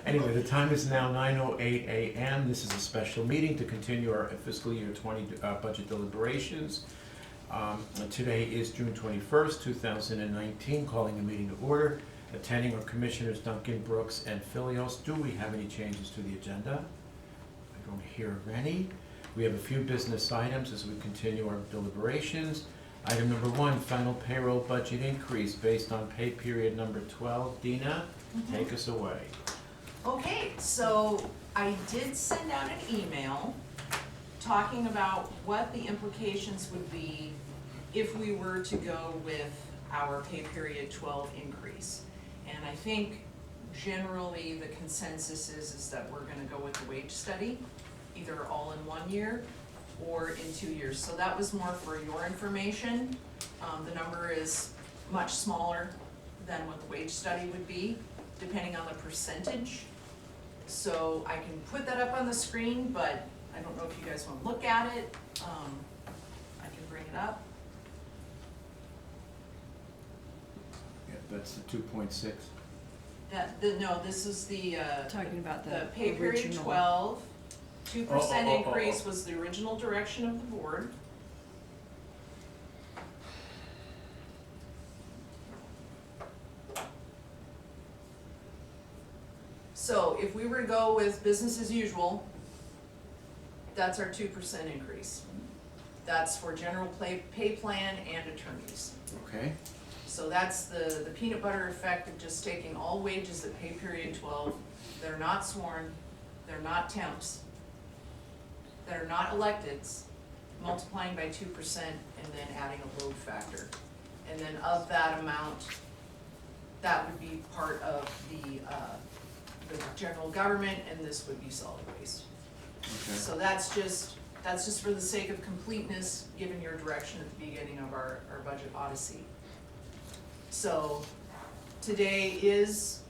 Anyway, the time is now 9:08 a.m. This is a special meeting to continue our fiscal year 20 budget deliberations. Today is June 21st, 2019, calling the meeting to order. Attending are Commissioners Duncan, Brooks, and Filios. Do we have any changes to the agenda? I don't hear of any. We have a few business items as we continue our deliberations. Item number 1, final payroll budget increase based on pay period number 12. Dina, take us away. Okay, so I did send out an email talking about what the implications would be if we were to go with our pay period 12 increase. And I think generally the consensus is that we're gonna go with the wage study, either all in 1 year or in 2 years. So that was more for your information. The number is much smaller than what the wage study would be, depending on the percentage. So I can put that up on the screen, but I don't know if you guys want to look at it. I can bring it up. Yeah, that's the 2.6. No, this is the Talking about the pay period original. 12. 2% Oh. increase was the original direction of the board. So if we were to go with business as usual, that's our 2% increase. That's for general pay plan and attorneys. Okay. So that's the peanut butter effect of just taking all wages at pay period 12. They're not sworn, they're not temps, they're not electeds, multiplying by 2% and then adding a load factor. And then of that amount, that would be part of the general government, and this would be solid waste. Okay. So that's just for the sake of completeness, given your direction at the beginning of our budget odyssey. So today is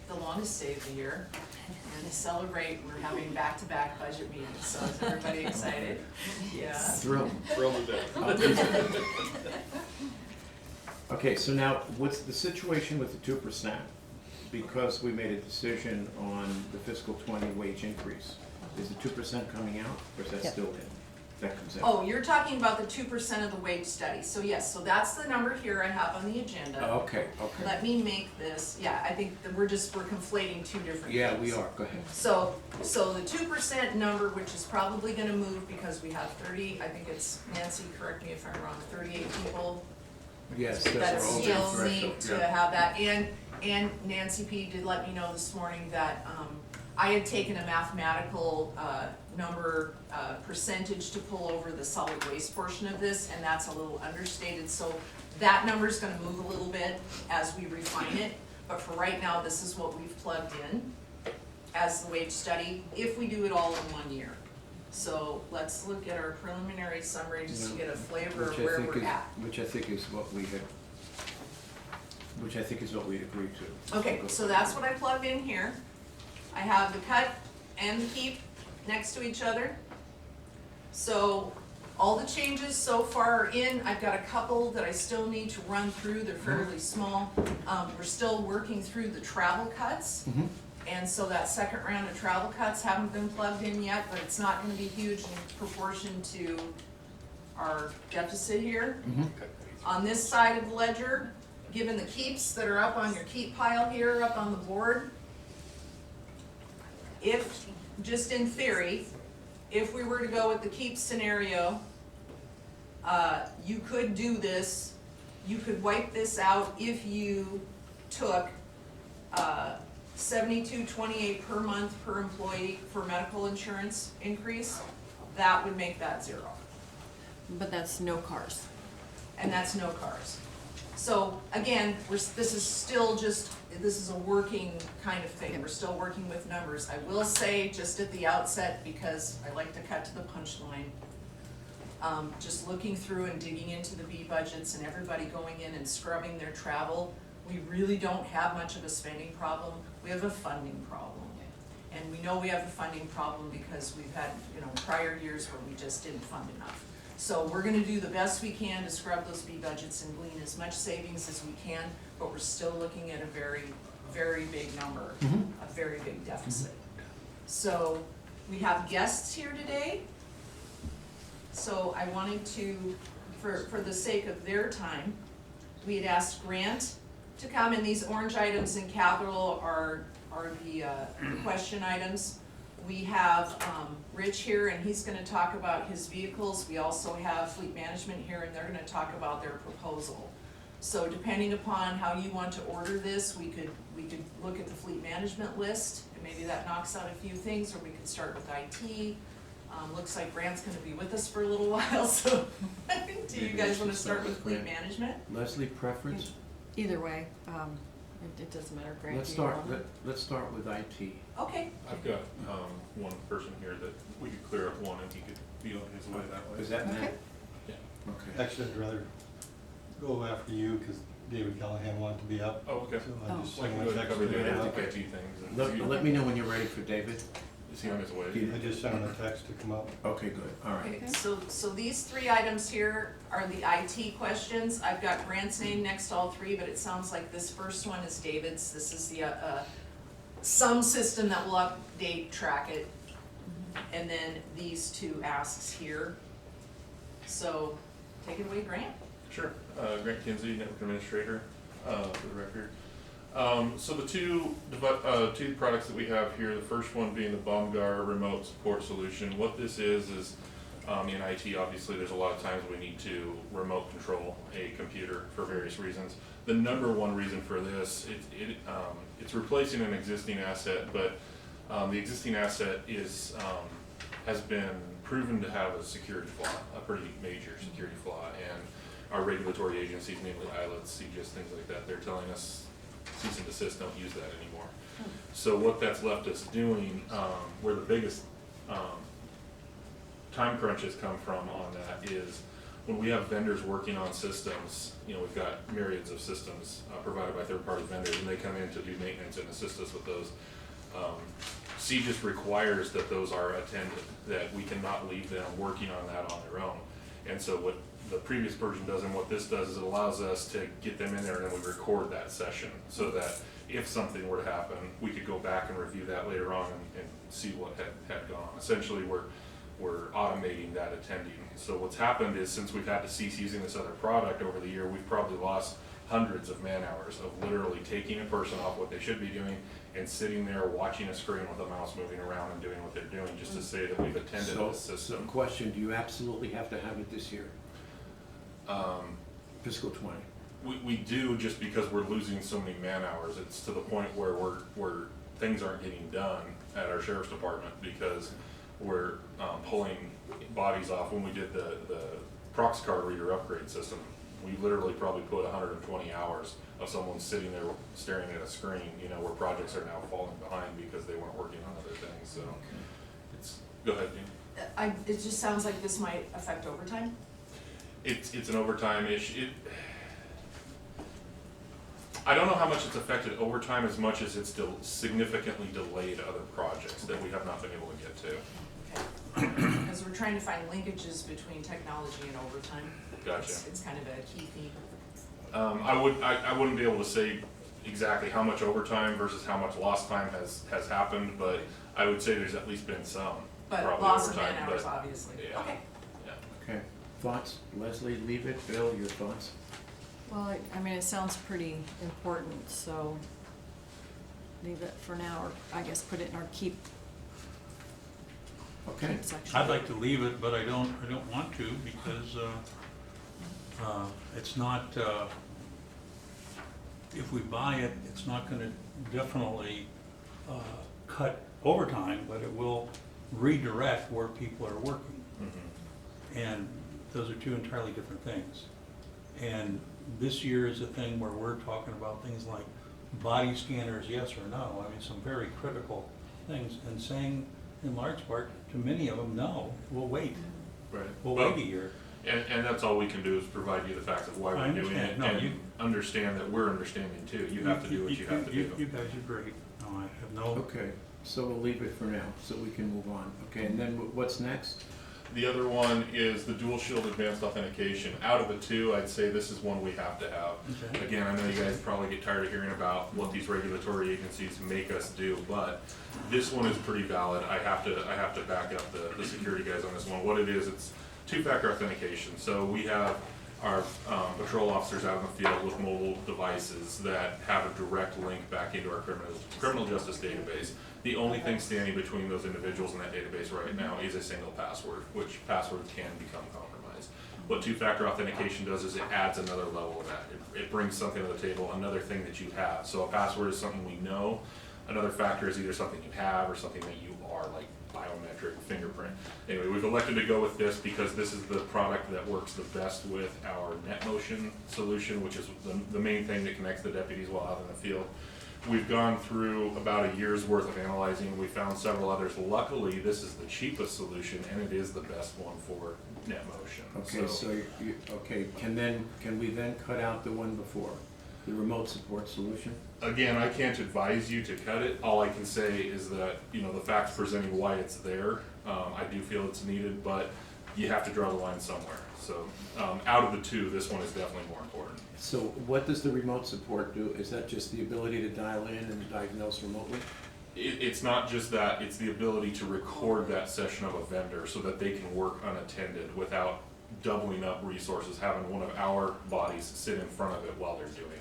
the longest day of the year, and to celebrate, we're having back-to-back budget meetings. So is everybody excited? Yeah. Thrilled. Thrilled to death. Okay, so now, what's the situation with the 2%? Because we made a decision on the fiscal 20 wage increase. Is the 2% coming out, or is that Yep. still in? That comes out? Oh, you're talking about the 2% of the wage study. So yes, so that's the number here I have on the agenda. Okay, okay. Let me make this, yeah, I think that we're conflating two different things. Yeah, we are, go ahead. So the 2% number, which is probably gonna move because we have 30, I think it's, Nancy, correct me if I'm wrong, 38 people Yes, that that's our still old need threshold, to have that. And Nancy P. did let me know this morning that I had taken a mathematical number, percentage to pull over the solid waste portion of this, and that's a little understated. So that number's gonna move a little bit as we refine it. But for right now, this is what we've plugged in as the wage study, if we do it all in 1 year. So let's look at our preliminary summary just to get a flavor of where we're at. Which I think is what we had, which I think is what we agreed to. Okay, so that's what I plugged in here. I have the cut and the keep next to each other. So all the changes so far are in. I've got a couple that I still need to run through. They're fairly small. We're still working through the travel cuts. Mhm. And so that second round of travel cuts haven't been plugged in yet, but it's not gonna be huge in proportion to our deficit here. Mhm. On this side of the ledger, given the keeps that are up on your keep pile here, up on the board, if, just in theory, if we were to go with the keep scenario, you could do this, you could wipe this out if you took $72.28 per month per employee for medical insurance increase. That would make that 0. But that's no cars. And that's no cars. So again, this is still just, this is a working kind of thing. We're still working with numbers. I will say just at the outset, because I like to cut to the punchline, just looking through and digging into the B budgets and everybody going in and scrubbing their travel, we really don't have much of a spending problem. We have a funding problem. And we know we have a funding problem because we've had, prior years where we just didn't fund enough. So we're gonna do the best we can to scrub those B budgets and glean as much savings as we can, but we're still looking at a very very big number, Mhm. a very big deficit. So we have guests here today. So I wanted to, for the sake of their time, we had asked Grant to come, and these orange items in capital are the question items. We have Rich here, and he's gonna talk about his vehicles. We also have Fleet Management here, and they're gonna talk about their proposal. So depending upon how you want to order this, we could look at the Fleet Management list, and maybe that knocks out a few things, or we could start with IT. Looks like Grant's gonna be with us for a little while, so do you guys wanna start with Fleet Management? Leslie, preference? Either way, it doesn't matter, Grant. Let's do you start, want- let's start with IT. Okay, I've got, one person here that we could clear up one and he could be on his way that way. Is that Okay. Matt? Yeah. Okay. Actually, I'd rather go after you, because David Callahan wanted to be up. Oh, okay. So I just Like, sent we him a could text cover to the him. IT things. And is Let me know when you're ready for David. he on his way? I just sent him a text to come up. Okay, good, all right. okay, so these three items here are the IT questions. I've got Grant's name next to all three, but it sounds like this first one is David's. This is the, some system that will update, track it. And then these two asks here. So, take it away, Grant. Sure. Grant Kinsey, Network Administrator, for the record. So the two products that we have here, the first one being the Bomgar Remote Support Solution. What this is in IT, obviously, there's a lot of times we need to remote control a computer for various reasons. The number one reason for this, it's replacing an existing asset, but the existing asset has been proven to have a security flaw, a pretty major security flaw, and our regulatory agencies, namely ILETS, CGIS, things like that, they're telling us cease and desist, don't use that anymore. So what that's left us doing, where the biggest time crunches come from on that is when we have vendors working on systems, we've got myriads of systems provided by third-party vendors, and they come in to do maintenance and assist us with those. CGIS requires that those are attended, that we cannot leave them working on that on their own. And so what the previous version does and what this does is it allows us to get them in there and then we record that session so that if something were to happen, we could go back and review that later on and see what had gone. Essentially, we're automating that attending. So what's happened is since we've had to cease using this other product over the year, we've probably lost hundreds of man hours of literally taking a person off what they should be doing and sitting there watching a screen with a mouse moving around and doing what they're doing just to say that we've attended this So, system. question, do you absolutely have to have it this year? Fiscal 20? We do, just because we're losing so many man hours. It's to the point where things aren't getting done at our sheriff's department because we're pulling bodies off. When we did the prox card reader upgrade system, we literally probably put 120 hours of someone sitting there staring at a screen, where projects are now falling behind because they weren't working on other things, so. Go ahead, Dean. It just sounds like this might affect overtime. It's an overtime issue. I don't know how much it's affected overtime as much as it's significantly delayed other projects that we have not been able to get to. Okay. Because we're trying to find linkages between technology and overtime. Gotcha. It's kind of a key theme. I wouldn't be able to say exactly how much overtime versus how much lost time has happened, but I would say there's at least been some. But probably loss of overtime, man hours, but- obviously. yeah. Okay. Yeah. Okay, thoughts? Leslie, leave it. Bill, your thoughts? Well, it sounds pretty important, so leave it for now, or I guess put it in our keep Okay, section. I'd like to leave it, but I don't want to because it's not, if we buy it, it's not gonna definitely cut overtime, but it will redirect where people are working. Mhm. And those are two entirely different things. And this year is a thing where we're talking about things like body scanners, yes or no. Some very critical things, and saying in large part to many of them, no, we'll wait. Right. We'll Well, wait a year. And that's all we can do is provide you the facts of why I we're doing it understand. No, and you- understand that we're understanding too. You have to do what you have to You do. guys are great. No, I have no, okay, so we'll leave it for now, so we can move on. Okay, and then what's next? The other one is the Dual Shield Advanced Authentication. Out of the two, I'd say this is one we have to have. Okay. Again, I know you guys probably get tired of hearing about what these regulatory agencies make us do, but this one is pretty valid. I have to back up the security guys on this one. What it is, it's two-factor authentication. So we have our patrol officers out in the field with mobile devices that have a direct link back into our criminal justice database. The only thing standing between those individuals in that database right now is a single password, which passwords can become compromised. What two-factor authentication does is it adds another level of that. It brings something to the table, another thing that you have. So a password is something we know. Another factor is either something you have or something that you are, like biometric fingerprint. Anyway, we've elected to go with this because this is the product that works the best with our NetMotion solution, which is the main thing that connects the deputies while out in the field. We've gone through about a year's worth of analyzing. We found several others. Luckily, this is the cheapest solution, and it is the best one for NetMotion. Okay, so can we then cut out the one before, the remote support solution? Again, I can't advise you to cut it. All I can say is that, you know, the facts presenting why it's there, I do feel it's needed, but you have to draw the line somewhere. So out of the two, this one is definitely more important. So what does the remote support do? Is that just the ability to dial in and diagnose remotely? It's not just that, it's the ability to record that session of a vendor so that they can work unattended without doubling up resources, having one of our bodies sit in front of it while they're doing it.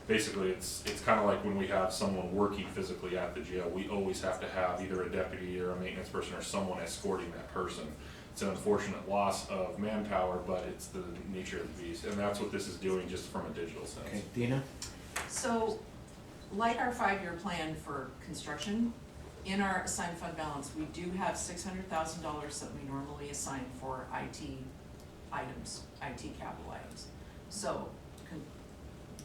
Basically, it's kind of like when we have someone working physically at the jail, we always have to have either a deputy or a maintenance person or someone escorting that person. It's an unfortunate loss of manpower, but it's the nature of the beast, and that's what this is doing just from a digital sense. Okay, Dina? So, like our 5-year plan for construction, in our assigned fund balance, we do have $600,000 that we normally assign for IT items, IT capital items. So,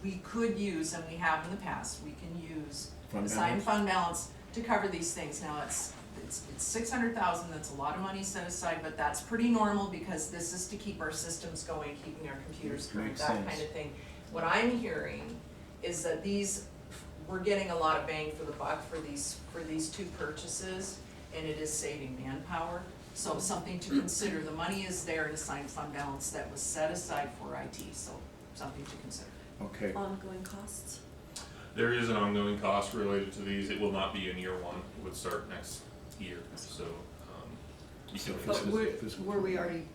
we could use, and we have in the past, we can use Fund assigned balance? fund balance to cover these things. Now, it's 600,000, that's a lot of money set aside, but that's pretty normal because this is to keep our systems going, keeping our computers current, Makes that sense. kind of thing. What I'm hearing is that we're getting a lot of bang for the buck for these two purchases, and it is saving manpower. So something to consider, the money is there in assigned fund balance that was set aside for IT, so something to consider. Okay, Ongoing costs? There is an ongoing cost related to these. It will not be in year one. It would start next year, so, you So can. this But is- were we already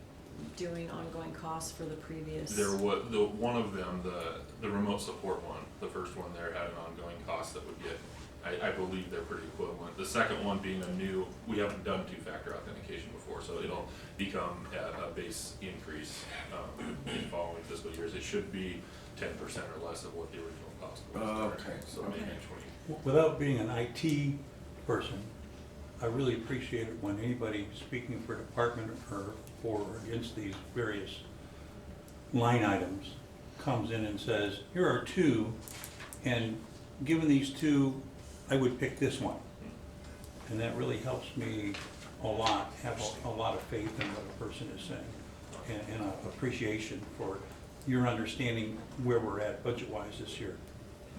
doing ongoing costs for the previous? There was, one of them, the remote support one, the first one there had an ongoing cost that would get, I believe they're pretty equivalent. The second one being a new, we haven't done two-factor authentication before, so it'll become a base increase, in following fiscal years. It should be 10% or less of what the original cost was. Okay. So maybe 20. Without being an IT person, I really appreciate it when anybody speaking for department or for or against these various line items comes in and says, here are two, and given these two, I would pick this one. And that really helps me a lot, have a lot of faith in what a person is saying, and an appreciation for your understanding where we're at budget-wise this year.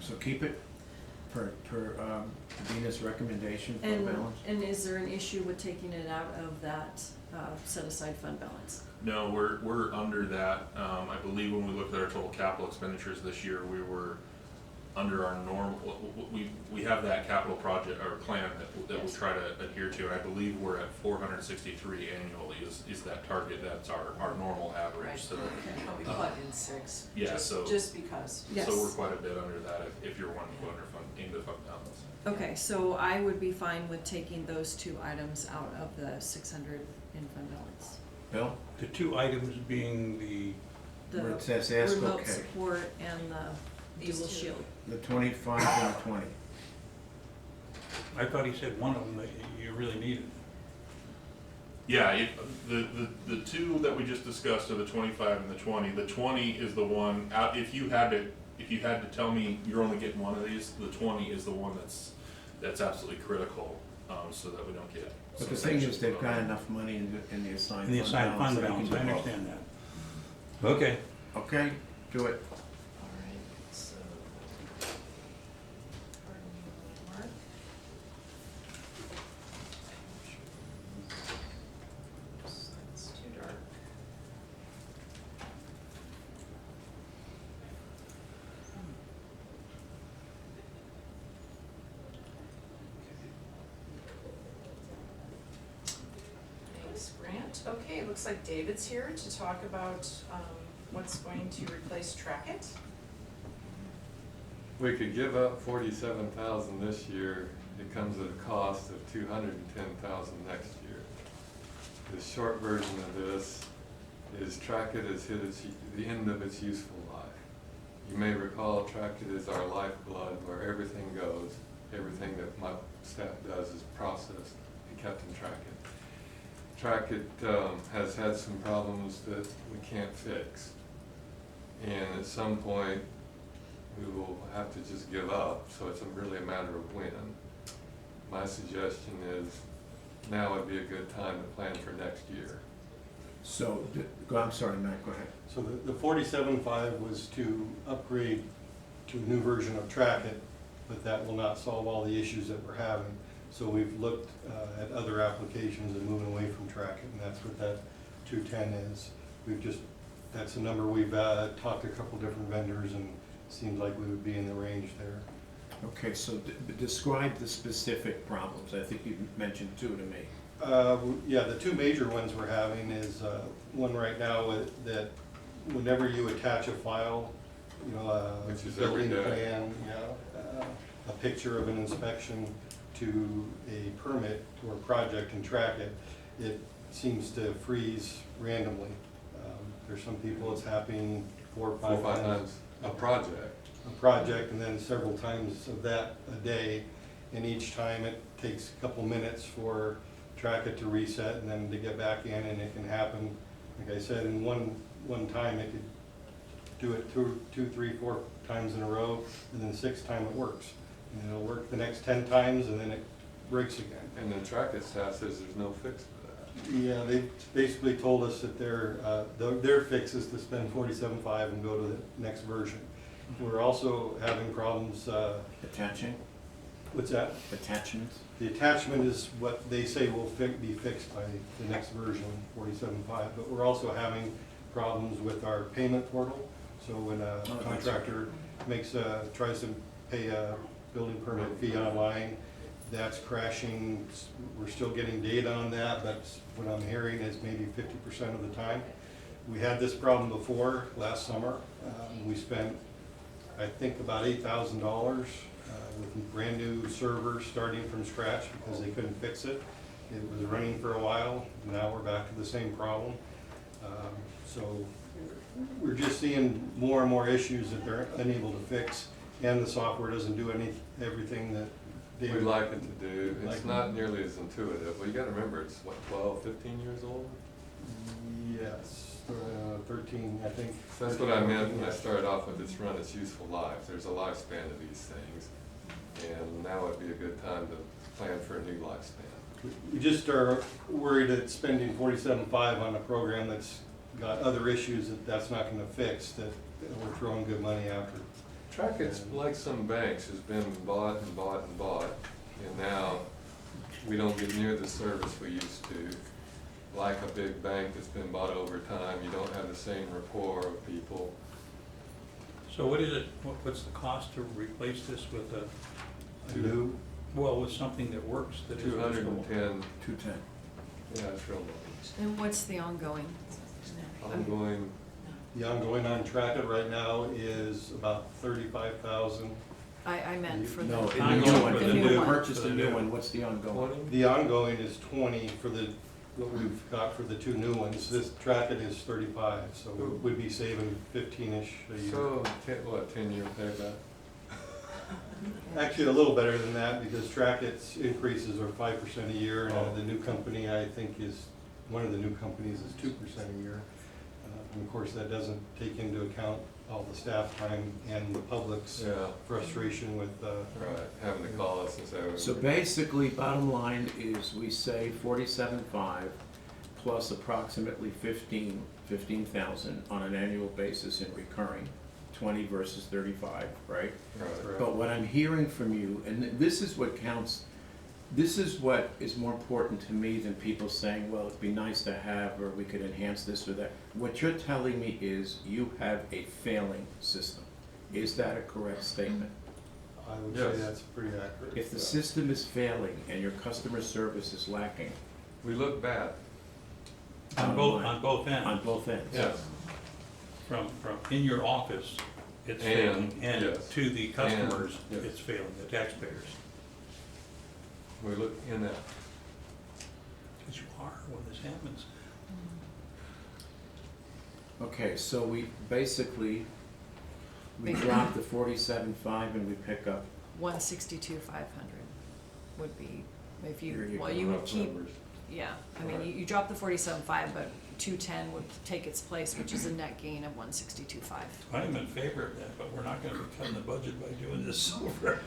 so keep it per Dina's recommendation for And, balance? and is there an issue with taking it out of that set-aside fund balance? No, we're under that. I believe when we looked at our total capital expenditures this year, we were under our normal, we have that capital project or plan that we Yes. try to adhere to, and I believe we're at 463 annually is that target. That's our normal average, Right. so. But we put in 6, Yeah, just, so- just because. Yes. So we're quite a bit under that if you're wanting to go into fund balance. Okay, so I would be fine with taking those two items out of the 600 in fund balance. Bill? The two items being the, The Where it says ask remote okay. support and the These dual two. shield. The 25 and the 20. I thought he said one of them that you really needed. Yeah, the two that we just discussed are the 25 and the 20. The 20 is the one, if you had to tell me you're only getting one of these, the 20 is the one that's absolutely critical, so that we don't get. But the some thing is, sanctions they've put got on. enough money in the assigned In the fund assigned fund that they balance, can I do both. understand that. Okay. Okay, do it. Alright, so. Pardon me, Mark. looks like David's here to talk about what's going to replace Trackit. We could give up 47,000 this year. It comes at a cost of 210,000 next year. The short version of this is Trackit has hit the end of its useful life. You may recall Trackit is our lifeblood where everything goes. Everything that my staff does is processed and kept in Trackit. Trackit has had some problems that we can't fix. And at some point, we will have to just give up, so it's really a matter of when. My suggestion is now would be a good time to plan for next year. So, I'm sorry, Matt, go ahead. So the 47.5 was to upgrade to a new version of Trackit, but that will not solve all the issues that we're having. So we've looked at other applications and moving away from Trackit, and that's what that 210 is. That's a number we've talked to a couple different vendors, and it seems like we would be in the range there. Okay, so describe the specific problems. I think you mentioned two to me. Yeah, the two major ones we're having is one right now that whenever you attach a file, you know, Which is building every day. plan, a picture of an inspection to a permit or project and track it, it seems to freeze randomly. There's some people it's happening 4 or 5 times. A project. A project, and then several times of that a day, and each time it takes a couple minutes for Trackit to reset and then to get back in, and it can happen, like I said, in one time it could do it two, 3, 4 times in a row, and then the 6th time it works. And it'll work the next 10 times, and then it breaks again. And the Trackit staff says there's no fix for that. Yeah, they basically told us that their fix is to spend 47.5 and go to the next version. We're also having problems. Attaching? What's that? Attachments? The attachment is what they say will be fixed by the next version, 47.5, but we're also having problems with our payment portal. So when a contractor tries to pay a building permit fee online, that's crashing. We're still getting data on that, but what I'm hearing is maybe 50% of the time. We had this problem before, last summer. We spent, I think, about $8,000 with brand new servers starting from scratch because they couldn't fix it. It was running for a while. Now we're back to the same problem. So we're just seeing more and more issues that they're unable to fix, and the software doesn't do everything that they We'd like it to do. It's Like- not nearly as intuitive. Well, you gotta remember, it's what, 12, 15 years old? Yes, 13, I think. That's what I meant when I started off with it's run its useful life. There's a lifespan of these things. And now would be a good time to plan for a new lifespan. We just are worried that spending 47.5 on a program that's got other issues that's not gonna fix, that we're throwing good money after. Trackit's like some banks, has been bought and bought and bought, and now we don't get near the service we used to. Like a big bank that's been bought over time, you don't have the same rapport of people. So what is it, what's the cost to replace this with New, with something that works, that is useful? 210, 210. yeah, it's real low. And what's the ongoing? Ongoing, the ongoing on Trackit right now is about 35,000. I meant for the. No, in the Ongoing new one, for if the you new one. purchased For a the new new. one, what's the ongoing? 20? The ongoing is 20 for what we've got for the two new ones. This Trackit is 35, so we would be saving 15-ish a year. So, 10-year payback? Actually, a little better than that, because Trackit's increases are 5% a year, and Oh. the new company, I think, one of the new companies is 2% a year. And of course, that doesn't take into account all the staff time and the public's Yeah, frustration with, right, having to call us and say. So basically, bottom line is we say 47.5 plus approximately 15,000 on an annual basis in recurring, 20 versus 35, right? Right. But what I'm hearing from you, and this is what counts, this is what is more important to me than people saying, well, it'd be nice to have, or we could enhance this or that. What you're telling me is you have a failing system. Is that a correct statement? I would Yes. say that's pretty accurate. If the system is failing and your customer service is lacking, We look bad. On both ends. On both ends. Yes, From in your office, it's And, failing, and yes. to the customers, yes. it's failing, the taxpayers. we look in that. Because you are when this happens. Okay, so we basically, we drop the 47.5 and we pick up, 162,500 would be, if Here you you, well, go. you would Rough keep, numbers. yeah, I mean, you drop the 47.5, but 210 would take its place, which is a net gain of 162.5. I am in favor of that, but we're not gonna be cutting the budget by doing this over.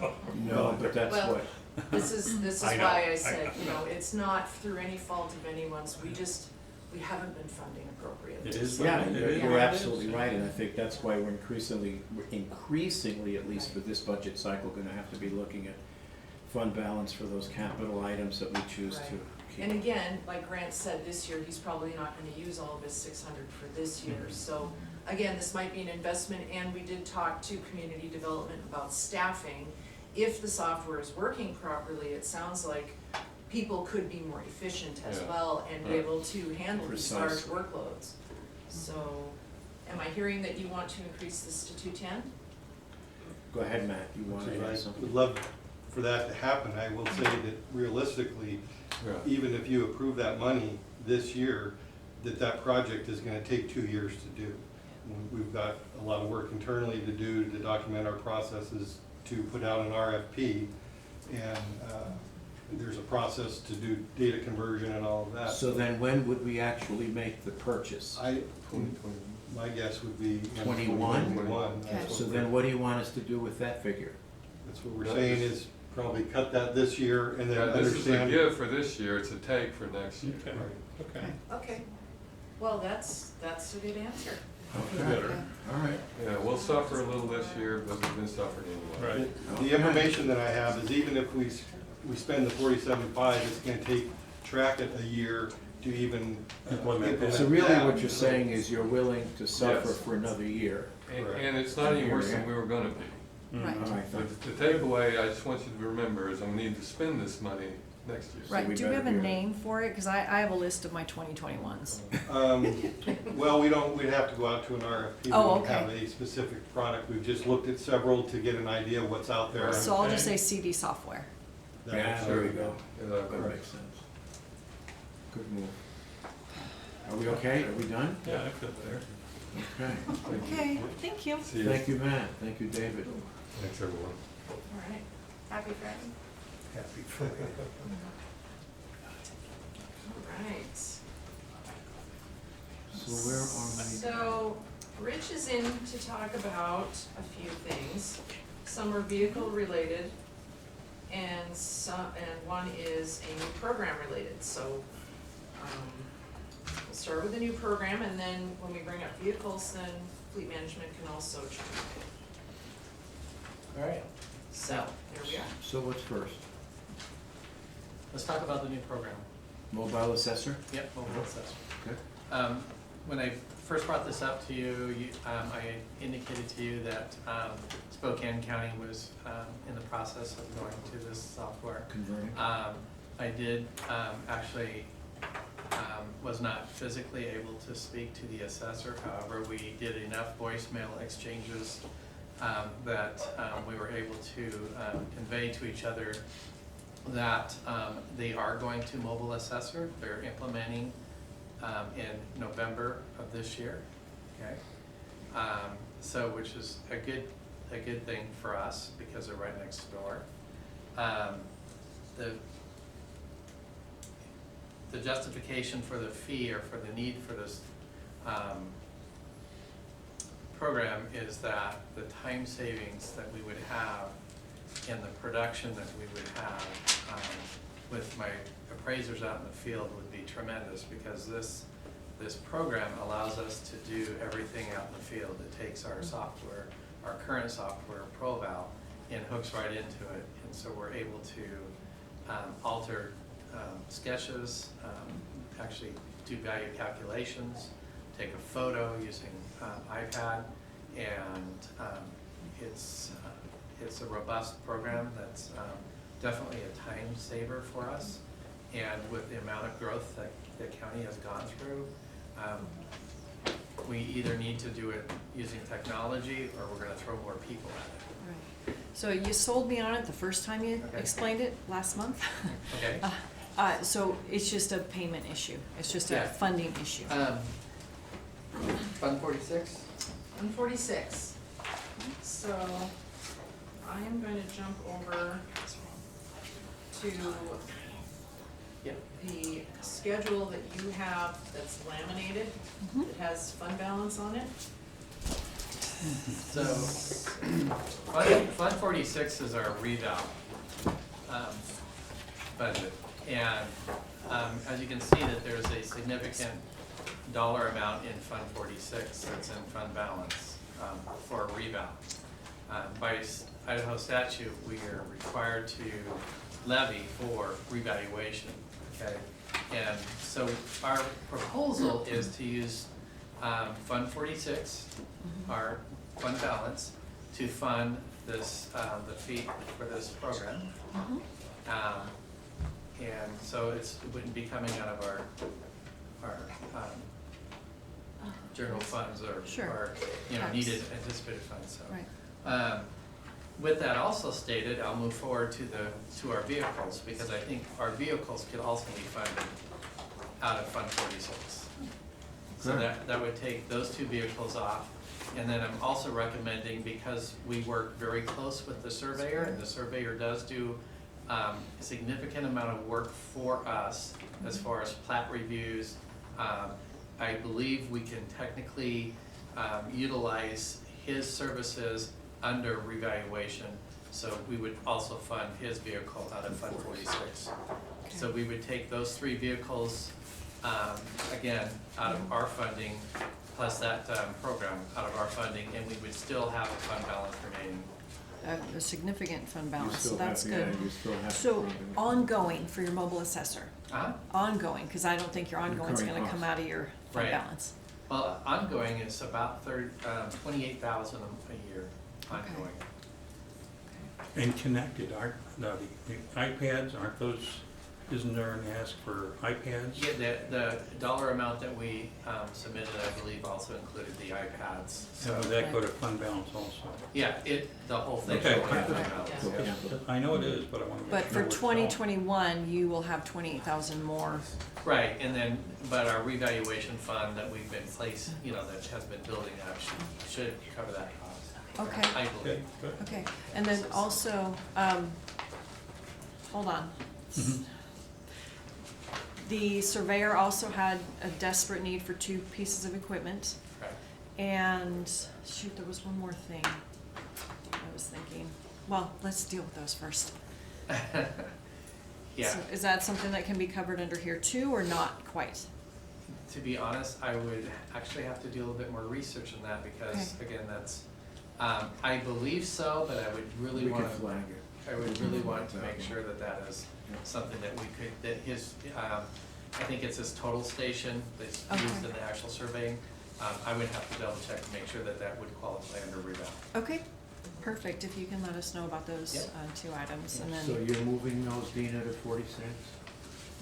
no, but that's Well, what, This is I know, why I I said, know. you know, it's not through any fault of anyone's, we haven't been funding appropriately. It is yeah, It you're is you're what it absolutely is. right, and I think that's why we're increasingly, at least for this budget cycle, gonna have to be looking at fund balance for those capital items that we choose to Right. keep. And again, like Grant said, this year, he's probably not gonna use all of his 600 for this year, so, again, this might be an investment, and we did talk to community development about staffing. If the software is working properly, it sounds like people could be more efficient as Yeah. well and be Right. able to handle these large Precisely. workloads. So, am I hearing that you want to increase this to 210? Go ahead, Matt, you wanna add I something? would love for that to happen. I will say that realistically, Yeah. even if you approve that money this year, that project is gonna take 2 years to do. We've got a lot of work internally to do to document our processes, to put out an RFP, and there's a process to do data conversion and all of that. So then when would we actually make the purchase? My guess would be. 21? 21. Okay. So then what do you want us to do with that figure? That's what we're saying is probably cut that this year and then Yeah, this is a understand. give for this year, it's a take for next year. Okay, okay. Okay, well, that's a good answer. Okay, Better. all right. Yeah, we'll suffer a little this year, but we've been suffering anyway. Right. The information that I have is even if we spend the 47.5, it's gonna take track it a year to even Implement that. So really that. what you're saying is you're willing to suffer Yes. for another year? And it's not any worse than we were gonna be. Right. All right, fine. The takeaway, I just want you to remember, is I'm gonna need to spend this money next year. Right, we do we have a better be- name for it? Because I have a list of my 2021s. Well, we'd have to go out to an RFP. We Oh, don't have okay. a specific product. We've just looked at several to get an idea of what's out there. So I'll just say CD software. Yeah, there we go. Yeah, that'll That work. makes sense. Good move. Are we okay? Are we done? Yeah, I feel better. Okay. Okay, thank you. See you. Thank you, Matt. Thank you, David. Thanks, everyone. All right, happy Friday. Happy Friday. All right. So where are we? So, Rich is in to talk about a few things. Some are vehicle related, and one is a new program related, so, we'll start with the new program, and then when we bring up vehicles, then fleet management can also chime All right, in. So, there we are. So what's first? let's talk about the new program. Mobile assessor? Yep, mobile assessment. Okay. When I first brought this up to you, I indicated to you that Spokane County was in the process of going to this software. Converting? I did actually was not physically able to speak to the assessor. However, we did enough voicemail exchanges that we were able to convey to each other that they are going to mobile assessor. They're implementing in November of this year, okay? So, which is a good thing for us because they're right next door. The justification for the fee or for the need for this program is that the time savings that we would have and the production that we would have with my appraisers out in the field would be tremendous, because this program allows us to do everything out in the field. It takes our software, our current software, ProVal, and hooks right into it, and so we're able to alter sketches, actually do value calculations, take a photo using iPad, and it's a robust program that's definitely a time saver for us, And with the amount of growth that the county has gone through, we either need to do it using technology or we're gonna throw more people at it. Right. So you sold me on it the first time you Okay. explained it last month. Okay. So it's just a payment issue, it's just a Yeah. funding issue. Fund 46? 146. So I am going to jump over to Yep. the schedule that you have that's laminated, Mhm. that has fund balance on it. So, Fund 46 is our reval budget. And as you can see that there's a significant dollar amount in Fund 46 that's in fund balance for a reval. By Idaho statute, we are required to levy for revaluation, okay? And so our proposal is to use Fund 46, our fund balance, to fund this, the fee for this program. Mhm. And so it wouldn't be coming out of our general funds or, Sure. Tax. needed anticipated funds, so. Right. With that also stated, I'll move forward to our vehicles, because I think our vehicles could also be funded out of Fund 46. So Good. that would take those two vehicles off. And then I'm also recommending, because we work very close with the surveyor, and the surveyor does do a significant amount of work for us as far as plat reviews. I believe we can technically utilize his services under revaluation, so we would also fund his vehicle out of Fund 46. So we would take those three vehicles, again, out of our funding, plus that program out of our funding, and we would still have a fund balance remaining. A significant fund You balance, so still that's have- good. yeah, you still have So revenue. ongoing for your mobile assessor, ongoing, because I don't think your ongoing's Recurring gonna come costs. out of your fund Right. balance. Well, ongoing is about 28,000 a year, ongoing. And connected, aren't, no, the iPads, aren't those, isn't there an ask for iPads? Yeah, the dollar amount that we submitted, I believe, also included the iPads, And so, would that go to fund balance also? yeah, the whole thing. Okay. will go to fund balance, Yeah. yeah. I know it is, but I want to make sure. But for where it's all- 2021, you will have 28,000 more. Right, and then, but our revaluation fund that we've been placed, that has been building up should cover that cost. Okay. I Okay, believe. good. Okay, and then also, hold on. Mhm. The surveyor also had a desperate need for 2 pieces of equipment. Correct. And, shoot, there was one more thing I was thinking. Well, let's deal with those first. Yeah, So is that something that can be covered under here too, or not quite? to be honest, I would actually have to do a little bit more research on that, because, Okay. again, that's, I believe so, but I would really We wanna. could flag it. I would really want to make sure that that is something that we could, that his, I think it's his total station that's Okay. used in the actual surveying. I would have to double check to make sure that that would qualify under reval. Okay, perfect, if you can let us know about those Yep. 2 items, and So then, you're moving those, Dina, to 46?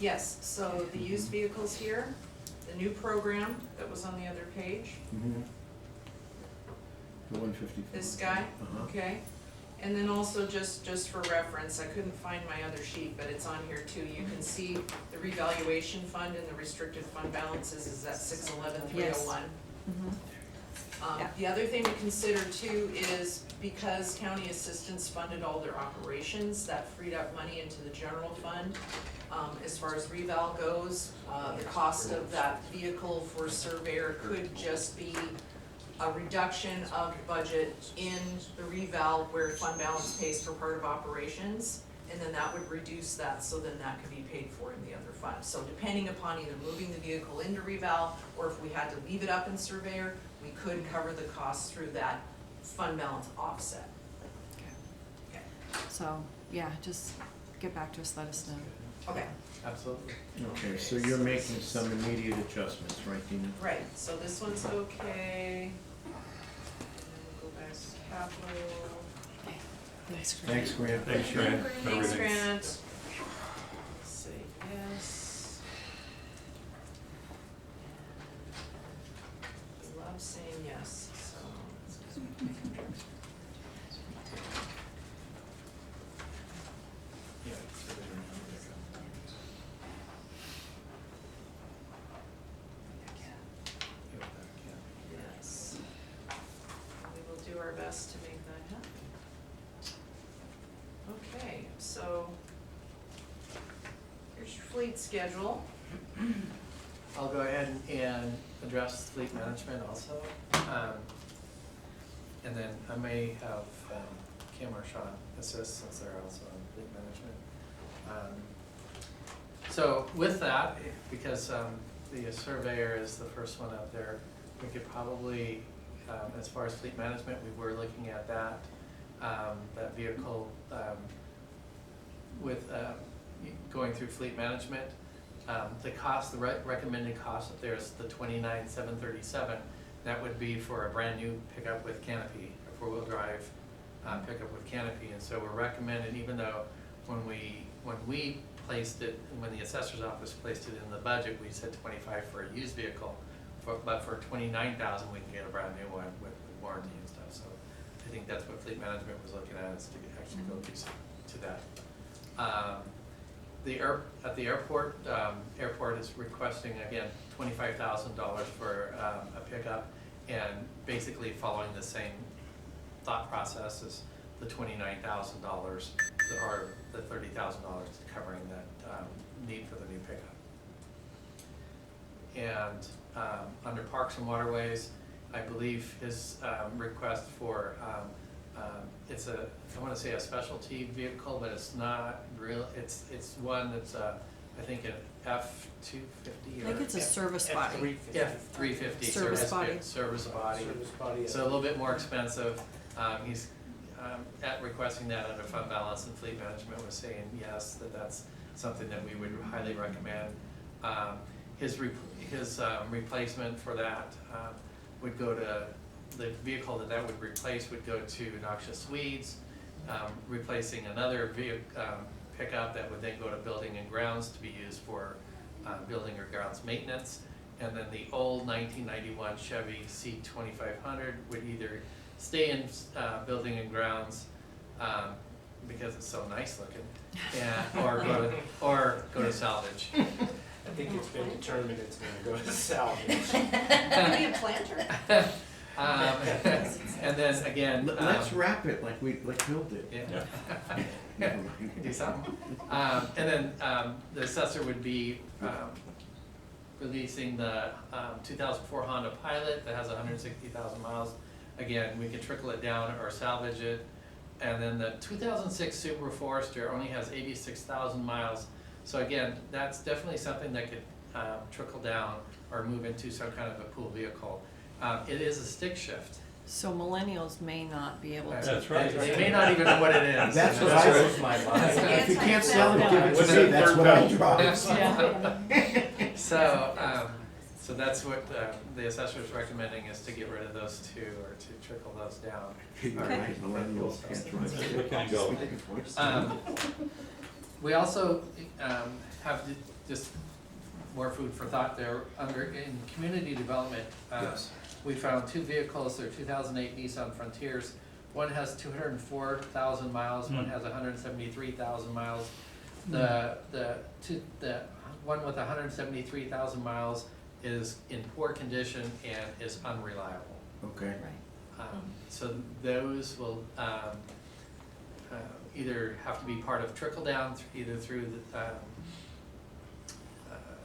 Yes, so the used vehicles here, the new program that was on the other page, Mm-hmm. The 150. this guy, Uh-huh. okay? And then also, just for reference, I couldn't find my other sheet, but it's on here too. You can see the revaluation fund and the restricted fund balances is at 611,301. mhm, Yeah. The other thing to consider too is because county assistants funded all their operations, that freed up money into the general fund. As far as reval goes, the cost of that vehicle for surveyor could just be a reduction of budget in the reval where fund balance pays for part of operations. And then that would reduce that, so then that could be paid for in the other fund. So depending upon either moving the vehicle into reval, or if we had to leave it up in surveyor, we could cover the costs through that fund balance offset. Okay. so, yeah, just get back to us, let us know. Okay, Absolutely. Okay, so you're making some immediate adjustments, right, Dina? right, so this one's okay. And then we'll go back to capital. Thanks, Greg. Thanks, Grant. Thanks, Grant. Thanks, Everything. Grant. Say yes. our best to make that happen. Okay, so here's your fleet schedule. I'll go ahead and address fleet management also. And then I may have Kim or Sean assist since they're also in fleet management. So with that, because the surveyor is the first one up there, we could probably, as far as fleet management, we were looking at that, that vehicle with going through fleet management. The cost, the recommended cost up there is the $29,737. That would be for a brand new pickup with canopy, a four-wheel drive pickup with canopy. And so we're recommending, even though when we placed it, when the assessor's office placed it in the budget, we said 25 for a used vehicle, but for 29,000 we can get a brand new one with warranty and stuff. So I think that's what fleet management was looking at, is to actually go to that. At the airport, airport is requesting again $25,000 for a pickup, and basically following the same thought process as the $29,000 or the $30,000 covering that need for the new pickup. And under Parks and Waterways, I believe his request for it's a, I want to say a specialty vehicle, but it's not real. It's one that's I think an F-250 or I think it's a service body. F-350 Service body. Service body. So a little bit more expensive. He's at requesting that under fund balance, and fleet management was saying yes, that's something that we would highly recommend. His replacement for that would go to, the vehicle that would replace would go to Noxious Weeds, replacing another pickup that would then go to building and grounds to be used for building or grounds maintenance. And then the old 1991 Chevy C2500 would either stay in building and grounds because it's so nice looking, or go to salvage. I think it's been determined it's gonna go to salvage. Maybe a planter. And then again, Let's wrap it like Bill did. yeah. Do something. And then the assessor would be releasing the 2004 Honda Pilot that has 160,000 miles. Again, we could trickle it down or salvage it. And then the 2006 Subaru Forester only has 86,000 miles. So again, that's definitely something that could trickle down or move into some kind of a pool vehicle. It is a stick shift. So millennials may not be able to. That's right. They may not even know what it is. That's what That I was my line. If you can't sell it, give it What's to me, that that's third what I page? drive. So that's what the assessor is recommending, is to get rid of those two or to trickle those down. You're right, millennials can't drive. We can go. We also have just more food for thought there. In community development, Yes. we found two vehicles. They're 2008 Nissan Frontiers. One has 204,000 miles. One has 173,000 miles. The one with 173,000 miles is in poor condition and is unreliable. Okay. So those will either have to be part of trickle down, either through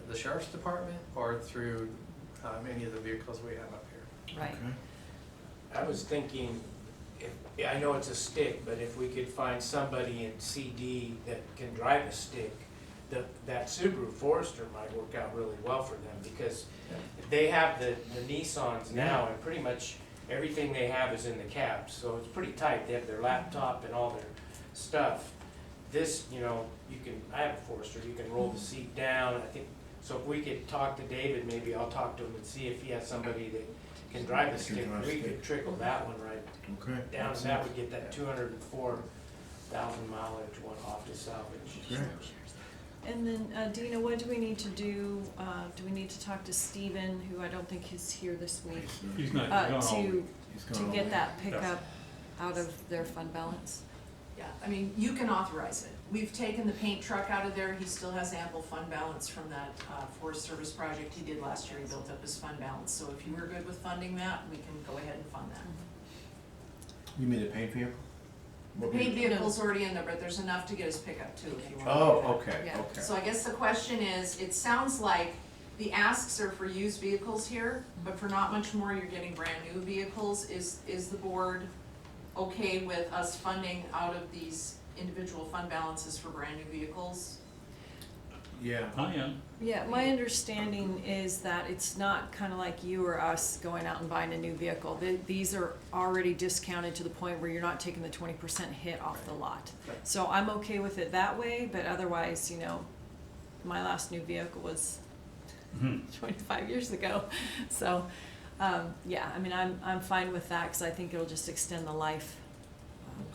the sheriff's department or through any of the vehicles we have up here. Right. I was thinking, I know it's a stick, but if we could find somebody in CD that can drive a stick, that Subaru Forester might work out really well for them, because they have the Nissans now, and pretty much everything they have is in the cab, so it's pretty tight. They have their laptop and all their stuff. This, you know, I have a Forester, you can roll the seat down, I think. So if we could talk to David, maybe I'll talk to him and see if he has somebody that can drive the stick. We could trickle that one right Okay. down, and that would get that 204,000 mileage one off to salvage. Okay. And then, Dina, what do we need to do? Do we need to talk to Steven, who I don't think he's here this week, He's not going home. to get that pickup out of their fund balance? Yeah, I mean, you can authorize it. We've taken the paint truck out of there. He still has ample fund balance from that Forest Service project he did last year. He built up his fund balance. So if you were good with funding that, we can go ahead and fund that. You mean the paint vehicle? The paid vehicle's already in there, but there's enough to get his pickup too, if you want. Oh, okay, Yeah. okay. So I guess the question is, it sounds like the asks are for used vehicles here, but for not much more, you're getting brand new vehicles. Is the board okay with us funding out of these individual fund balances for brand new vehicles? Yeah. I am. Yeah, my understanding is that it's not kind of like you or us going out and buying a new vehicle. These are already discounted to the point where you're not taking the 20% hit off the lot. So I'm okay with it that way, but otherwise, you know, my last new vehicle was 25 years ago. So, yeah, I mean, I'm fine with that because I think it'll just extend the life.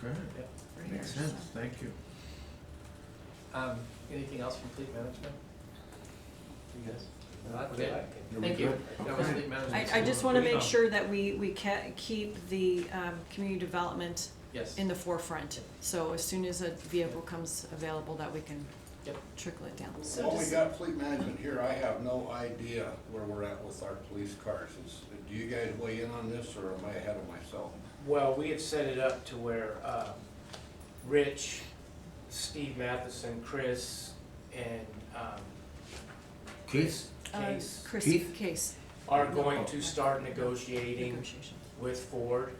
Okay, for here, makes sense, so. thank you. Anything else from fleet management? You guys? Not Okay. that I can- Are we Thank you. good? That was Okay. fleet management. I just want to make Yeah. sure that we keep the community development Yes. in the forefront. So as soon as a vehicle comes available, that we can Yep. trickle it down. So While we does- got fleet management here, I have no idea where we're at with our police cars. Do you guys weigh in on this, or am I ahead of myself? Well, we had set it up to where, Rich, Steve Matheson, Chris, and, Keith? Case Chris, Keith? Case, are going to start negotiating negotiation. with Ford.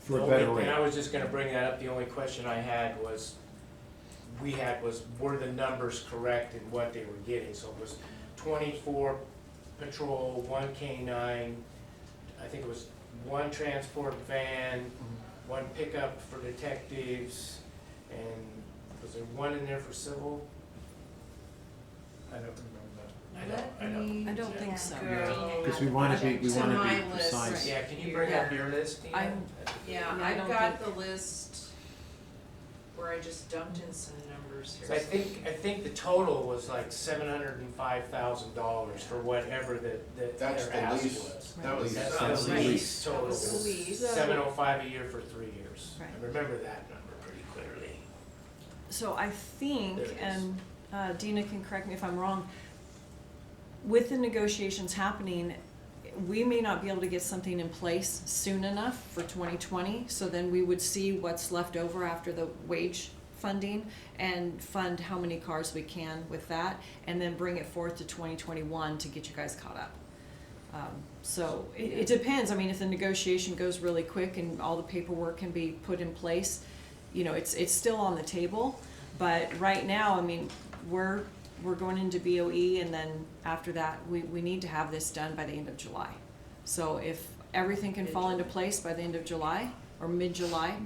For a the better only- rate. And I was just gonna bring that up, the only question I had was, were the numbers correct in what they were getting? So it was 24 patrol, 1 K-9, I think it was 1 transport van, 1 pickup for detectives, and was there 1 in there for civil? I don't remember I don't think so. Because we want to be To my precise. list. Right. Yeah, can you bring up your list, Dina? I'm- Yeah, Yeah, I I've don't got the list where I just dumped in some numbers here. So I think the total was like $705,000 for whatever that That's their the ask lease. was. That was, That's That's the the lease That total. was the lease. 705 a year for 3 years. Right. I remember that number pretty clearly. So I think, There it is. and Dina can correct me if I'm wrong, with the negotiations happening, we may not be able to get something in place soon enough for 2020, so then we would see what's left over after the wage funding and fund how many cars we can with that, and then bring it forth to 2021 to get you guys caught up. So it depends. I mean, if the negotiation goes really quick and all the paperwork can be put in place, you know, it's still on the table. But right now, I mean, we're going into BOE, and then after that, we need to have this done by the end of July. So if everything can fall into place by the end of July or mid-July,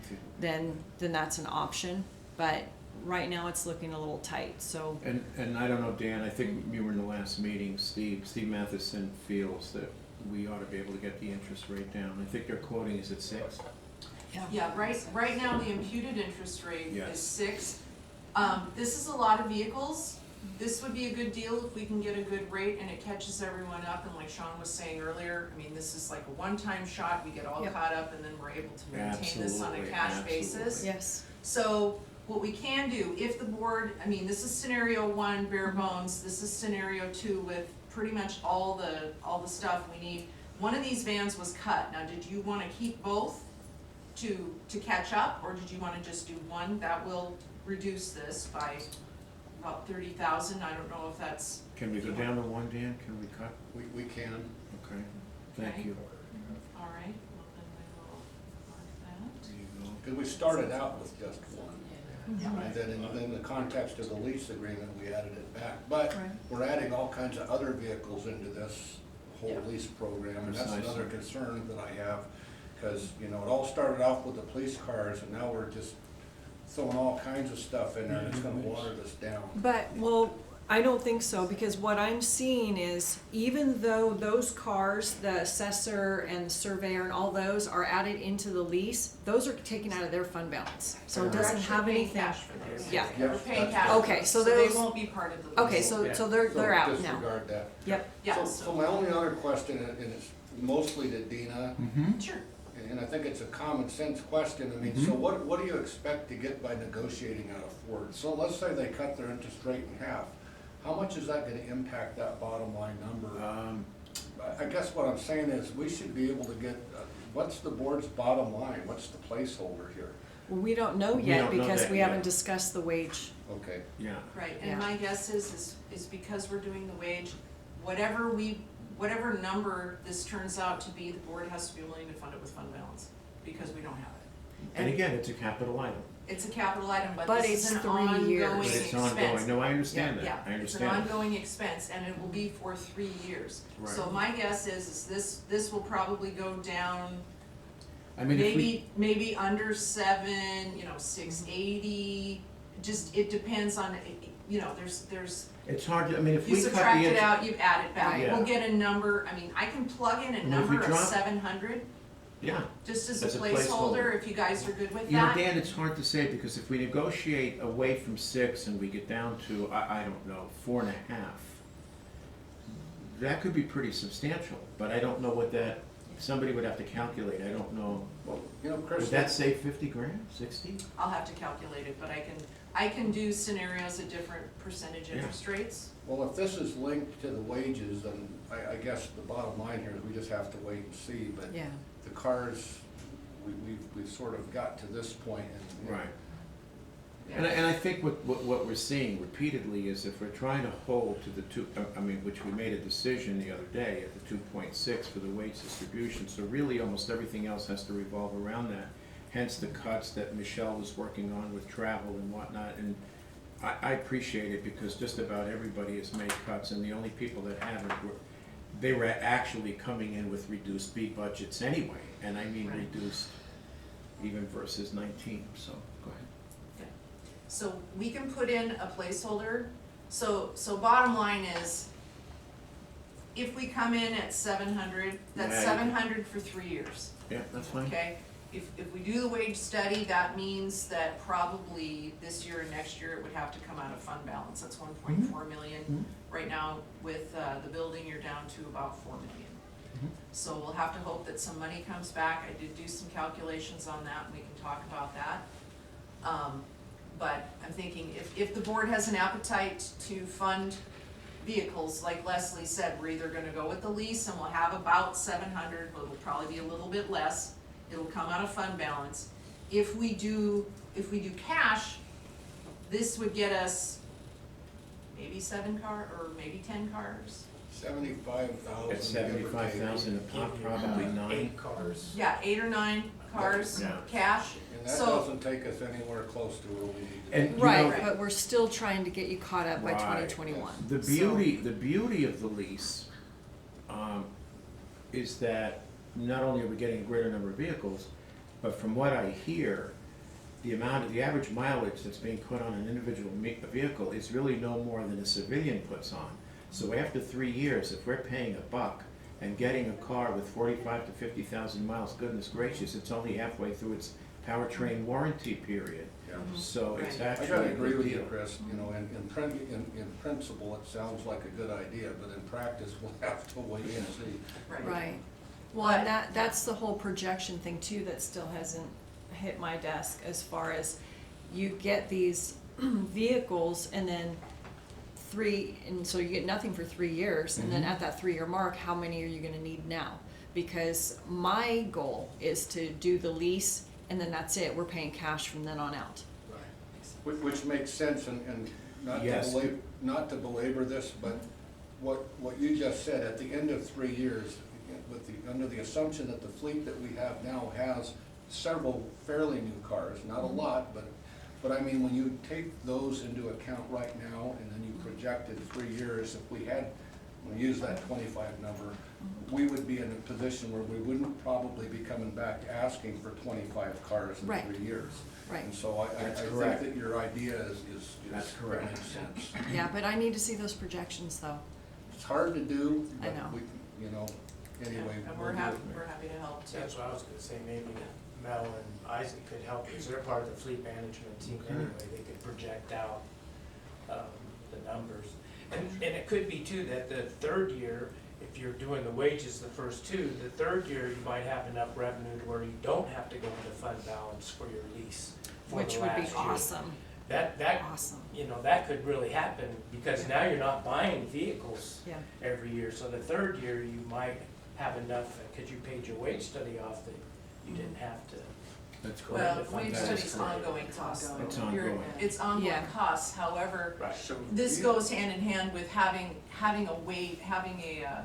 then that's an option. But right now, it's looking a little tight, so. And I don't know, Dan, I think you were in the last meeting, Steve Matheson feels that we ought to be able to get the interest rate down. I think their quoting is at 6. Yeah, right now, the imputed interest rate Yes. is 6. This is a lot of vehicles. This would be a good deal if we can get a good rate and it catches everyone up, and like Sean was saying earlier, I mean, this is like a one-time shot, we get all Yep. caught up and then we're able to maintain this on a Absolutely, cash absolutely. basis. Yes. So what we can do, if the board, I mean, this is scenario 1, bare bones, this is scenario 2 with pretty much all the stuff we need. One of these vans was cut. Now, did you wanna keep both to catch up, or did you wanna just do one? That will reduce this by about 30,000. I don't know if that's, Can we go down to 1, Dan? Can we cut? we can. Okay, thank Okay. you. all right, well, then we will mark There you go. Because we started out with just one. that. And then in the context of the lease agreement, we added it back. But Right. we're adding all kinds of other vehicles into this whole Yeah. lease program. And that's Precisely. another concern that I have. Because, you know, it all started off with the police cars, and now we're just throwing all kinds of stuff in there, and it's gonna water this down. But, well, I don't think so, because what I'm seeing is, even though those cars, the assessor and the surveyor and all those are added into the lease, those are taken out of their fund balance. So it We're doesn't actually have paying anything. cash for those. Yeah. We're paying Yes, cash for Okay, those, so they those- won't be part of the lease. Okay, so they're out now. Disregard that. Yep. Yeah, So my only other question, and it's mostly to Dina, Sure. and I think it's a common sense question, I mean, so what do you expect to get by negotiating out of Ford? So let's say they cut their interest rate in half, how much is that gonna impact that bottom line number? I guess what I'm saying is, we should be able to get what's the board's bottom line? What's the placeholder here? Well, we don't know We yet don't know because that we yet. haven't discussed the wage. Okay, Yeah. Right, Yeah. and my guess is because we're doing the wage, whatever number this turns out to be, the board has to be willing to fund it with fund balance, because we don't have it. And again, it's a capital item. It's a capital item, but But this it's is an 3 ongoing years. But expense. it's ongoing. No, I understand that. Yeah, I it's an understand. ongoing expense, and it will be for 3 years. So Right. my guess is this will probably go down I mean, if we, maybe under 7, 680, just, it depends on, there's, it's hard to, I mean, if you we cut the. subtract it out, you add it back, Yeah. we'll get a number, I mean, I can plug in a I mean, if number we of drop- 700, Yeah. just as a As a placeholder, placeholder. if you guys are good with You know, that. Dan, it's hard to say, because if we negotiate away from 6 and we get down to, I don't know, 4.5, that could be pretty substantial, but I don't know what that, somebody would have to calculate, I don't know. well, you know, Chris. Would that save 50 grand, 60? I'll have to calculate it, but I can do scenarios at different percentage Yeah. interest rates. Well, if this is linked to the wages, then I guess the bottom line here is we just have to wait and see, but Yeah. the cars, we've sort of got to this point and. Right. And I think what we're seeing repeatedly is if we're trying to hold to the which we made a decision the other day at the 2.6 for the wage distribution, so really almost everything else has to revolve around that. Hence the cuts that Michelle was working on with travel and whatnot, and I appreciate it because just about everybody has made cuts, and the only people that haven't they were actually coming in with reduced B budgets anyway, and I mean reduced even versus 19, so go ahead. So we can put in a placeholder, so bottom line is, if we come in at 700, that's Yeah. 700 for 3 years, Yeah, that's fine. okay? If we do the wage study, that means that probably this year and next year, it would have to come out of fund balance, that's 1.4 million. Mhm. Right now, with the building, you're down to about 4 million. Mhm. So we'll have to hope that some money comes back, I did do some calculations on that, and we can talk about that. But I'm thinking, if the board has an appetite to fund vehicles, like Leslie said, we're either gonna go with the lease and we'll have about 700, but it'll probably be a little bit less. It'll come out of fund balance. If we do cash, this would get us maybe 7 car, or maybe 10 cars. 75,000. At 75,000 a pop, probably 9. 8 cars. Yeah, 8 or 9 cars, Yeah. cash. And that So, doesn't take us anywhere close to where we need to And be. you Right, know- but we're still trying to get you caught up by Right. 2021. The beauty of the lease is that not only are we getting a greater number of vehicles, but from what I hear, the average mileage that's being put on an individual vehicle is really no more than a civilian puts on. So after 3 years, if we're paying $1 and getting a car with 45 to 50,000 miles, goodness gracious, it's only halfway through its powertrain warranty period. Yeah. So it's Right. I actually gotta a agree good with you, deal. Chris, you know, in principle, it sounds like a good idea, but in practice, we'll have to wait and see. Right. Well, and that's the whole projection thing too that still hasn't hit my desk as far as you get these vehicles and then and so you get nothing for 3 years, and then Mhm. at that 3-year mark, how many are you gonna need now? Because my goal is to do the lease and then that's it, we're paying cash from then on out. Which makes sense, and Yes. not to belabor this, but what you just said, at the end of 3 years, under the assumption that the fleet that we have now has several fairly new cars, not a lot, but I mean, when you take those into account right now, and then you projected 3 years, if we use that 25 number, we would be in a position where we wouldn't probably be coming back asking for 25 cars in Right. 3 years. Right. And so I That's think correct. that your idea is That's correct. makes sense. Yeah, but I need to see those projections though. It's hard to do, I but know. we, you know, anyway. And we'll we're do happy, it. we're happy to help too. That's what I was gonna say, maybe Mel and Isaac could help, because they're part of the fleet management team Okay. anyway, they could project out, the numbers. And it could be too, that the 3rd year, if you're doing the wages the first 2, the 3rd year, you might have enough revenue to where you don't have to go into fund balance for your lease for the Which would be last year. awesome, That, awesome, that could really happen, because now you're not buying vehicles yeah. every year, so the 3rd year, you might have enough, because you paid your wage study off, that you didn't have to. That's correct. Well, Correct. wage That is study's correct. ongoing costs. It's You're- ongoing. It's ongoing Yeah. costs, however, Right. this goes hand in hand with having a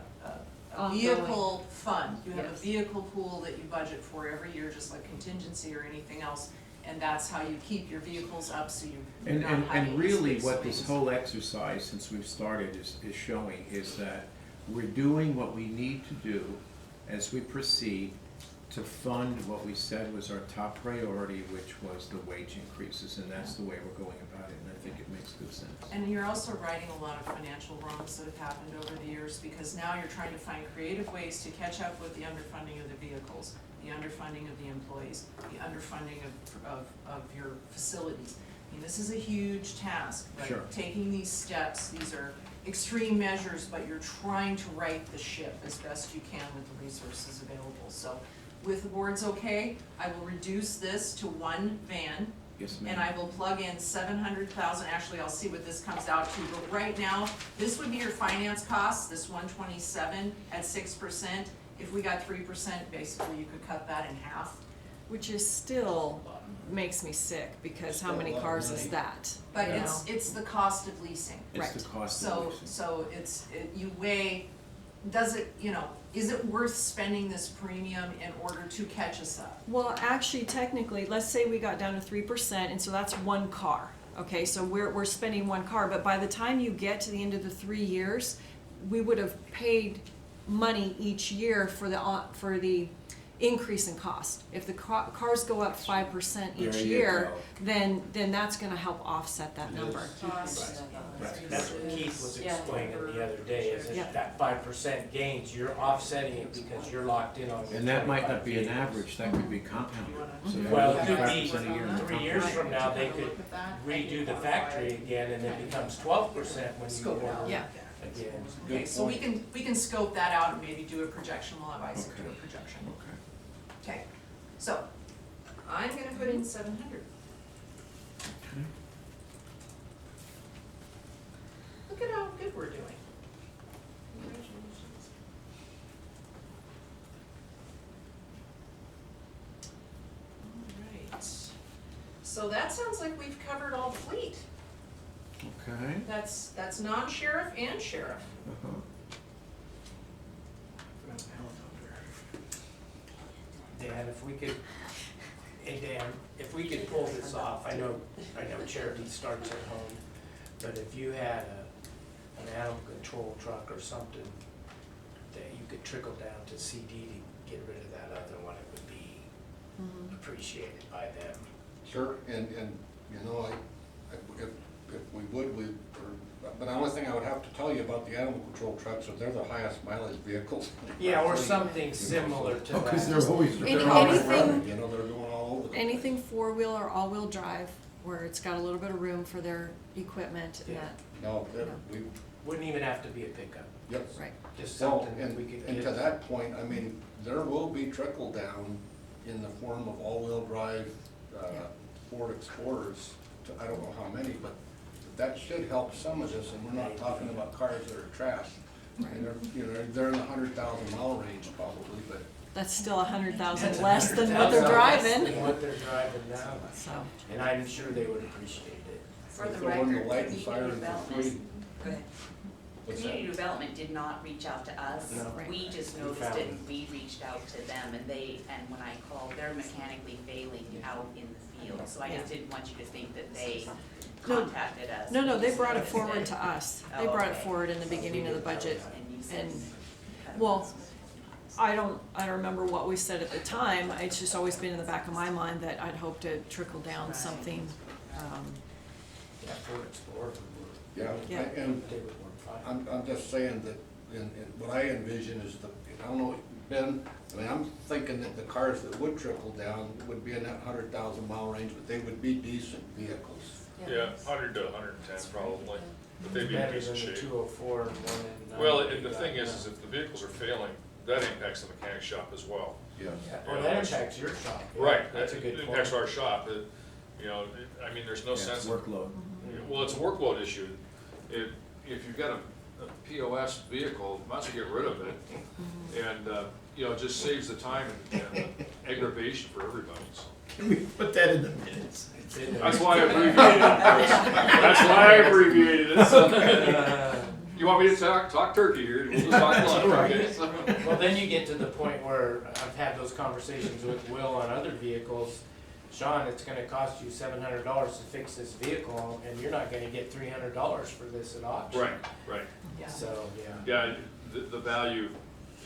Ongoing. vehicle fund. You have a Yes. vehicle pool that you budget for every year, just like contingency or anything else. And that's how you keep your vehicles up, so you're And, not and, having and these really big what this swings. whole exercise, since we've started, is showing is that we're doing what we need to do as we proceed to fund what we said was our top priority, which was the wage increases, and that's the way we're going about it, and I think it makes good sense. And you're also righting a lot of financial wrongs that have happened over the years, because now you're trying to find creative ways to catch up with the underfunding of the vehicles, the underfunding of the employees, the underfunding of your facilities. I mean, this is a huge task, right? Sure. Taking these steps, these are extreme measures, but you're trying to right the ship as best you can with the resources available. So with the board's okay, I will reduce this to one van, Yes, and ma'am. I will plug in 700,000, actually, I'll see what this comes out to, but right now, this would be your finance costs, this 127 at 6%. If we got 3%, basically, you could cut that in half. Which is still makes me sick, because how many cars is that? But you it's the cost of leasing. It's the right. cost of So, leasing. so you weigh, does it, is it worth spending this premium in order to catch us up? Well, actually, technically, let's say we got down to 3%, and so that's one car. Okay, so we're spending one car, but by the time you get to the end of the 3 years, we would have paid money each year for the increase in cost. If the cars go up 5% each There you year, go. then that's gonna help offset that number. Right. That's what Keith was explaining the other day, is Yeah. that 5% gains, you're offsetting it because you're locked in on your And that might not be an 25 average, that could be compounded. So if Well, you it look could at be 5% a year in 3 years compound. from now, they could redo the factory again, and it becomes 12% when you order Yeah. again. Okay, so we can scope that out and maybe do a projection, we'll have Isaac do a Okay. projection. Okay. Okay, so, I'm gonna put in 700. Okay. Look at how good we're doing. Congratulations. All right, so that sounds like we've covered all the fleet. Okay. That's non-sheriff and sheriff. Uh-huh. Dan, if we could pull this off, I know charity starts at home, but if you had an animal control truck or something that you could trickle down to CD to get rid of that other one, it would be appreciated by them. Sure, and, if we would, but the only thing I would have to tell you about the animal control trucks is they're the highest mileage vehicles. Yeah, or something similar to Oh, because that. they're always, Any- they're always anything- running. They're going all over the place. Anything four-wheel or all-wheel drive, where it's got a little bit of room for their equipment and Yeah. that, No, we, Wouldn't even have to be a pickup, yep. right. just So, something that and, we could and get. to that point, I mean, there will be trickle down in the form of all-wheel drive, Yeah. Ford Explorers, to, I don't know how many, but that should help some of this, and we're not talking about cars that are trash. And they're in the 100,000 mile range probably, but That's still 100,000 That's less than what 100,000 they're less driving, than what they're driving now, so. and I'm sure they would appreciate it. For the throw in the record, light and community sirens for development, free. go ahead. What's Community that? development did not reach out to us. No. Right. We just We noticed found it, it. and we reached out to them, and when I called, they're mechanically failing out in the field. So I just didn't want you to think that they No. contacted us. No, We they just brought it noticed forward it. to us. Oh, They brought it okay. forward in the beginning of the budget. And you said. and- well, I don't remember what we said at the time. It's just always been in the back of my mind that I'd hope to trickle down something. Yeah, Ford Explorer would Yeah, Yeah. and work, they would work fine. I'm just saying that, in what I envision is I don't know, Ben, I mean, I'm thinking that the cars that would trickle down would be in that 100,000 mile range, but they would be decent vehicles. Yeah, 100 to 110 probably, but they'd be in Better decent than the shape. 204 and one in. Well, and the thing is if the vehicles are failing, that impacts the mechanic shop as well. Yeah. Well, that impacts your shop. Yeah, Right, That's a that good point. impacts our shop, I mean, there's no Yeah, it's sense. workload. Well, it's a workload issue. If you've got a POS vehicle, might as well get rid of it. And, you know, it just saves the time and aggravation for everybody. Can we put that in the minutes? It's in there. That's why I abbreviated it. That's why I abbreviated it. So, you want me to talk turkey here? We'll just talk lunch, okay? So- Well, then you get to the point where I've had those conversations with Will on other vehicles. Sean, it's gonna cost you $700 to fix this vehicle, and you're not gonna get $300 for this at auction. Right. Yeah. So, yeah. Yeah, the value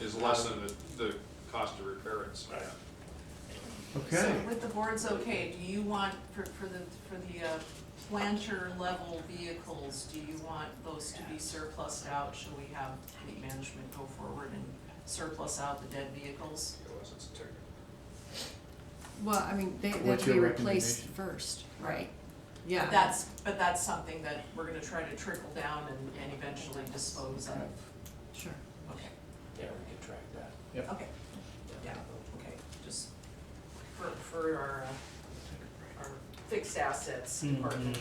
is less than the cost to repair it, so. Okay. So with the board's okay, do you want, for the planter level vehicles, do you want those to be surplused out? Shall we have fleet management go forward and surplus out the dead vehicles? POS, it's technical. Well, I mean, they have What's to be your replaced recommendation? first, right? Yeah. But that's something that we're gonna try to trickle down and eventually dispose of. Sure. Okay, Yeah, we can track that. okay, yeah, okay, just for our fixed assets department,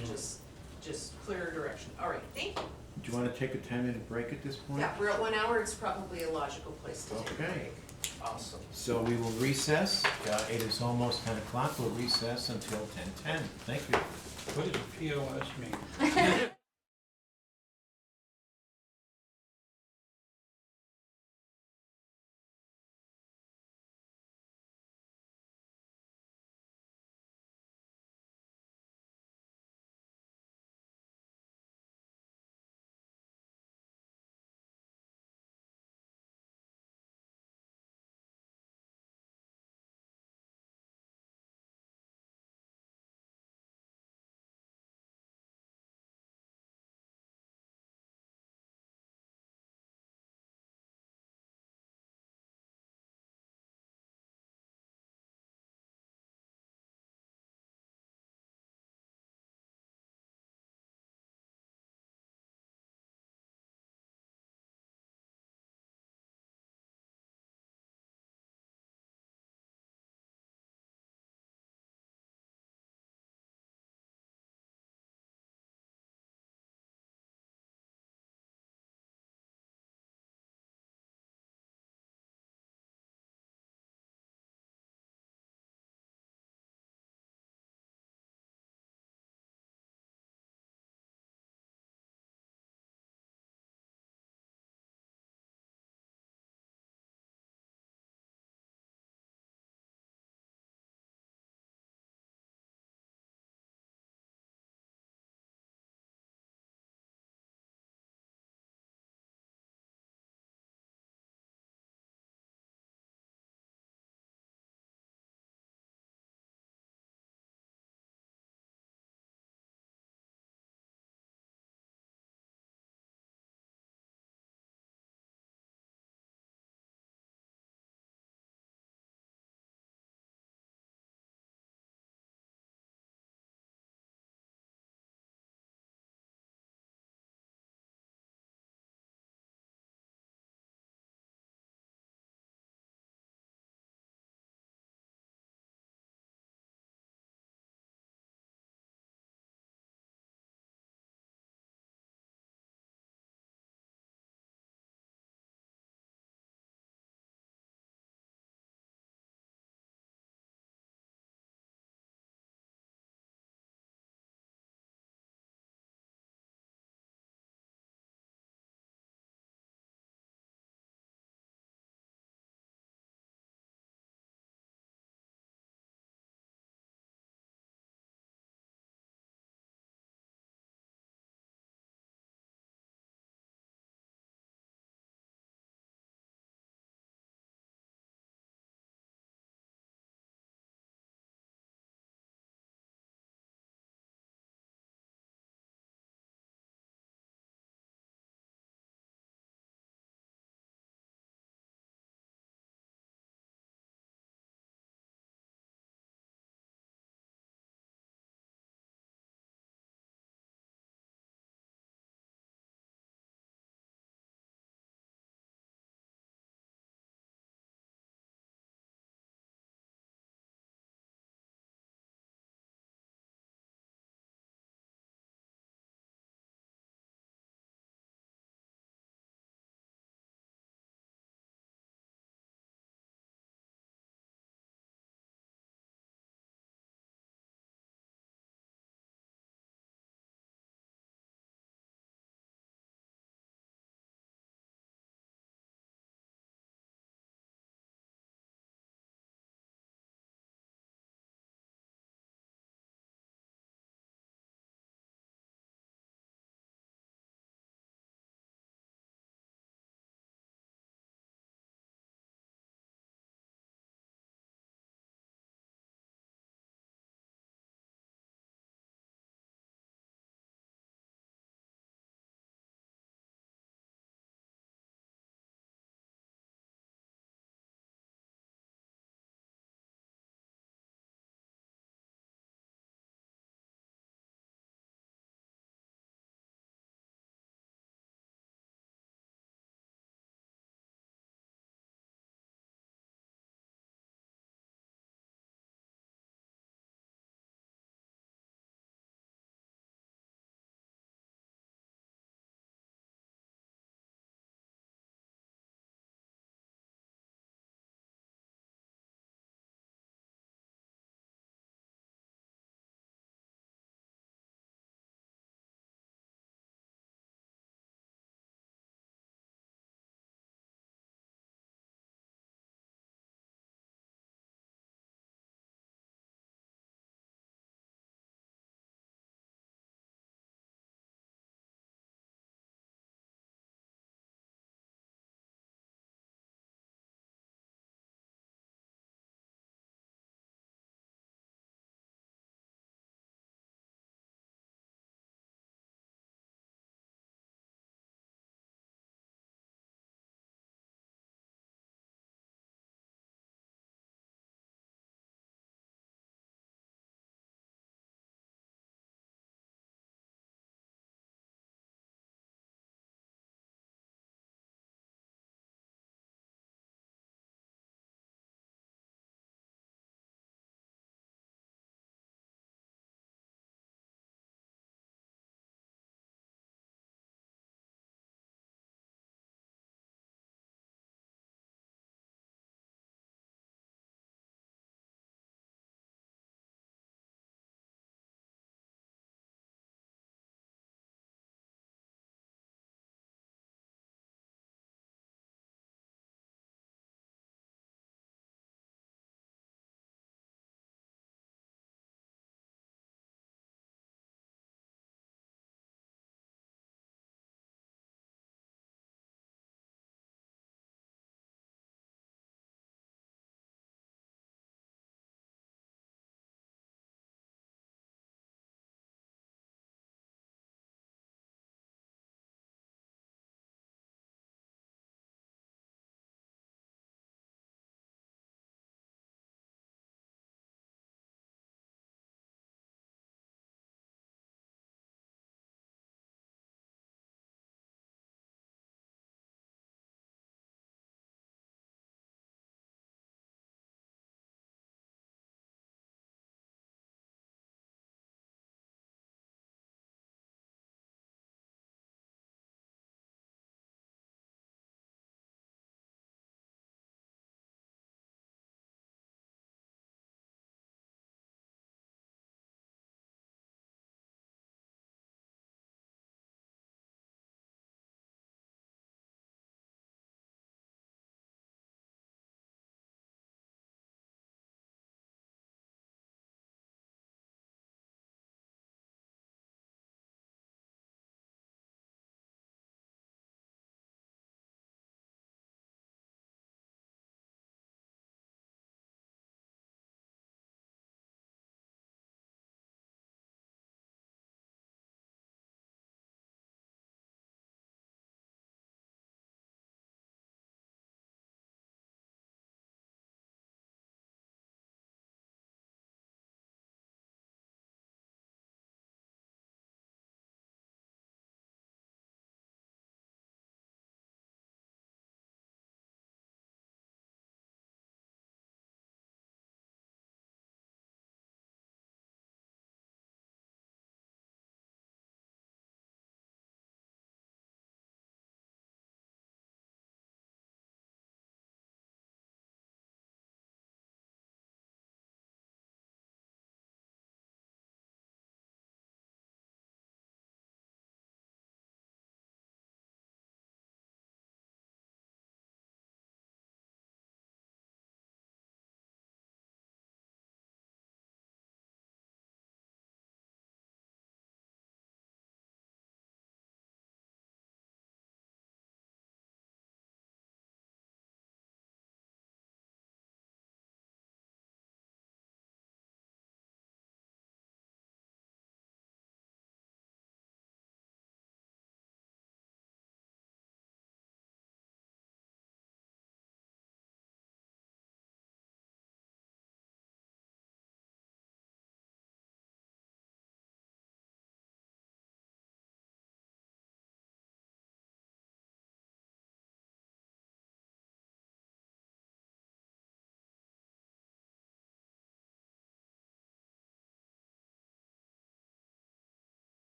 just clear direction. All right, thank you. Do you want to take a 10-minute break at this point? Yeah, we're at 1 hour, it's probably a logical place to take a Okay. break. Awesome. So we will recess. It is almost 10 o'clock. We'll recess until 10:10. Thank you. What does POS mean?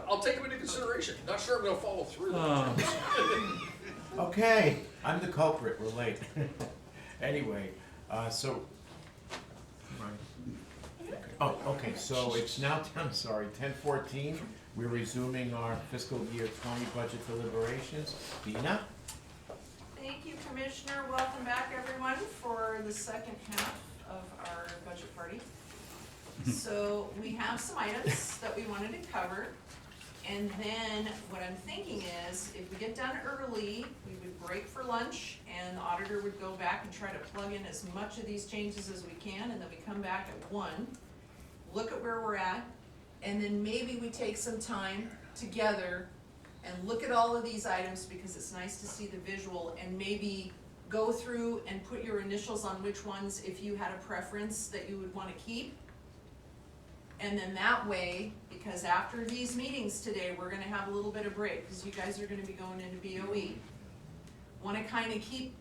I'll take them into consideration. Not sure I'm gonna follow through. Okay, I'm the culprit, we're late. Anyway, so, right. Okay. Oh, okay, so it's now, I'm sorry, 10:14. We're resuming our fiscal year 20 budget deliberations. Dina? Thank you, Commissioner. Welcome back, everyone, for the second half of our budget party. So we have some items that we wanted to cover. And then what I'm thinking is, if we get done early, we would break for lunch and the auditor would go back and try to plug in as much of these changes as we can, and then we come back at 1, look at where we're at, and then maybe we take some time together and look at all of these items, because it's nice to see the visual, and maybe go through and put your initials on which ones, if you had a preference that you would want to keep. And then that way, because after these meetings today, we're gonna have a little bit of break, because you guys are gonna be going into BOE. Wanna kind of keep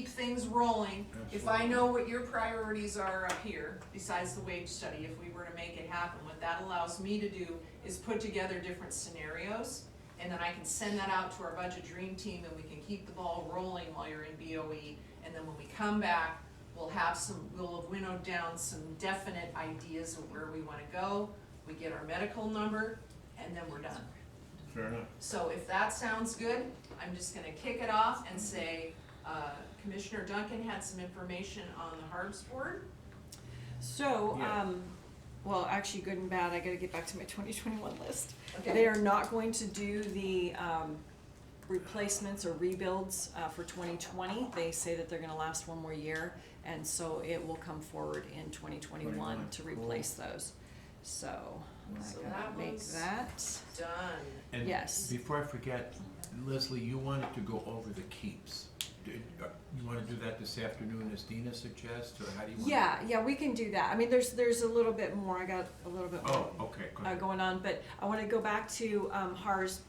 things rolling. If I know what your priorities are up here, besides the wage study, if we were to make it happen, what that allows me to do is put together different scenarios, and then I can send that out to our budget dream team, and we can keep the ball rolling while you're in BOE. And then when we come back, we'll have winnowed down some definite ideas of where we wanna go. We get our medical number, and then we're done. Fair enough. So if that sounds good, I'm just gonna kick it off and say, Commissioner Duncan had some information on the HARBS board. So, Yeah. well, actually, good and bad, I gotta get back to my 2021 list. Okay. They are not going to do the replacements or rebuilds for 2020. They say that they're gonna last one more year, and so it will come forward in 2021 to replace those. So, So I gotta that make one's that. done. And Yes. before I forget, Leslie, you wanted to go over the keeps. You wanna do that this afternoon, as Dina suggests, or how do you want? Yeah, we can do that. I mean, there's a little bit more, I got a little bit more. Oh, okay, go ahead. Going on, but I want to go back to HARS.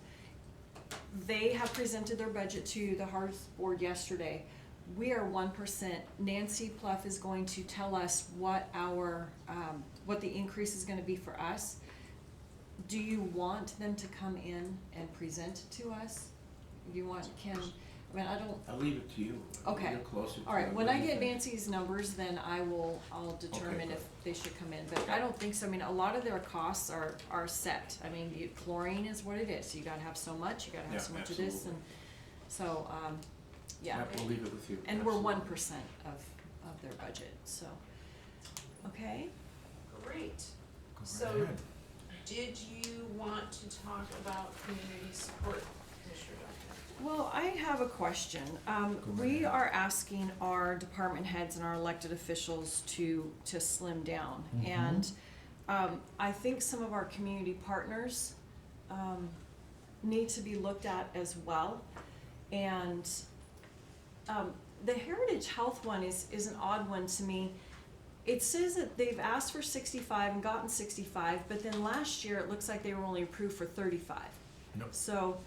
They have presented their budget to the HARS board yesterday. We are 1%. Nancy Pluff is going to tell us what our, what the increase is going to be for us. Do you want them to come in and present to us? You want, I don't, I'll leave it to you. Okay. You're closer to all right, it. when What I do you get think? Nancy's numbers, then I'll determine Okay. if they should come in, but I don't think so. I mean, a lot of their costs are set. I mean, chlorine is what it is. You gotta have so much, you gotta have Yeah, so much of this, absolutely. and so, yeah. Yep, we'll leave it with you. And we're Absolutely. 1% of their budget, so, okay? Great. Go right So, ahead. did you want to talk about community support, Commissioner Duncan? Well, I have a question. We are asking our department heads and our elected officials to slim down. Mhm. And I think some of our community partners need to be looked at as well. And the Heritage Health one is an odd one to me. It says that they've asked for 65 and gotten 65, but then last year it looks like they were only approved for 35. Nope. So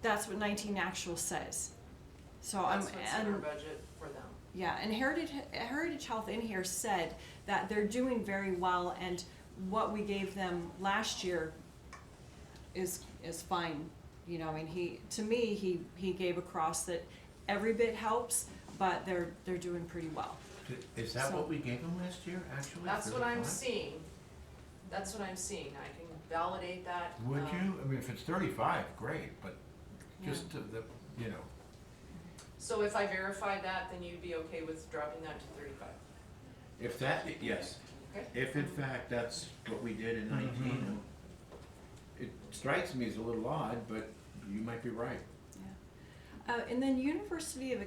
that's what 19 actual says. So That's what's in our budget for them. yeah, and Heritage Health in here said that they're doing very well, and what we gave them last year is fine. You know, I mean, he gave across that every bit helps, but they're doing pretty well. Is that So- what we gave them last year, actually? That's what I'm 35? seeing. That's what I'm seeing. I can validate that. Would you? I mean, if it's 35, great, but just to the, you know, So if I verified that, then you'd be okay with dropping that to 35? if that, yes. Okay. If in fact that's what we did in 19, it strikes me as a little odd, but you might be right. Yeah. And then University of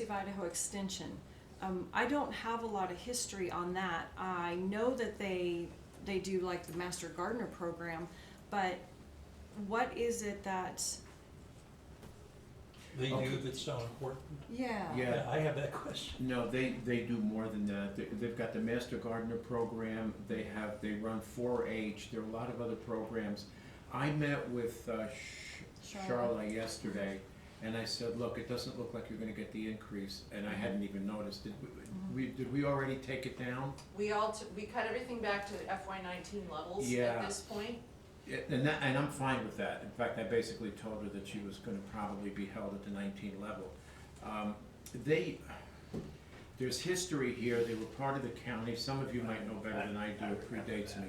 Idaho Extension. I don't have a lot of history on that. I know that they do like the Master Gardener program, but what is it that? They Okay. do that's so important. Yeah. Yeah. I have that question. No, they do more than that. They've got the Master Gardener program, they run 4-H, there are a lot of other programs. I met with Charlotte yesterday, And I said, look, it doesn't look like you're gonna get the increase, and I hadn't even noticed. Did we already take it down? We cut everything back to FY19 levels Yeah. at this point. Yeah, and I'm fine with that. In fact, I basically told her that she was gonna probably be held at the 19 level. There's history here. They were part of the county. Some of you might know better than I do. It predates me.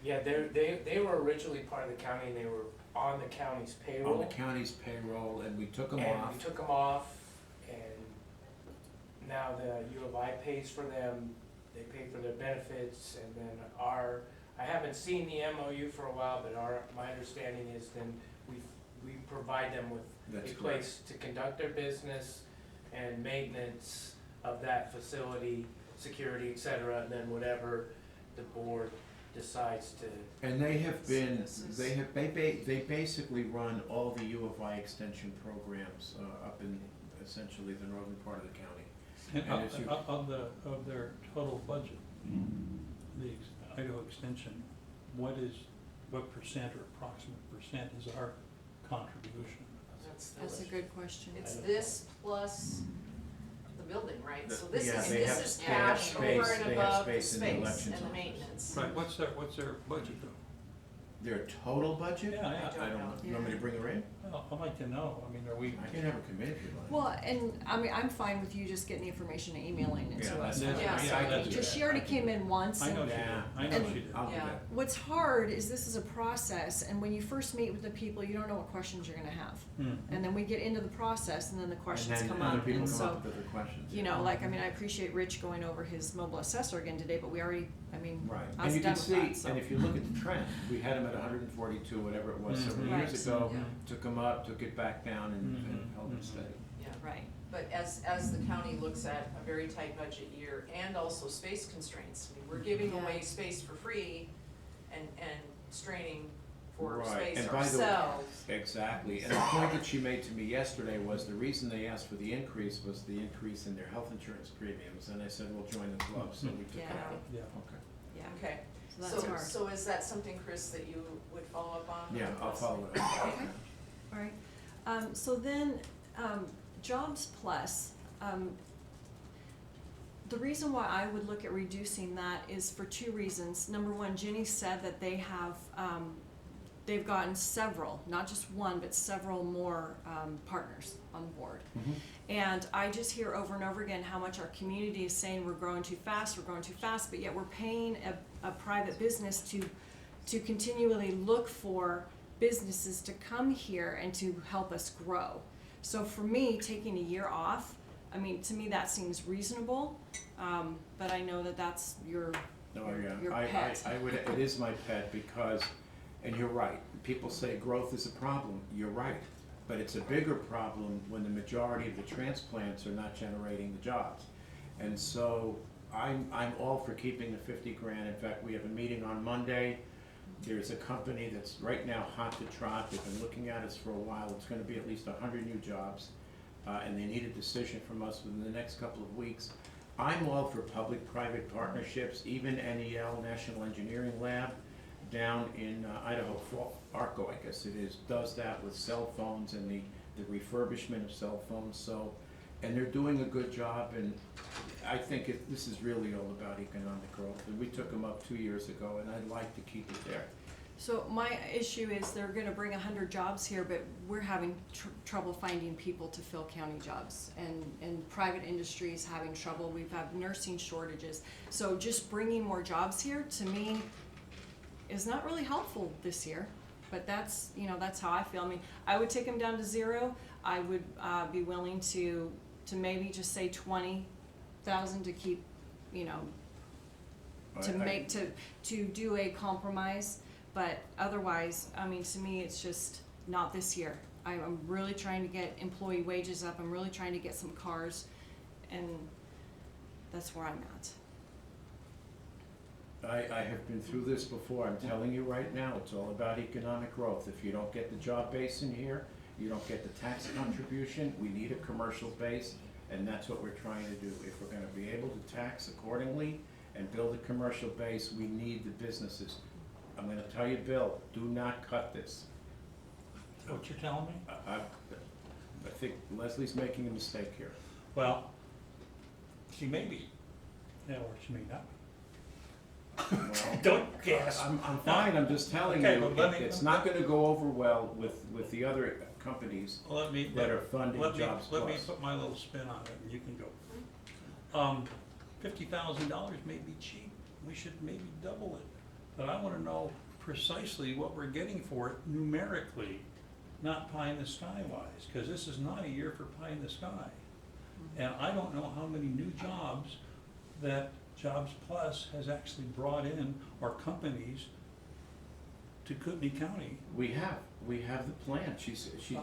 Yeah, they were originally part of the county, and they were on the county's payroll. On the county's payroll, and we took them And off. we took them off, and now the U of I pays for them, they pay for their benefits, and then I haven't seen the MOU for a while, but my understanding is then we provide them with That's a place to conduct their business and maintenance of that facility, security, et cetera, and then whatever the board decides to. And they have been, Businesses. they basically run all the U of I extension programs up in essentially the northern part of the county. And And as you- of their total budget, the Idaho extension, what percent or approximate percent is our contribution? That's a good question. It's this plus the building, right? So this Yeah, is, they have- this is they have cash space- over and they have above the space in the space elections and the office. maintenance. Right, what's their budget though? Their total budget? Yeah, yeah. I don't know. You want me to bring her in? Well, I'd like to know, I mean, are we? I can have her come in if you like. Well, and I mean, I'm fine with you just getting the information and emailing it Yeah, to us. that's fine. Yeah. I can do Because that. she already came in once. I know and she did, Yeah. I know she did. I'll do Yeah. that. What's hard is this is a process, and when you first meet with the people, you don't know what questions you're gonna have. And then we get into the process, and then the questions And then come other up, people and come so, up with other questions. you know, like, I mean, I appreciate Rich going over his mobile assessor again today, but we already, I mean, Right, I and was you done can with see, that, so. and if you look at the trend, we had them at 142, whatever it was, several Mhm. years ago, Yeah. took them up, took it back down, and Mhm. held them Mhm. steady. Yeah. Right. But as the county looks at a very tight budget year and also space constraints, I mean, we're giving Yeah. away space for free and straining for Right, space and by the way- ourselves. Exactly, and the point that she made to me yesterday was the reason they asked for the increase was the increase in their health insurance premiums, and I said, well, join the club, so we took it Yeah. out. Yeah. Okay. Yeah. Okay, So that's hard. so is that something, Chris, that you would follow up on? Yeah, I'll follow it up. Okay. All right, so then, Jobs Plus, the reason why I would look at reducing that is for two reasons. Number one, Jenny said that they have, they've gotten several, not just one, but several more partners on board. Mhm. And I just hear over and over again how much our community is saying we're growing too fast, but yet we're paying a private business to continually look for businesses to come here and to help us grow. So for me, taking a year off, I mean, to me, that seems reasonable, but I know that that's your Oh, yeah, your pet. I would, it is my pet because, and you're right, people say growth is a problem, you're right. But it's a bigger problem when the majority of the transplants are not generating the jobs. And so I'm all for keeping the 50 grand. In fact, we have a meeting on Monday. There's a company that's right now hot to trot. They've been looking at us for a while. It's gonna be at least 100 new jobs. And they need a decision from us within the next couple of weeks. I'm all for public-private partnerships, even NEL, National Engineering Lab, down in Idaho, ARCO, I guess it is, does that with cell phones and the refurbishment of cell phones, so, and they're doing a good job, and I think this is really all about economic growth, and we took them up 2 years ago, and I'd like to keep it there. So my issue is they're gonna bring 100 jobs here, but we're having trouble finding people to fill county jobs. And private industry is having trouble. We've had nursing shortages. So just bringing more jobs here, to me, is not really helpful this year. But that's, you know, that's how I feel. I mean, I would take them down to 0. I would be willing to maybe just say 20,000 to keep, you know, to do a compromise. But otherwise, I mean, to me, it's just not this year. I'm really trying to get employee wages up. I'm really trying to get some cars, and that's where I'm at. I have been through this before. I'm telling you right now, it's all about economic growth. If you don't get the job base in here, you don't get the tax contribution. We need a commercial base, and that's what we're trying to do. If we're gonna be able to tax accordingly and build a commercial base, we need the businesses. I'm gonna tell you, Bill, do not cut this. What you're telling me? I think Leslie's making a mistake here. Well, she may be, yeah, or she may not Well, be. Don't guess. I'm fine, I'm just telling Okay, you, but let me- it's not gonna go over well with the other companies Let me, that are funding Jobs let me Plus. put my little spin on it, and you can go. $50,000 may be cheap, we should maybe double it. But I wanna know precisely what we're getting for it numerically, not pie in the sky wise, because this is not a year for pie in the sky. And I don't know how many new jobs that Jobs Plus has actually brought in, or companies, to Kootenai County. We have the plan, she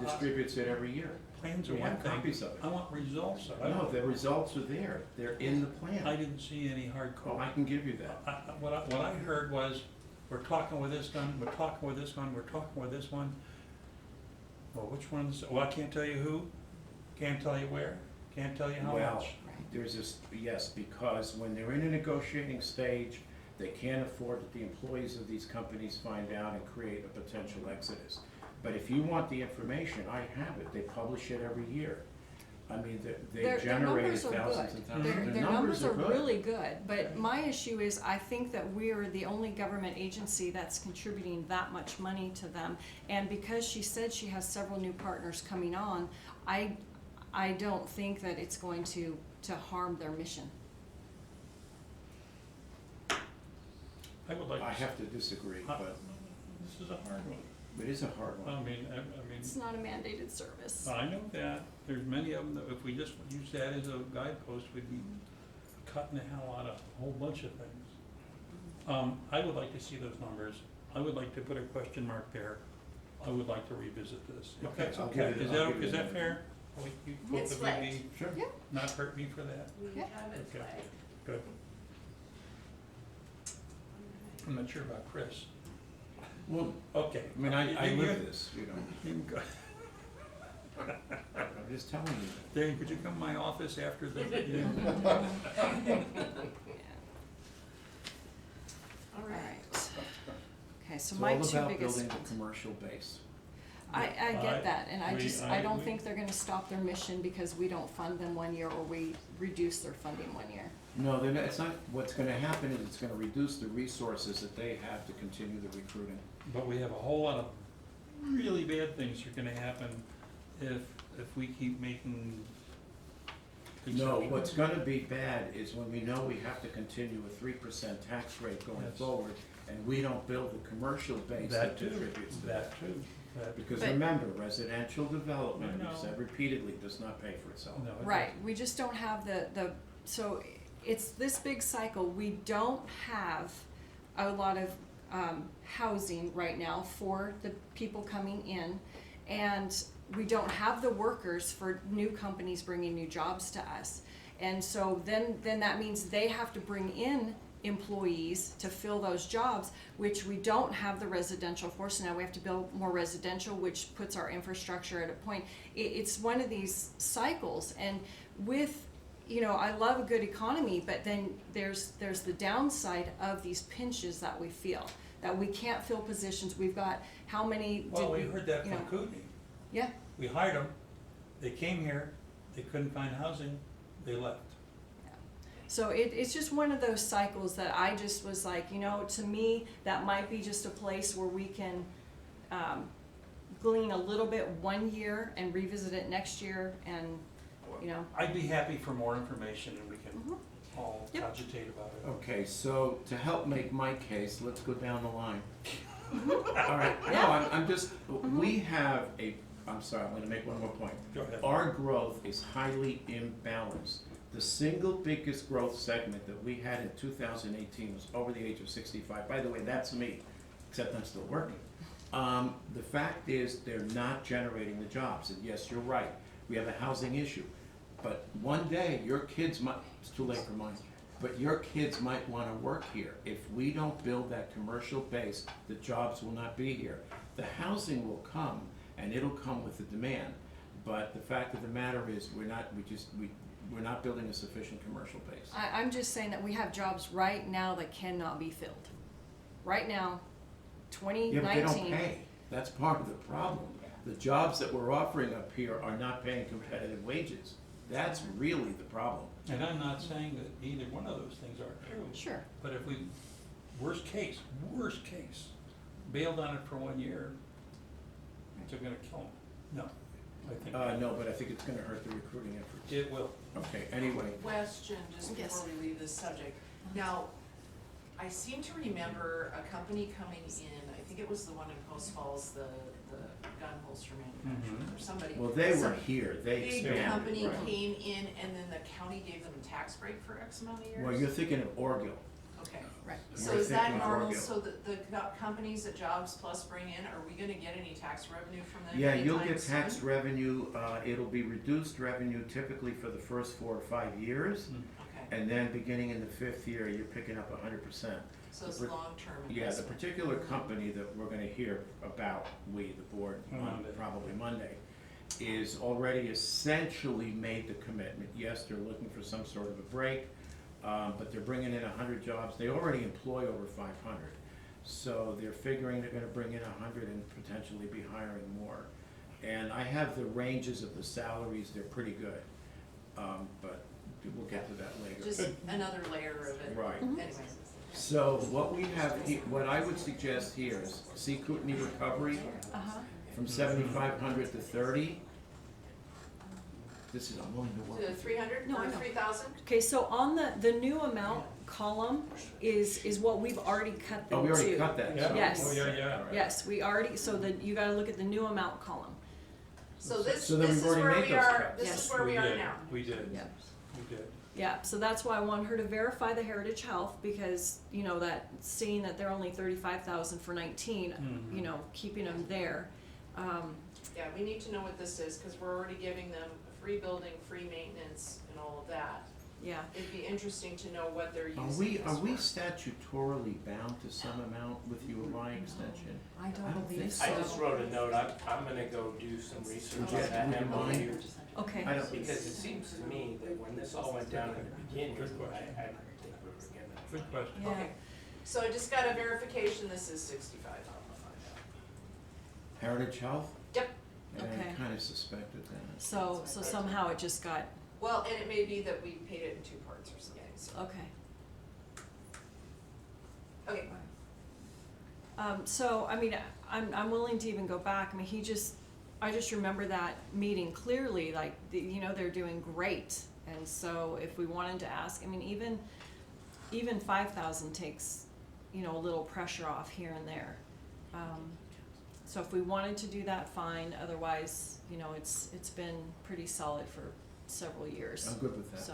distributes it every year. Plans are We one have thing. copies of it. I want results. No, the results are there, they're in the plan. I didn't see any hardcore. Oh, I can give you that. What I heard was, we're talking with this one, we're talking with this one, we're talking with this one. Well, which ones, well, I can't tell you who, can't tell you where, can't tell you how Well, much. there's this, yes, because when they're in a negotiating stage, they can't afford that the employees of these companies find out and create a potential exodus. But if you want the information, I have it, they publish it every year. I mean, they Their generated numbers are thousands good. and thousands. Their numbers are really good, but my issue is, I think that we are the only government agency that's contributing that much money to them. And because she said she has several new partners coming on, I don't think that it's going to harm their mission. I would like I to, have to disagree, but this is a hard one. it is a hard one. I mean, It's not a mandated service. I know that, there's many of them that if we just use that as a guidepost, we'd be cutting the hell out of a whole bunch of things. I would like to see those numbers, I would like to put a question mark there, I would like to revisit this. If Okay, that's I'll okay, give you- is I'll give that, you is that that. fair? Will you both It's of you flagged. Sure. Yeah. not hurt me for that? We Yeah. have it Okay. flagged. Good. I'm not sure about Chris. Well, Okay. I mean, I You- live this, you know, you can go. I'm just telling you. Dave, could you come to my office after the, All right. Okay, so It's my all two about biggest building the ones. commercial base. I get that, and I don't we- think they're gonna stop their mission because we don't fund them one year or we reduce their funding one year. No, they're not, it's not, what's gonna happen is it's gonna reduce the resources that they have to continue the recruiting. But we have a whole lot of really bad things that are gonna happen if we keep making No, exceptions. what's gonna be bad is when we know we have to continue a 3% tax rate going Yes. forward, and we don't build the commercial base that That too, contributes to that. that too. That- Because But- remember, residential development, I know. we've said repeatedly, does not pay for itself. No, it Right, we just don't have so it's this big cycle, we don't have a lot of housing right now for the people coming in, and we don't have the workers for new companies bringing new jobs to us. And so then that means they have to bring in employees to fill those jobs, which we don't have the residential for, so now we have to build more residential, which puts our infrastructure at a point. It's one of these cycles, and with, I love a good economy, but then there's the downside of these pinches that we feel, that we can't fill positions. We've got how many? Well, we heard that from Kootenai. Yeah. We hired them, they came here, they couldn't find housing, they left. So it's just one of those cycles that I just was like, to me, that might be just a place where we can glean a little bit one year and revisit it next year, and, I'd be happy for more information and we can Mhm. all Yep. cogitate about it. Okay, so to help make my case, let's go down the line. Mm-hmm. All right, no, I'm just, we have I'm sorry, I'm gonna make one more point. Go ahead. Our growth is highly imbalanced. The single biggest growth segment that we had in 2018 was over the age of 65. By the way, that's me, except I'm still working. The fact is, they're not generating the jobs, and yes, you're right, we have a housing issue. But one day, your kids might, it's too late for mine, but your kids might wanna work here. If we don't build that commercial base, the jobs will not be here. The housing will come, and it'll come with the demand. But the fact of the matter is, we're not building a sufficient commercial base. I'm just saying that we have jobs right now that cannot be filled. Right now, Yeah, but they 2019. don't pay. That's part of the problem. The jobs that we're offering up here are not paying competitive wages. That's really the problem. And I'm not saying that either one of those things aren't true. Sure. But if we, worst case, bailed on it for 1 year, it's gonna kill them. No, I think. No, but I think it's gonna hurt the recruiting efforts. It will. Okay, anyway. Question, just Yes. before we leave this subject. Now, I seem to remember a company coming in, I think it was the one in Post Falls, the gun holster manufacturer, or somebody. Well, they were some here, they Big expanded. company right. came in and then the county gave them a tax break for X amount of years? Well, you're thinking of Orgill. Okay. Right. So You're is that thinking of normal, Orgill. so the companies that Jobs Plus bring in, are we gonna get any tax revenue from them Yeah, you'll anytime get tax soon? revenue, it'll be reduced revenue typically for the first 4 or 5 years. Okay, And then beginning in the 5th year, you're picking up 100%. so it's the- long-term Yeah, the investment. particular company that we're gonna hear about, we, the board, on Monday. probably Monday, is already essentially made the commitment. Yes, they're looking for some sort of a break, but they're bringing in 100 jobs. They already employ over 500. So they're figuring they're gonna bring in 100 and potentially be hiring more. And I have the ranges of the salaries, they're pretty good. But we'll get to that later. Just another layer of it. Right. Anyways. So what we have, what I would suggest here is, see Kootenai recovery Uh-huh. from 7,500 to 30. This is, I'm willing to work. To 300 No, I or know. 3,000? Okay, so on the new amount column is what we've already cut them Oh, to. we already cut that. Yeah. Yes. Oh, yeah. Yes, we already, so that you gotta look at the new amount column. So this So then is we've already where made we those are, cuts. this Yes. is where we are now. We did, Yeah. we did. Yeah, so that's why I want her to verify the Heritage Health, because, you know, that, seeing that they're only 35,000 for 19, Mhm. you know, keeping them there. Yeah, we need to know what this is, because we're already giving them a free building, free maintenance, and all of that. Yeah, It'd be interesting to know what they're Are using we this for. statutorily bound to some amount with UMI extension? I I don't don't believe think so. I just wrote a note, I'm gonna go do some research on Would that you mind? MOU. Okay. I don't, Because it seems to me that when this all went down in the beginning, I Good question. didn't think we were gonna. Good question. Yeah. Okay, so I just got a verification, this is 65. Heritage Health? Yep, And Okay. I kind of suspected that. So somehow it just got, well, and it may be that we paid it in 2 parts or something, so. okay. Okay, So, I mean, I'm willing to even go back, I mean, I just remember that meeting clearly, like, you know, they're doing great. And so if we wanted to ask, I mean, even 5,000 takes, you know, a little pressure off here and there. So if we wanted to do that, fine, otherwise, you know, it's been pretty solid for several years. I'm good with that. So,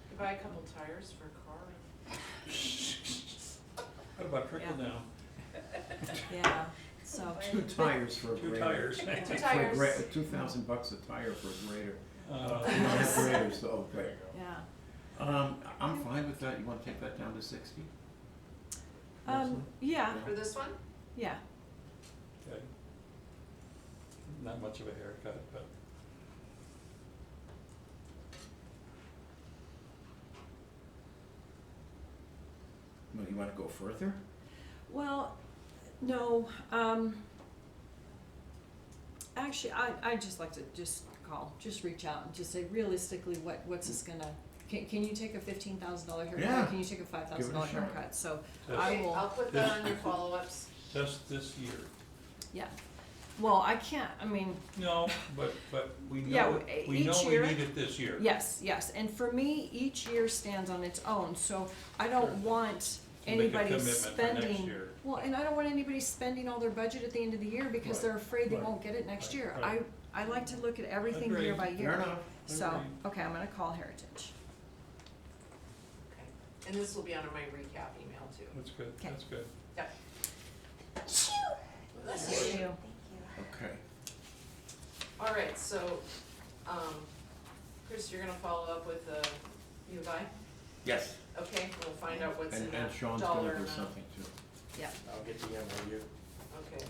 you buy a couple tires for a car. What about trickle Yeah. down? yeah, so, 2 tires for a Two grader. tires. Two For a tires. $2,000 a tire for a grader. We don't have graders, so, okay. yeah. I'm fine with that. You want to take that down to 60? Yeah, For this one? yeah. Okay. Not much of a haircut, but. Well, you want to go further? Well, no, actually, I'd just like to just reach out and just say realistically, what's this gonna, can you take a $15,000 haircut? Yeah. Or can you take a $5,000 Give it a shot. haircut? So Yes. I Okay, I'll will, put that on your follow-ups. Just this year. yeah. Well, I can't, I mean, No, but we Yeah, know, we each know we year- need it this year. yes, and for me, each year stands on its own, so I don't want To make a anybody commitment for next spending. year. Well, and I don't want anybody spending all their budget at the end of the year because Right, they're afraid they right, won't get it next right, year. right. I like to look at everything year Agreed. by year. Fair enough. So, Agreed. okay, I'm gonna call Heritage. Okay, and this will be on my recap email too. That's good, Okay. that's good. Yep. Thank you. Okay. All right, so, Chris, you're gonna follow up with U of I? Yes. Okay, we'll find out what's in And that Sean's dollar going to do amount. something too. Yeah, I'll get the MOU. Okay,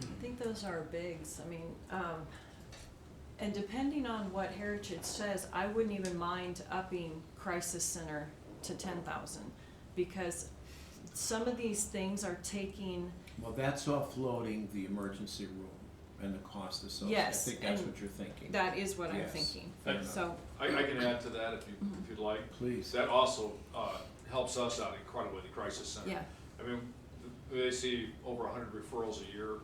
I think those are bigs, I mean, and depending on what Heritage says, I wouldn't even mind upping Crisis Center to 10,000, because some of these things are taking, Well, that's offloading the emergency room and the cost associated. Yes, I think that's and what you're thinking. that is what I'm Yes. thinking, Fair enough. so, I can add to that if you'd like. Please. That also helps us out incredibly, the crisis center. yeah, I mean, they see over 100 referrals a year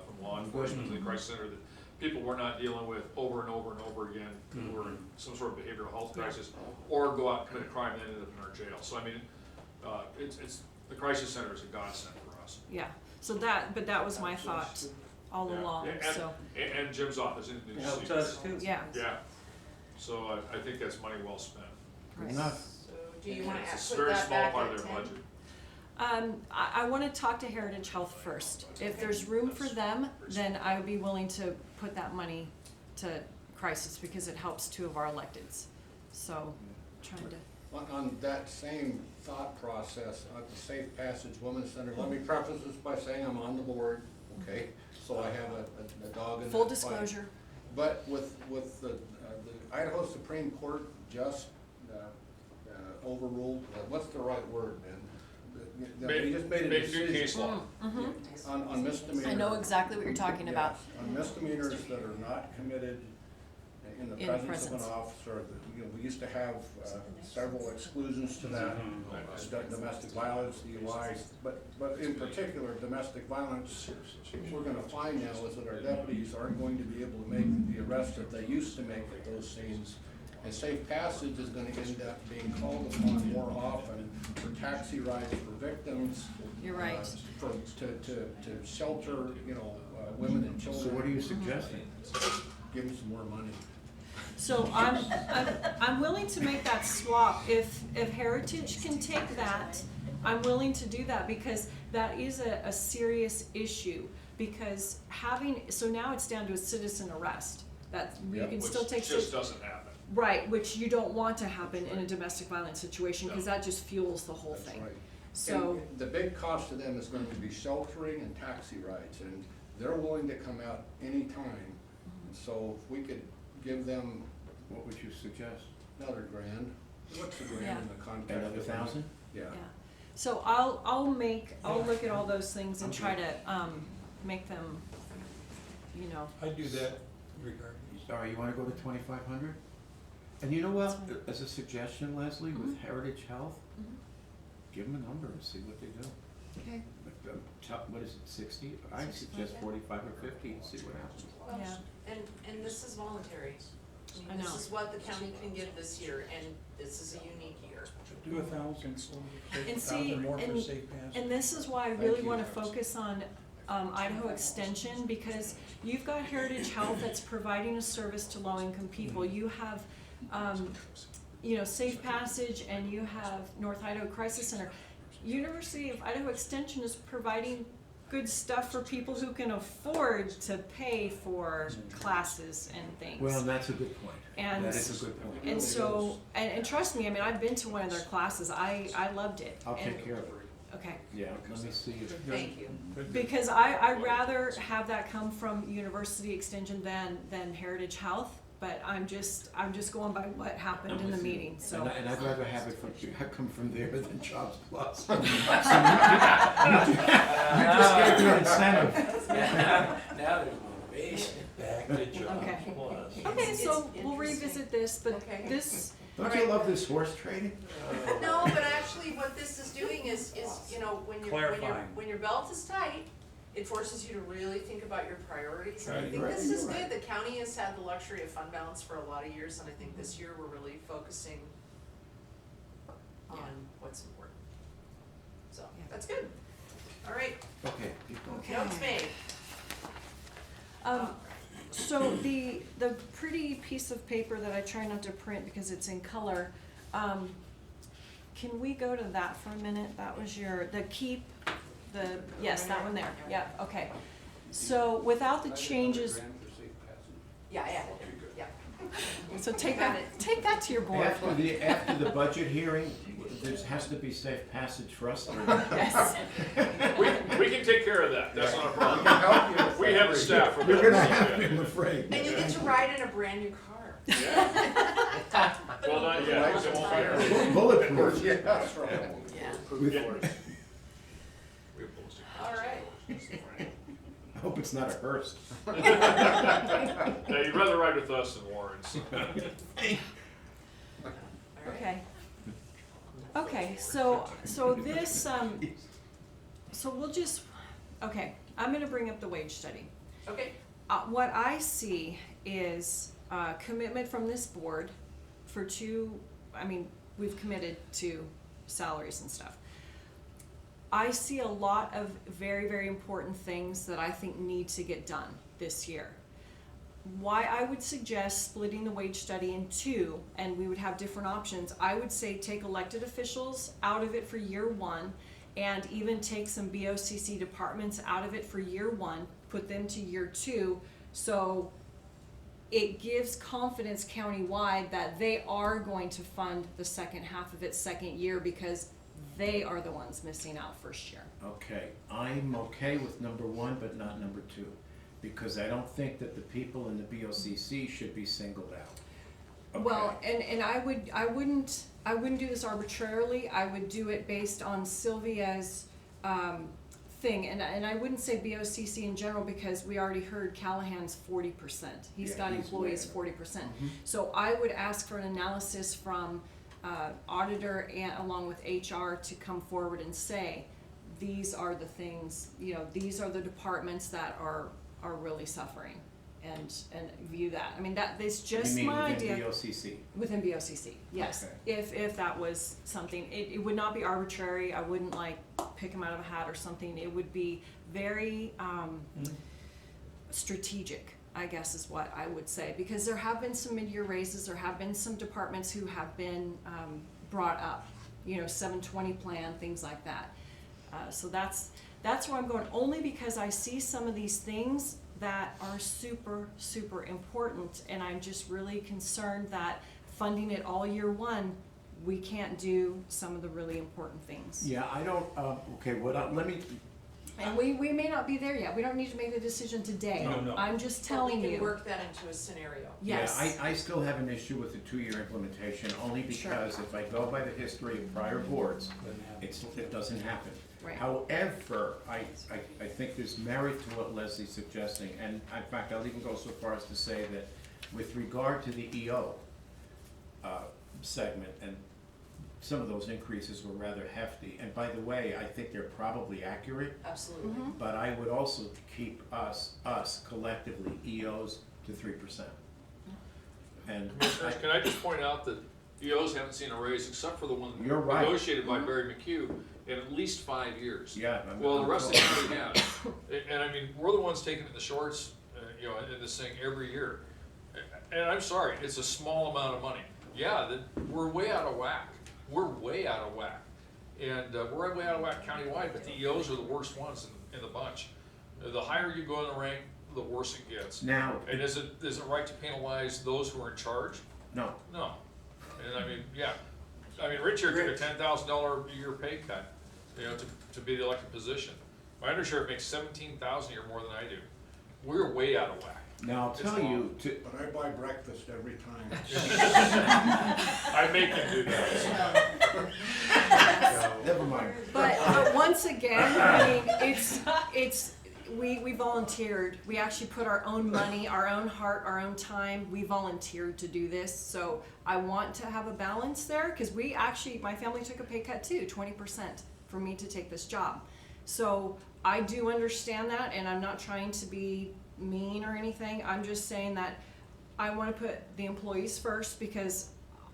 from law enforcement to the crisis center that people we're not dealing with over and over and over again who are in some sort of behavioral health crisis, or go out and commit a crime and end up in our jail. So I mean, it's the crisis center is a godsend for us. yeah. So but that was my thought all Yeah. along, And- so, And Jim's office in New Helps York. us too. yeah. Yeah. So I think that's money well spent. Right. Enough. So do you wanna It's a put very that small back part at of their 10? budget. I wanna talk to Heritage Health first. If there's room for them, then I would be willing to put that money to crisis, because it helps two of our electeds. So, trying to, On that same thought process, at the Safe Passage Women's Center, let me preface this by saying I'm on the board, okay? So I have a dog in that full fight. disclosure, But with the Idaho Supreme Court just overruled, what's the right word, man? They just made a Make new case decision law. on misdemeanors. I know exactly what you're talking about. Yes, on misdemeanors that are not committed in the In presence of an presence. officer. We used to have several exclusions to that, domestic violence, DUIs, but in particular, domestic violence, we're gonna find now is that our deputies aren't going to be able to make the arrests that they used to make at those scenes. And Safe Passage is gonna end up being called upon more often for taxi rides for victims. You're right. To shelter, women and children. So what are you suggesting? Give them some more money. So I'm willing to make that swap. If Heritage can take that, I'm willing to do that, because that is a serious issue. Because so now it's down to a citizen arrest. That you can still take. Which just doesn't happen. Right, which you don't want to happen in a domestic violence situation, because No. that just fuels the whole That's thing. right. So, And the big cost to them is going to be sheltering and taxi rides, and they're willing to come out anytime. And so if we could give them What would you suggest? another grand, what's the grand in the context? Another of- 1,000? Yeah. yeah. So I'll look at all those things and try to, make them, I'd do that regardless. Sorry, you wanna go to 2,500? And you know what, That's fine. as a suggestion, Leslie, with Heritage Health, Mhm. give them a number and see what they do. Okay, What is it, 60? I suggest 45 or 50 and see what happens. yeah, And this is voluntary. I know. This is what the county can give this year, and this is a unique year. Do 1,000, and see, more for and, Safe Passage. and this is why I Thank really you. wanna focus on, Idaho Extension, because you've got Heritage Health that's providing a service to low-income people. You have, Safe Passage, and you have North Idaho Crisis Center. University of Idaho Extension is providing good stuff for people who can afford to pay for classes and things. Well, that's a good point. And- That is a good point. And so, and trust me, I mean, I've been to one of their classes, I loved it. I'll And- take care of it. Okay, Yeah, let me see if. Thank you. because I'd rather have that come from University Extension than Heritage Health, but I'm just going by what happened in the meeting, so. And I'd rather have it come from there than Jobs Plus. You just gave me an incentive. Now there's motivation. Back to Jobs Okay. Plus. Okay, so It's we'll revisit this, but Okay. this, Don't you love this horse trading? No, but actually what this is doing is, Clarifying. when your belt is tight, it forces you to really think about your priorities. And I Right, think right. this is good. The county has had the luxury of fund balance for a lot of years, and I think this year we're really focusing on what's important. So, Yeah. that's good. All right, Okay, keep going. Okay. notes made. So the pretty piece of paper that I try not to print because it's in color, can we go to that for a minute? That was yes, that one there, yeah, okay. So without the changes, Grand for Safe Passage. Yeah, yeah. so take that to your board. After the budget hearing, there has to be safe passage for us. Yes, We can take care of that, that's not a We problem. can help you with We that. have the staff for You're gonna have that. to, I'm afraid. And you get to ride in a brand new car. Well, not yet, it won't be. Bulletproof. Yeah, that's right. Yeah. With- We have ballistic All vest. right. I hope it's not a Hearst. Yeah, you'd rather ride with us than Warren's. All right. Okay. Okay, so this, so we'll just, okay, I'm gonna bring up the wage study. Okay. What I see is commitment from this board for we've committed to salaries and stuff. I see a lot of very, very important things that I think need to get done this year. Why I would suggest splitting the wage study in two, and we would have different options, I would say take elected officials out of it for year one, and even take some BOCC departments out of it for year one, put them to year two, so it gives confidence countywide that they are going to fund the second half of its second year, because they are the ones missing out first year. Okay, I'm okay with number one, but not number two, because I don't think that the people in the BOCC should be singled out. Okay? Well, and I wouldn't do this arbitrarily. I would do it based on Sylvia's thing, and I wouldn't say BOCC in general, because we already heard Callahan's 40%. He's Yeah, got he's employees way 40%. Mhm. So I would ask for an analysis from auditor and along with HR to come forward and say, these are the things, these are the departments that are really suffering, and view that. I mean, that's just You mean my within idea. BOCC? Within BOCC, yes. Okay. If that was something, it would not be arbitrary. I wouldn't like pick them out of a hat or something. It would be very strategic, I guess is what I would say, because there have been some mid-year raises. There have been some departments who have been brought up, 720 plan, things like that. So that's where I'm going, only because I see some of these things that are super, super important, and I'm just really concerned that funding it all year one, we can't do some of the really important things. Yeah, I don't, okay, let me, And we may not be there yet. We don't need to make the decision today. No. I'm just But telling we can you. work that into a scenario. Yes. Yeah, I still have an issue with the 2-year implementation, only Sure. because if I go by the history of prior boards, it doesn't happen. Right. However, I think there's merit to what Leslie's suggesting, and in fact, I'll even go so far as to say that with regard to the EO segment, and some of those increases were rather hefty, and by the way, I think they're probably accurate, Absolutely. Mhm. but I would also keep us collectively, EOs to 3%. And Commissioners, can I just point out that EOs haven't seen a raise except for the one You're right. negotiated by Barry McHugh in at least 5 years. yeah. Well, the rest of the county has. And I mean, we're the ones taking it in the shorts, in this thing every year. And I'm sorry, it's a small amount of money. Yeah, we're way out of whack. We're way out of whack. And we're way out of whack countywide, but the EOs are the worst ones in the bunch. The higher you go in the rank, the worse it gets. Now, And is it right to penalize those who are in charge? no, No. And I mean, yeah. I mean, Rich here took a $10,000 a year pay cut, to be the elected position. My undersheriff makes $17,000 a year more than I do. We're way out of whack. now I'll It's tell long. you, But I buy breakfast every time. I make him do that. never mind. But once again, I mean, we volunteered. We actually put our own money, our own heart, our own time. We volunteered to do this. So I want to have a balance there, because my family took a pay cut too, 20% for me to take this job. So I do understand that, and I'm not trying to be mean or anything. I'm just saying that I want to put the employees first, because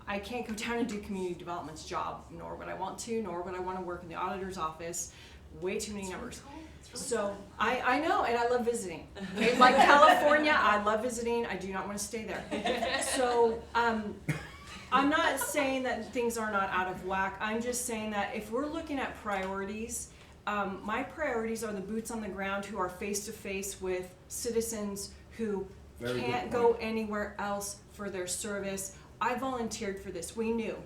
I can't go down and do community development's job, nor would I want to, nor would I want to work in the auditor's office. Way too many numbers. So I know, and I love visiting. Okay, like California, I love visiting. I do not want to stay there. So I'm not saying that things are not out of whack. I'm just saying that if we're looking at priorities, my priorities are the boots on the ground who are face to face with citizens who Very good can't point. go anywhere else for their service. I volunteered for this. We knew.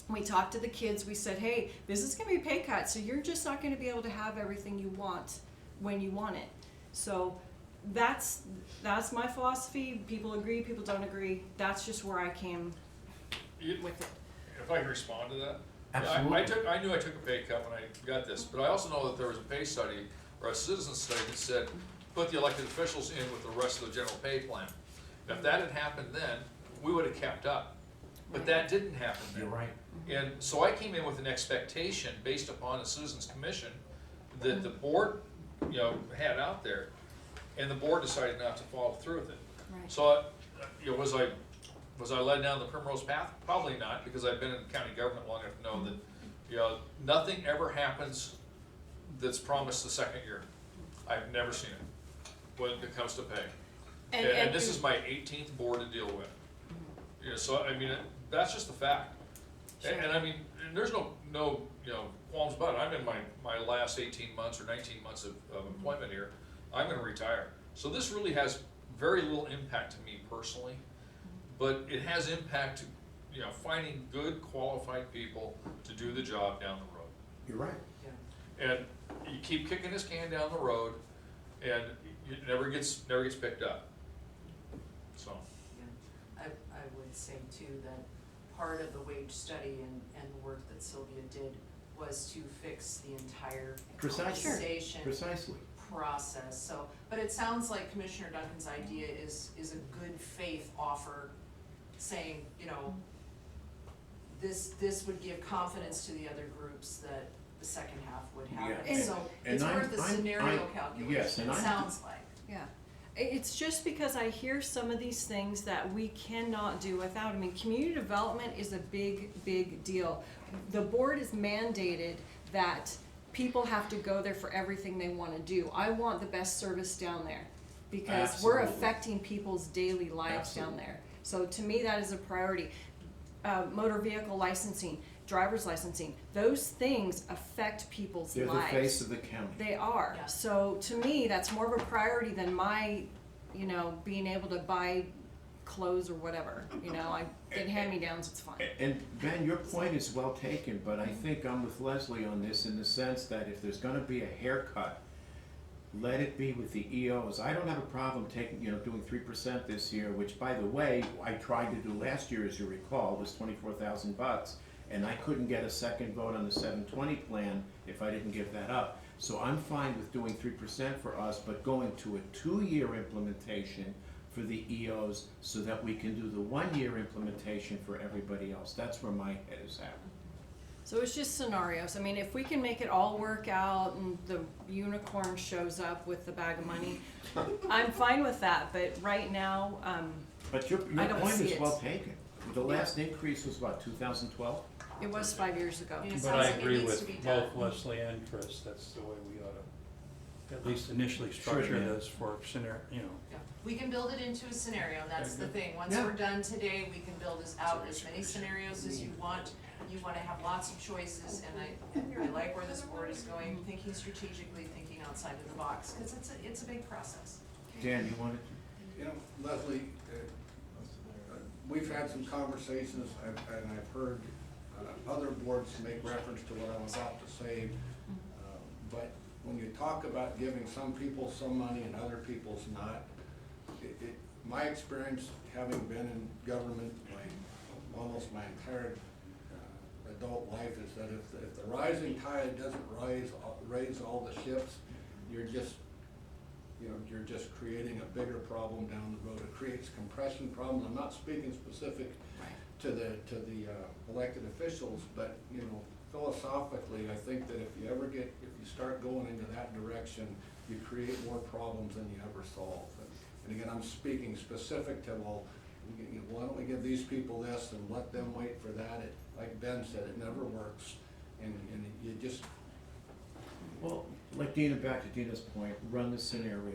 We talked to the kids. We said, hey, this is going to be a pay cut, so you're just not going to be able to have everything you want when you want it. So that's my philosophy. People agree, people don't agree. That's just where I came with it. If I can respond to that, Absolutely. I knew I took a pay cut when I got this, but I also know that there was a pay study, or a citizen study that said, put the elected officials in with the rest of the general pay plan. If that had happened then, we would have kept up, but that didn't happen then. You're right. And so I came in with an expectation based upon a citizens commission that the board, had out there, and the board decided not to follow through with it. Right. So, was I led down the primrose path? Probably not, because I've been in county government long enough to know that, nothing ever happens that's promised the second year. I've never seen it when it comes to pay. And this is my 18th board to deal with. So I mean, that's just the fact. And I mean, and there's no qualms about it. I'm in my last 18 months or 19 months of employment here. I'm gonna retire. So this really has very little impact to me personally, but it has impact to, finding good qualified people to do the job down the road. You're right. And you keep kicking this can down the road, and it never gets picked up. So. I would say too that part of the wage study and the work that Sylvia did was to fix the entire Precisely. compensation Precisely. process. So, but it sounds like Commissioner Duncan's idea is a good faith offer, saying, this would give confidence to the other groups that the second half would happen. Yeah. So And it's I'm- worth a I'm- scenario yes, calculation, and it I'm- sounds like. Yeah, it's just because I hear some of these things that we cannot do without. I mean, community development is a big, big deal. The board is mandated that people have to go there for everything they wanna do. I want the best service down there, because we're Absolutely. affecting people's daily lives down Absolutely. there. So to me, that is a priority. Motor vehicle licensing, driver's licensing, those things affect people's They're lives. the face of the county. They are. Yeah. So to me, that's more of a priority than my, being able to buy clothes or whatever. I get hand-me-downs, it's fine. And Ben, your point is well taken, but I think I'm with Leslie on this in the sense that if there's gonna be a haircut, let it be with the EOs. I don't have a problem taking, doing 3% this year, which, by the way, I tried to do last year, as you recall, was $24,000, and I couldn't get a second vote on the 720 plan if I didn't give that up. So I'm fine with doing 3% for us, but going to a 2-year implementation for the EOs so that we can do the 1-year implementation for everybody else. That's where my head is at. So it's just scenarios. I mean, if we can make it all work out and the unicorn shows up with the bag of money, I'm fine with that. But right now, But your I don't point see is it. well taken. The last increase was what, 2012? it was 5 years ago. Yeah. It But sounds I like it agree needs to with be done. both Leslie and Chris, that's the way we ought to, at least initially structure yeah. this for scenario, Yeah, we can build it into a scenario, that's the thing, once Yeah. we're done today, we can build this out as many scenarios as you want. You wanna have lots of choices, and I like where this board is going, thinking strategically, thinking outside of the box, cause it's a big process. Dan, you wanted to? Leslie, we've had some conversations, and I've heard other boards make reference to what I'm about to say. But when you talk about giving some people some money and other people's not, my experience, having been in government almost my entire adult life, is that if the rising tide doesn't raise all the ships, you're just creating a bigger problem down the road. It creates compression problems. I'm not speaking specific to the elected officials, but philosophically, I think that if you start going into that direction, you create more problems than you ever solve. And again, I'm speaking specific to, why don't we give these people this and let them wait for that? Like Ben said, it never works, and you just. Well, like Dina, back to Dina's point, run the scenario.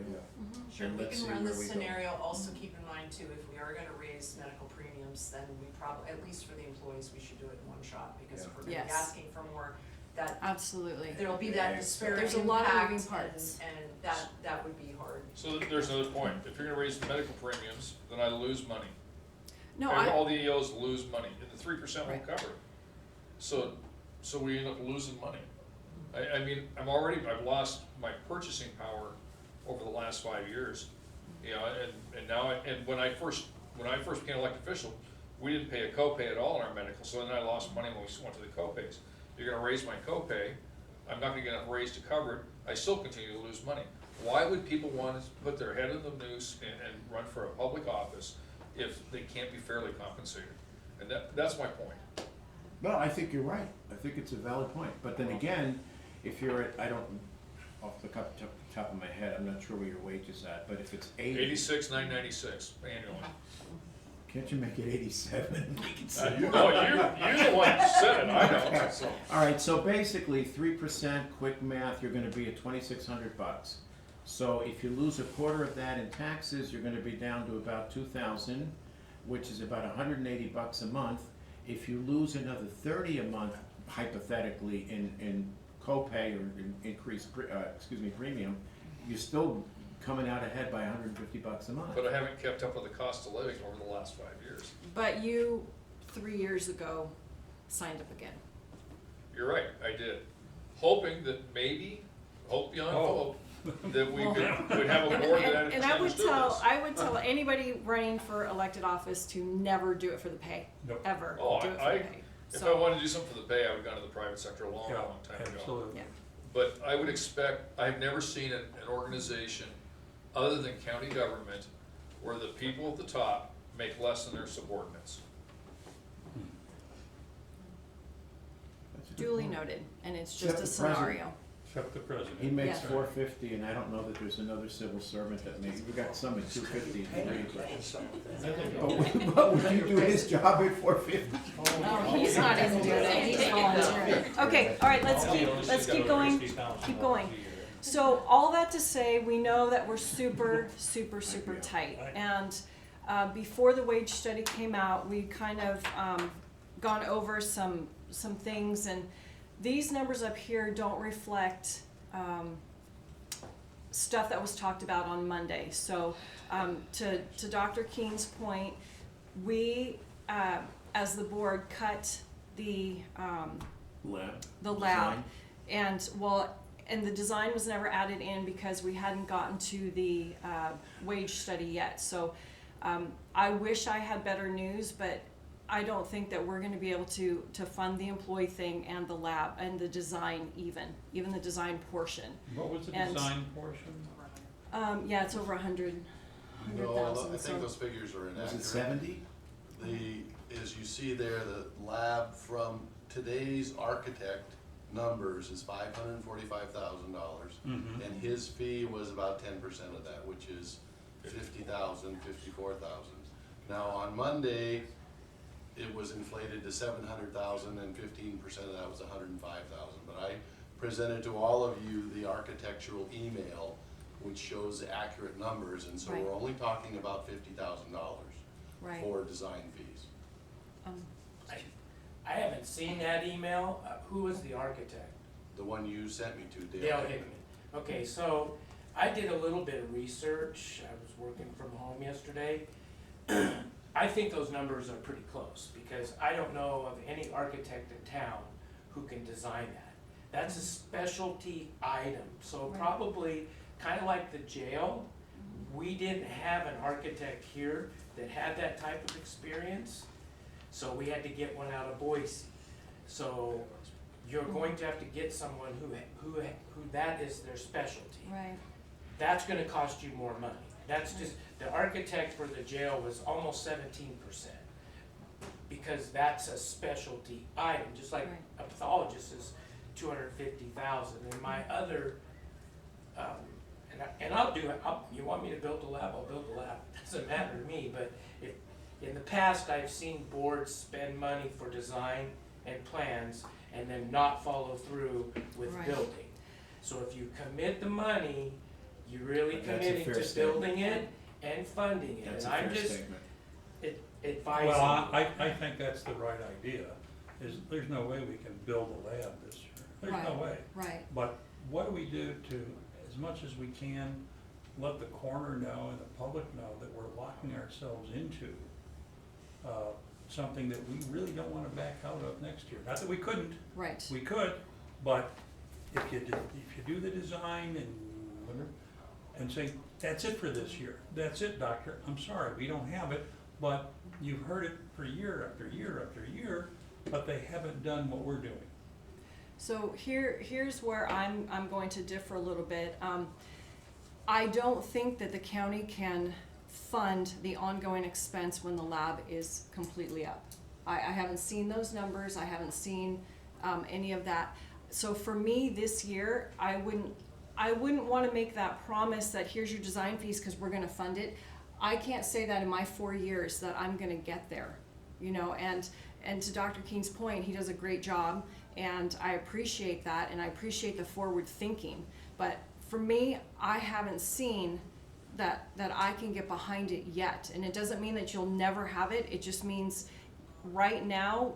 Sure, And we let's can see run where this we go. scenario, also keep in mind too, if we are gonna raise medical premiums, then we probably, at least for the employees, we should do it in one shot, because if we're gonna be Yes. asking for more, that, Absolutely. there'll be that disparate There's a lot of impact, moving parts. and that would be hard. So there's another point. If you're gonna raise the medical premiums, then I lose money. No, And all I, the EOs lose money, and the 3% won't Right. cover it. So we end up losing money. I mean, I've lost my purchasing power over the last 5 years. And now, and when I first became elected official, we didn't pay a copay at all in our medical, so then I lost money when we went to the copays. You're gonna raise my copay, I'm not gonna get enough raise to cover it, I still continue to lose money. Why would people want to put their head in the noose and run for a public office if they can't be fairly compensated? And that's my point. No, I think you're right. I think it's a valid point. But then again, if you're at, I don't, off the top of my head, I'm not sure where your wage is at, but if it's 80, 86,996 annually. can't you make it 87? We can see. You're the one who said it, I don't, so. All right, so basically 3%, quick math, you're gonna be at $2,600. So if you lose a quarter of that in taxes, you're gonna be down to about 2,000, which is about $180 a month. If you lose another 30 a month, hypothetically, in copay or in increased, premium, you're still coming out ahead by $150 a month. But I haven't kept up with the cost of living over the last 5 years. But you, 3 years ago, signed up again. You're right, I did. Hoping that maybe, hope beyond hope, that we could have a board that And I would understands this. I would tell anybody running for elected office to never do it for the pay, Nope. ever. Oh, Do it for I- the pay. If So- I wanted to do something for the pay, I would've gone to the private sector a long time ago. Absolutely. Yeah. But I would expect, I've never seen an organization other than county government where the people at the top make less than their subordinates. That's a good Duly point. noted, and it's Except just a the president. scenario. Except the president. He makes Yeah. $450, and I don't know that there's another civil servant that makes, we got some at $250 and $300. But would you do his job at $450? No, he's not even doing it, he's volunteering. Okay, all right, let's keep going. So all that to say, we know that we're super tight. And before the wage study came out, we kind of gone over some things, and these numbers up here don't reflect stuff that was talked about on Monday. So to Dr. Keene's point, we, as the board, cut the Lab. lab, and and the design was never added in because we hadn't gotten to the wage study yet. So I wish I had better news, but I don't think that we're going to be able to fund the employee thing and the lab and the design, even the design portion. What was the And- design portion? Yeah, it's over 100,000. I think those figures are Was inaccurate. it 70? As you see there, the lab from today's architect numbers is $545,000. Mhm. And his fee was about 10% of that, which is 50,000, 54,000. Now, on Monday, it was inflated to 700,000 and 15% of that was 105,000. But I presented to all of you the architectural email, which shows the accurate numbers, and so Right. we're only talking about $50,000 Right. for design fees. I haven't seen that email. Who was the architect? The one you sent me to, Dale Hickman. Okay, so I did a little bit of research. I was working from home yesterday. I think those numbers are pretty close because I don't know of any architect in town who can design that. That's a specialty item, so Right. probably kind of like the jail. We didn't have an architect here that had that type of experience, so we had to get one out of Boise. So you're going to have to get someone who that is their specialty. Right. That's gonna cost you more money. That's just, the architect for the jail was almost 17%. Because that's a specialty item, just like Right. a pathologist is 250,000. And my other, and I'll do it, you want me to build a lab, I'll build a lab. It doesn't matter to me, but if, in the past, I've seen boards spend money for design and plans and then not follow through with Right. building. So if you commit the money, you're really That's a committing fair to statement. building it and funding it. That's And a I'm fair just statement. advising. Well, I think that's the right idea, there's no way we can build a lab this year. There's no Right. way. Right. But what do we do to, as much as we can, let the coroner know and the public know that we're locking ourselves into something that we really don't want to back out of next year? Not that we couldn't, Right. we could, but if you do the design and say, that's it for this year, that's it, doctor, I'm sorry, we don't have it, but you've heard it for year after year after year, but they haven't done what we're doing. So here's where I'm going to differ a little bit. I don't think that the county can fund the ongoing expense when the lab is completely up. I haven't seen those numbers, I haven't seen any of that. So for me this year, I wouldn't want to make that promise that here's your design fees because we're going to fund it. I can't say that in my 4 years that I'm going to get there, you know, and to Dr. King's point, he does a great job, and I appreciate that, and I appreciate the forward thinking. But for me, I haven't seen that I can get behind it yet. And it doesn't mean that you'll never have it. It just means right now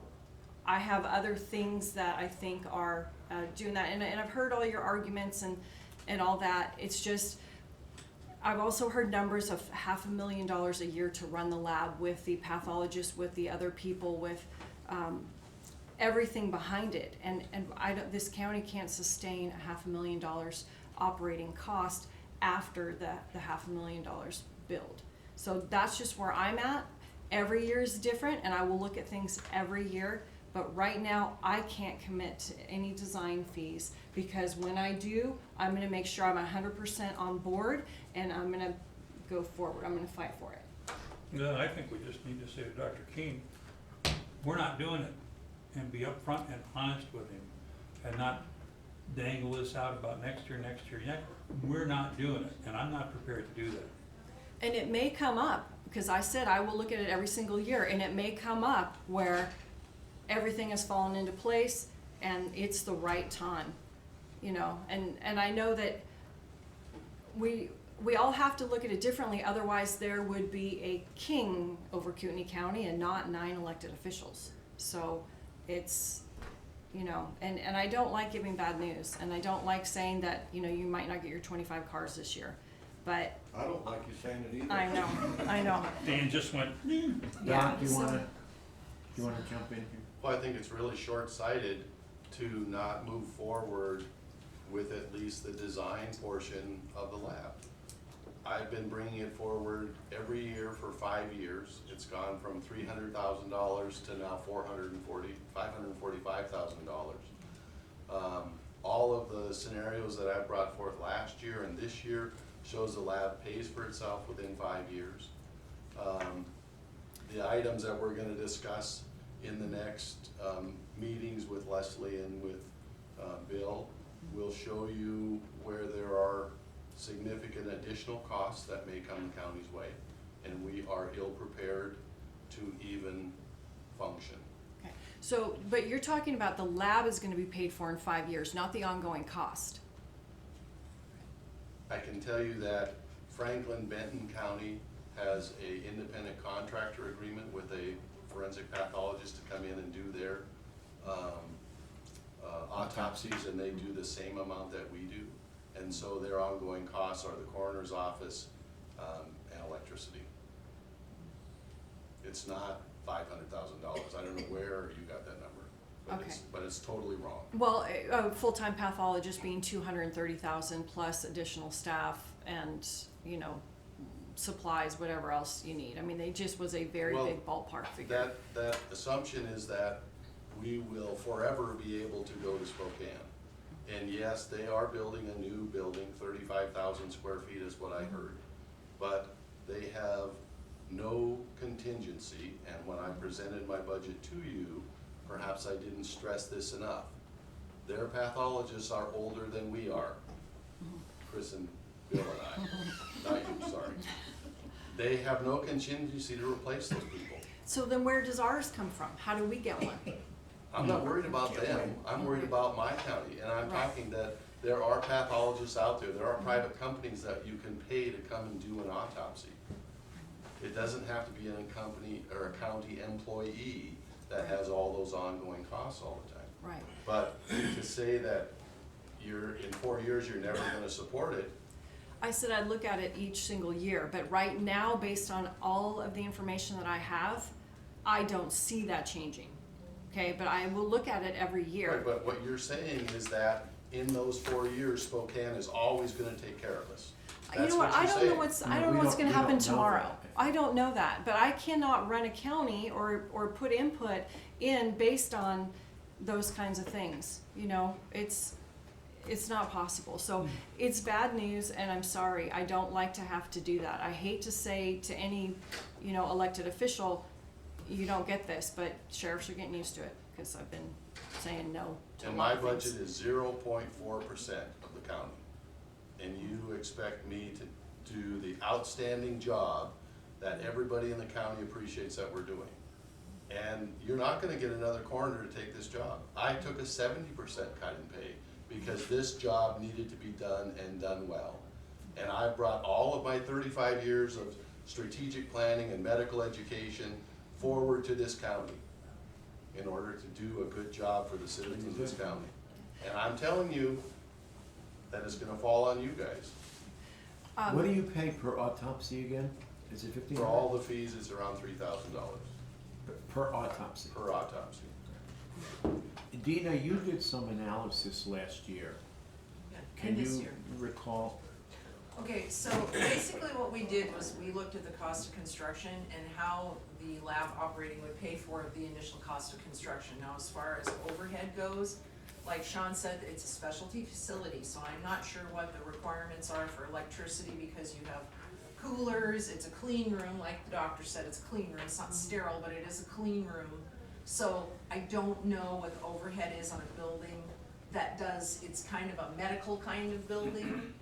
I have other things that I think are doing that. And I've heard all your arguments and all that. It's just, I've also heard numbers of $500,000 a year to run the lab with the pathologist, with the other people, with everything behind it. And this county can't sustain $500,000 operating cost after the $500,000 build. So that's just where I'm at. Every year is different, and I will look at things every year. But right now, I can't commit to any design fees, because when I do, I'm going to make sure I'm 100% on board, and I'm going to go forward. I'm going to fight for it. Yeah, I think we just need to say to Dr. King, we're not doing it, and be upfront and honest with him, and not dangle this out about next year. We're not doing it, and I'm not prepared to do that. And it may come up, because I said I will look at it every single year, and it may come up where everything has fallen into place and it's the right time, you know. And I know that we all have to look at it differently, otherwise there would be a king over Kootenai County and not 9 elected officials. So it's, you know, and I don't like giving bad news, and I don't like saying that, you know, you might not get your 25 cars this year. But I don't like you saying it either. I know. Dan just went, Yeah, Do you so- wanna jump in here? Well, I think it's really short-sighted to not move forward with at least the design portion of the lab. I've been bringing it forward every year for 5 years. It's gone from $300,000 to now $545,000. All of the scenarios that I brought forth last year and this year shows the lab pays for itself within 5 years. The items that we're gonna discuss in the next meetings with Leslie and with Bill will show you where there are significant additional costs that may come the county's way, and we are ill-prepared to even function. Okay. So, but you're talking about the lab is going to be paid for in 5 years, not the ongoing cost. I can tell you that Franklin Benton County has a independent contractor agreement with a forensic pathologist to come in and do their autopsies, and they do the same amount that we do. And so their ongoing costs are the coroner's office and electricity. It's not $500,000. I don't know where you got that number, but it's totally wrong. Well, a full-time pathologist being $230,000 plus additional staff and, you know, supplies, whatever else you need. I mean, they just was a very Well, big ballpark figure. That assumption is that we will forever be able to go to Spokane. And yes, they are building a new building, 35,000 square feet is what I heard. But they have no contingency, and when I presented my budget to you, perhaps I didn't stress this enough. Their pathologists are older than we are, Chris and Bill and I, not you, sorry. They have no contingency to replace those people. So then where does ours come from? How do we get one? I'm not worried about them, I'm worried about my county, and I'm talking that there are pathologists out there, there are private companies that you can pay to come and do an autopsy. It doesn't have to be a company or a county employee that has all those ongoing costs all the time. Right. But to say that in 4 years, you're never gonna support it. I said I'd look at it each single year, but right now, based on all of the information that I have, I don't see that changing. Okay, but I will look at it every year. But what you're saying is that in those 4 years, Spokane is always gonna take care of us. You That's know what, what I you don't say. know what's, I No, don't we know what's don't- gonna we happen don't know tomorrow. that. I don't know that, but I cannot run a county or put input in based on those kinds of things, you know, it's not possible. So it's bad news, and I'm sorry, I don't like to have to do that. I hate to say to any, you know, elected official, you don't get this, but sheriffs are getting used to it, because I've been saying no to a And lot my of things. budget is 0.4% of the county. And you expect me to do the outstanding job that everybody in the county appreciates that we're doing. And you're not gonna get another coroner to take this job. I took a 70% cut in pay because this job needed to be done and done well. And I brought all of my 35 years of strategic planning and medical education forward to this county in order to do a good job for the citizens of this county. And I'm telling you that it's gonna fall on you guys. What do you pay per autopsy again? Is it 15? For all the fees, it's around $3,000 Per autopsy. per autopsy. Dina, you did some analysis last year. Can And this you year. recall? Okay, so basically what we did was we looked at the cost of construction and how the lab operating would pay for the initial cost of construction. Now, as far as overhead goes, like Sean said, it's a specialty facility, so I'm not sure what the requirements are for electricity because you have coolers, it's a clean room, like the doctor said, it's a clean room, it's not sterile, but it is a clean room. So I don't know what the overhead is on a building that does, it's kind of a medical kind of building.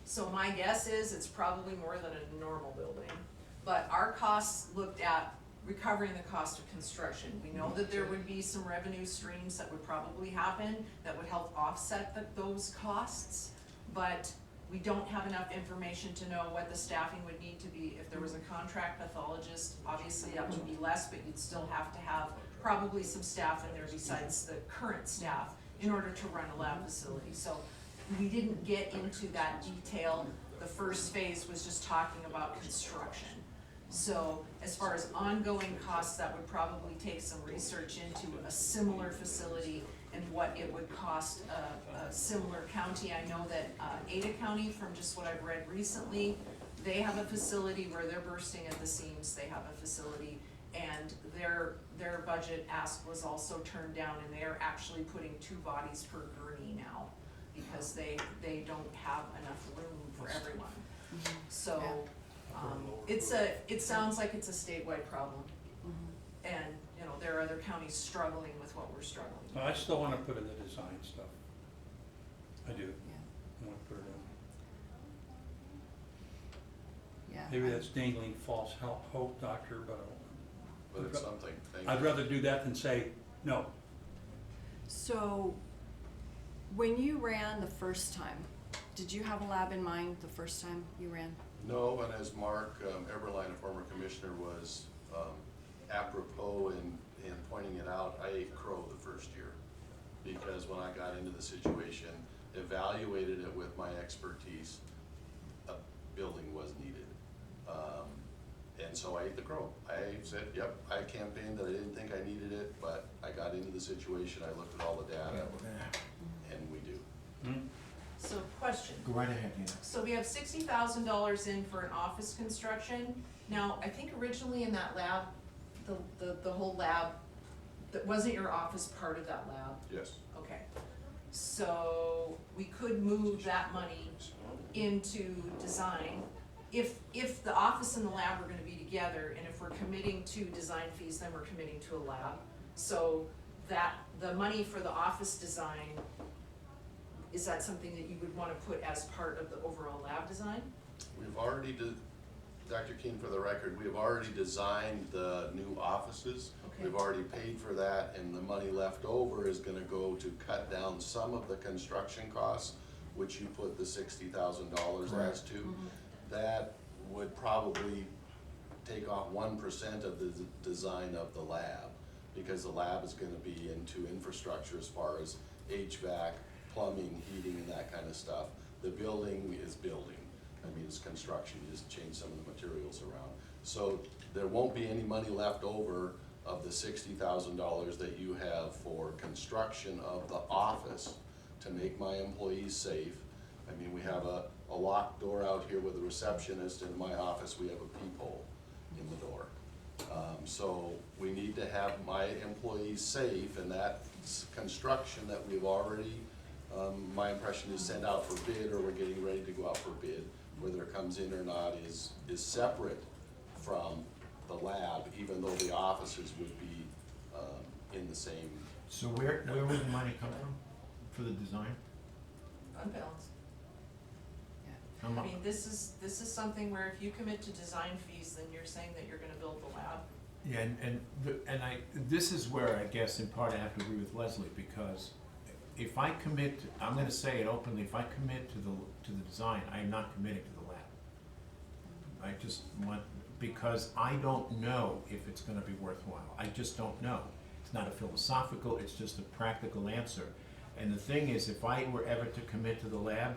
So my guess is it's probably more than a normal building. But our costs looked at recovering the cost of construction. We know that there would be some revenue streams that would probably happen that would help offset those costs. But we don't have enough information to know what the staffing would need to be. If there was a contract pathologist, obviously that would be less, but you'd still have to have probably some staff in there besides the current staff in order to run a lab facility. So we didn't get into that detail. The first phase was just talking about construction. So as far as ongoing costs, that would probably take some research into a similar facility and what it would cost a similar county. I know that Ada County, from just what I've read recently, they have a facility where they're bursting at the seams. They have a facility, and their budget ask was also turned down, and they are actually putting 2 bodies per gurney now because they don't have enough room for everyone. So it sounds like it's a statewide problem, and you know there are other counties struggling with what we're struggling. I still wanna put in the design stuff. I do. I wanna put it in. Yeah. Maybe that's dangling false hope, doctor, but But it's something, thank I'd you. rather do that than say, no. So, when you ran the first time, did you have a lab in mind the first time you ran? No, and as Mark Eberline, a former commissioner, was apropos in pointing it out, I ate crow the first year. Because when I got into the situation, evaluated it with my expertise, a building was needed. And so I ate the crow. I said, yep, I campaigned that I didn't think I needed it, but I got into the situation, I looked at all the data, and we do. So question. Go right ahead, Dina. So we have $60,000 in for an office construction. Now, I think originally in that lab, the whole lab, that wasn't your office part of that lab? Yes. Okay. So we could move that money into design. If the office and the lab are gonna be together, and if we're committing to design fees, then we're committing to a lab. So that, the money for the office design, is that something that you would wanna put as part of the overall lab design? We've already, Dr. Keene, for the record, we have already designed the new offices. Okay. We've already paid for that, and the money left over is gonna go to cut down some of the construction costs, which you put the $60,000 as to. That would probably take off 1% of the design of the lab, because the lab is gonna be into infrastructure as far as HVAC, plumbing, heating, and that kind of stuff. The building is building. I mean, it's construction, you just change some of the materials around. So there won't be any money left over of the $60,000 that you have for construction of the office to make my employees safe. I mean, we have a lot locked door out here with a receptionist. In my office, we have a peephole in the door. So we need to have my employees safe, and that construction that we've already, my impression is sent out for bid, or we're getting ready to go out for bid, whether it comes in or not is separate from the lab, even though the offices would be in the same. So where would the money come from for the design? Unbalanced. How I mu- mean, this is something where if you commit to design fees, then you're saying that you're gonna build the lab. Yeah, this is where I guess in part I have to agree with Leslie, because if I commit, I'm gonna say it openly, if I commit to the design, I am not committing to the lab. I just want, because I don't know if it's gonna be worthwhile, I just don't know. It's not a philosophical, it's just a practical answer. And the thing is, if I were ever to commit to the lab,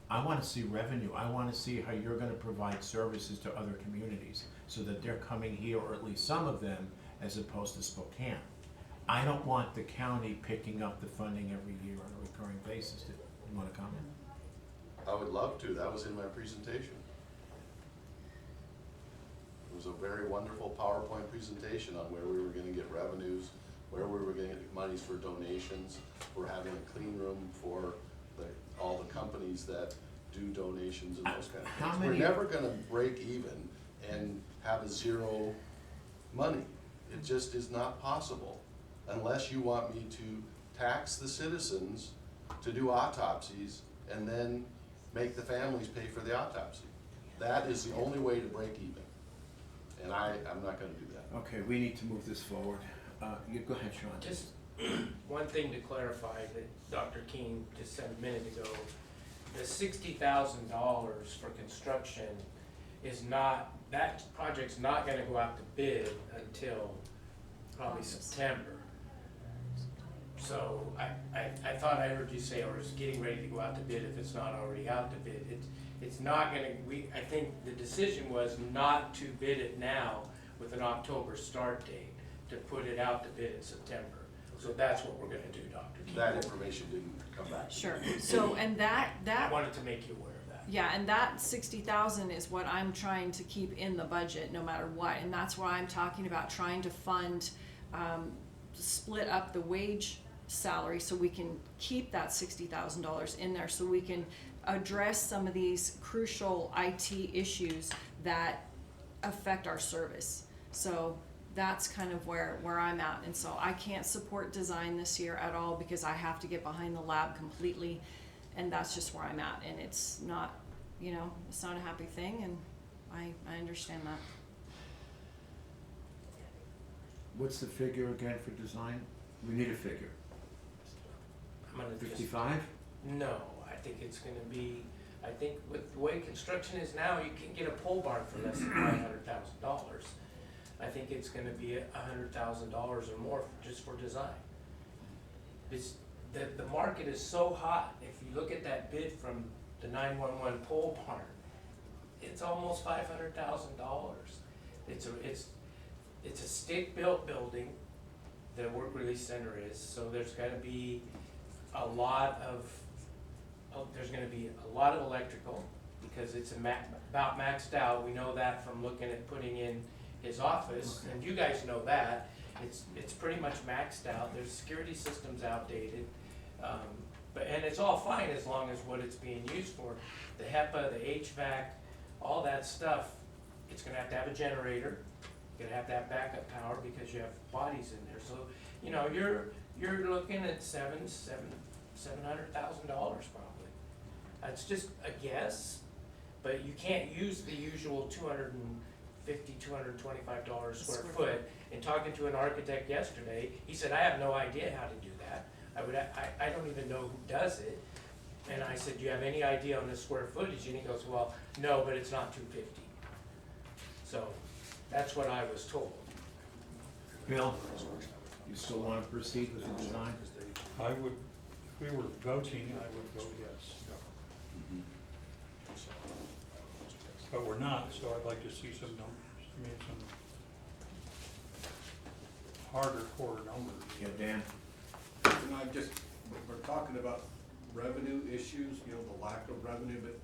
I wanna see revenue, I wanna see how you're gonna provide services to other communities, so that they're coming here, or at least some of them, as opposed to Spokane. I don't want the county picking up the funding every year on a recurring basis. You wanna comment? I would love to, that was in my presentation. It was a very wonderful PowerPoint presentation on where we were gonna get revenues, where we were gonna get monies for donations. We're having a clean room for all the companies that do donations and those kind of How things. We're many- never gonna break even and have a zero money. It just is not possible, unless you want me to tax the citizens to do autopsies and then make the families pay for the autopsy. That is the only way to break even, and I'm not gonna do that. Okay, we need to move this forward. You go ahead, Sean. Just one thing to clarify that Dr. King just said a minute ago, the $60,000 for construction is not, that project's not gonna go out to bid until probably August. September. So I thought I heard you say, or is getting ready to go out to bid if it's not already out to bid. It's not gonna, I think the decision was not to bid it now with an October start date, to put it out to bid in September. So that's what we're gonna do, Dr. King. That information didn't come back. Sure, so, and that I wanted to make you aware of that. yeah, and that 60,000 is what I'm trying to keep in the budget, no matter what, and that's why I'm talking about trying to fund, split up the wage salary so we can keep that $60,000 in there, so we can address some of these crucial IT issues that affect our service. So that's kind of where I'm at, and so I can't support design this year at all because I have to get behind the lab completely, and that's just where I'm at, and it's not, it's not a happy thing, and I understand that. What's the figure again for design? We need a figure. I'm gonna just, 55? no, I think it's gonna be, I think with the way construction is now, you can get a pole barn for less than $500,000. I think it's gonna be $100,000 or more just for design. The market is so hot, if you look at that bid from the 911 pole barn, it's almost $500,000. It's a stick-built building, the work release center is, so there's gonna be a lot of electrical, because it's about maxed out. We know that from looking at putting in his office, and you guys know that. It's pretty much maxed out. There's security systems outdated. And it's all fine as long as what it's being used for. The HEPA, the HVAC, all that stuff, it's gonna have to have a generator. You're gonna have to have backup power because you have bodies in there. So, you're looking at $700,000 probably. That's just a guess, but you can't use the usual $250, $225 square foot. And talking to an architect yesterday, he said, I have no idea how to do that. I don't even know who does it. And I said, do you have any idea on the square footage? And he goes, well, no, but it's not 250. So that's what I was told. Bill, you still want to proceed with the design? I would, if we were voting, I would vote yes. But we're not, so I'd like to see some numbers, some harder core numbers. Yeah, Dan? We're talking about revenue issues, the lack of revenue, but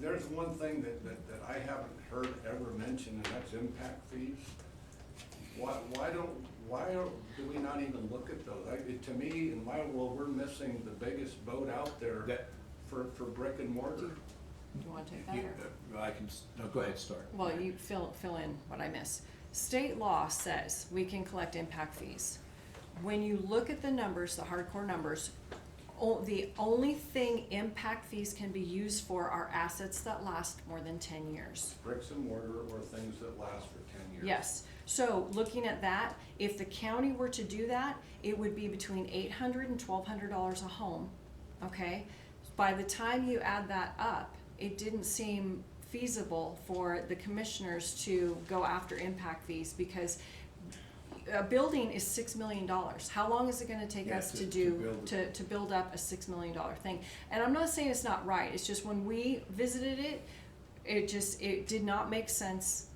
there's one thing that I haven't heard ever mentioned, and that's impact fees. Why do we not even look at those? To me, in my world, we're missing the biggest boat out there for brick and mortar. Do you wanna take that or? I can, no, go ahead, start. Well, you fill in what I miss. State law says we can collect impact fees. When you look at the numbers, the hardcore numbers, the only thing impact fees can be used for are assets that last more than 10 years. Bricks and mortar or things that last for 10 years. Yes, so looking at that, if the county were to do that, it would be between $800 and $1,200 a home, okay? By the time you add that up, it didn't seem feasible for the commissioners to go after impact fees because a building is $6 million. How long is it gonna take us to build up a $6 million thing? And I'm not saying it's not right, it's just when we visited it, it did not make sense.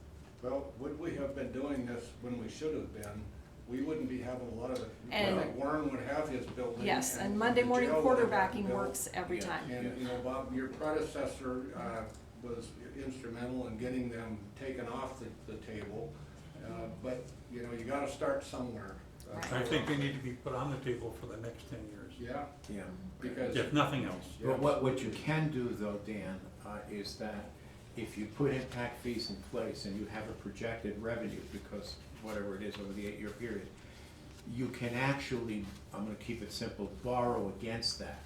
Well, would we have been doing this when we should have been? We wouldn't be having a lot of it. And- I think Warren would have his building. Yes, and the Monday morning jail would have quarterbacking built. works every Yeah. time. And, you know, Bob, your predecessor was instrumental in getting them taken off the table. But, you know, you gotta start somewhere. Right. I think they need to be put on the table for the next 10 years, Yeah, Yeah. because. if nothing else. But what you can do though, Dan, is that if you put impact fees in place and you have a projected revenue, because whatever it is over the 8-year period, you can actually, I'm gonna keep it simple, borrow against that,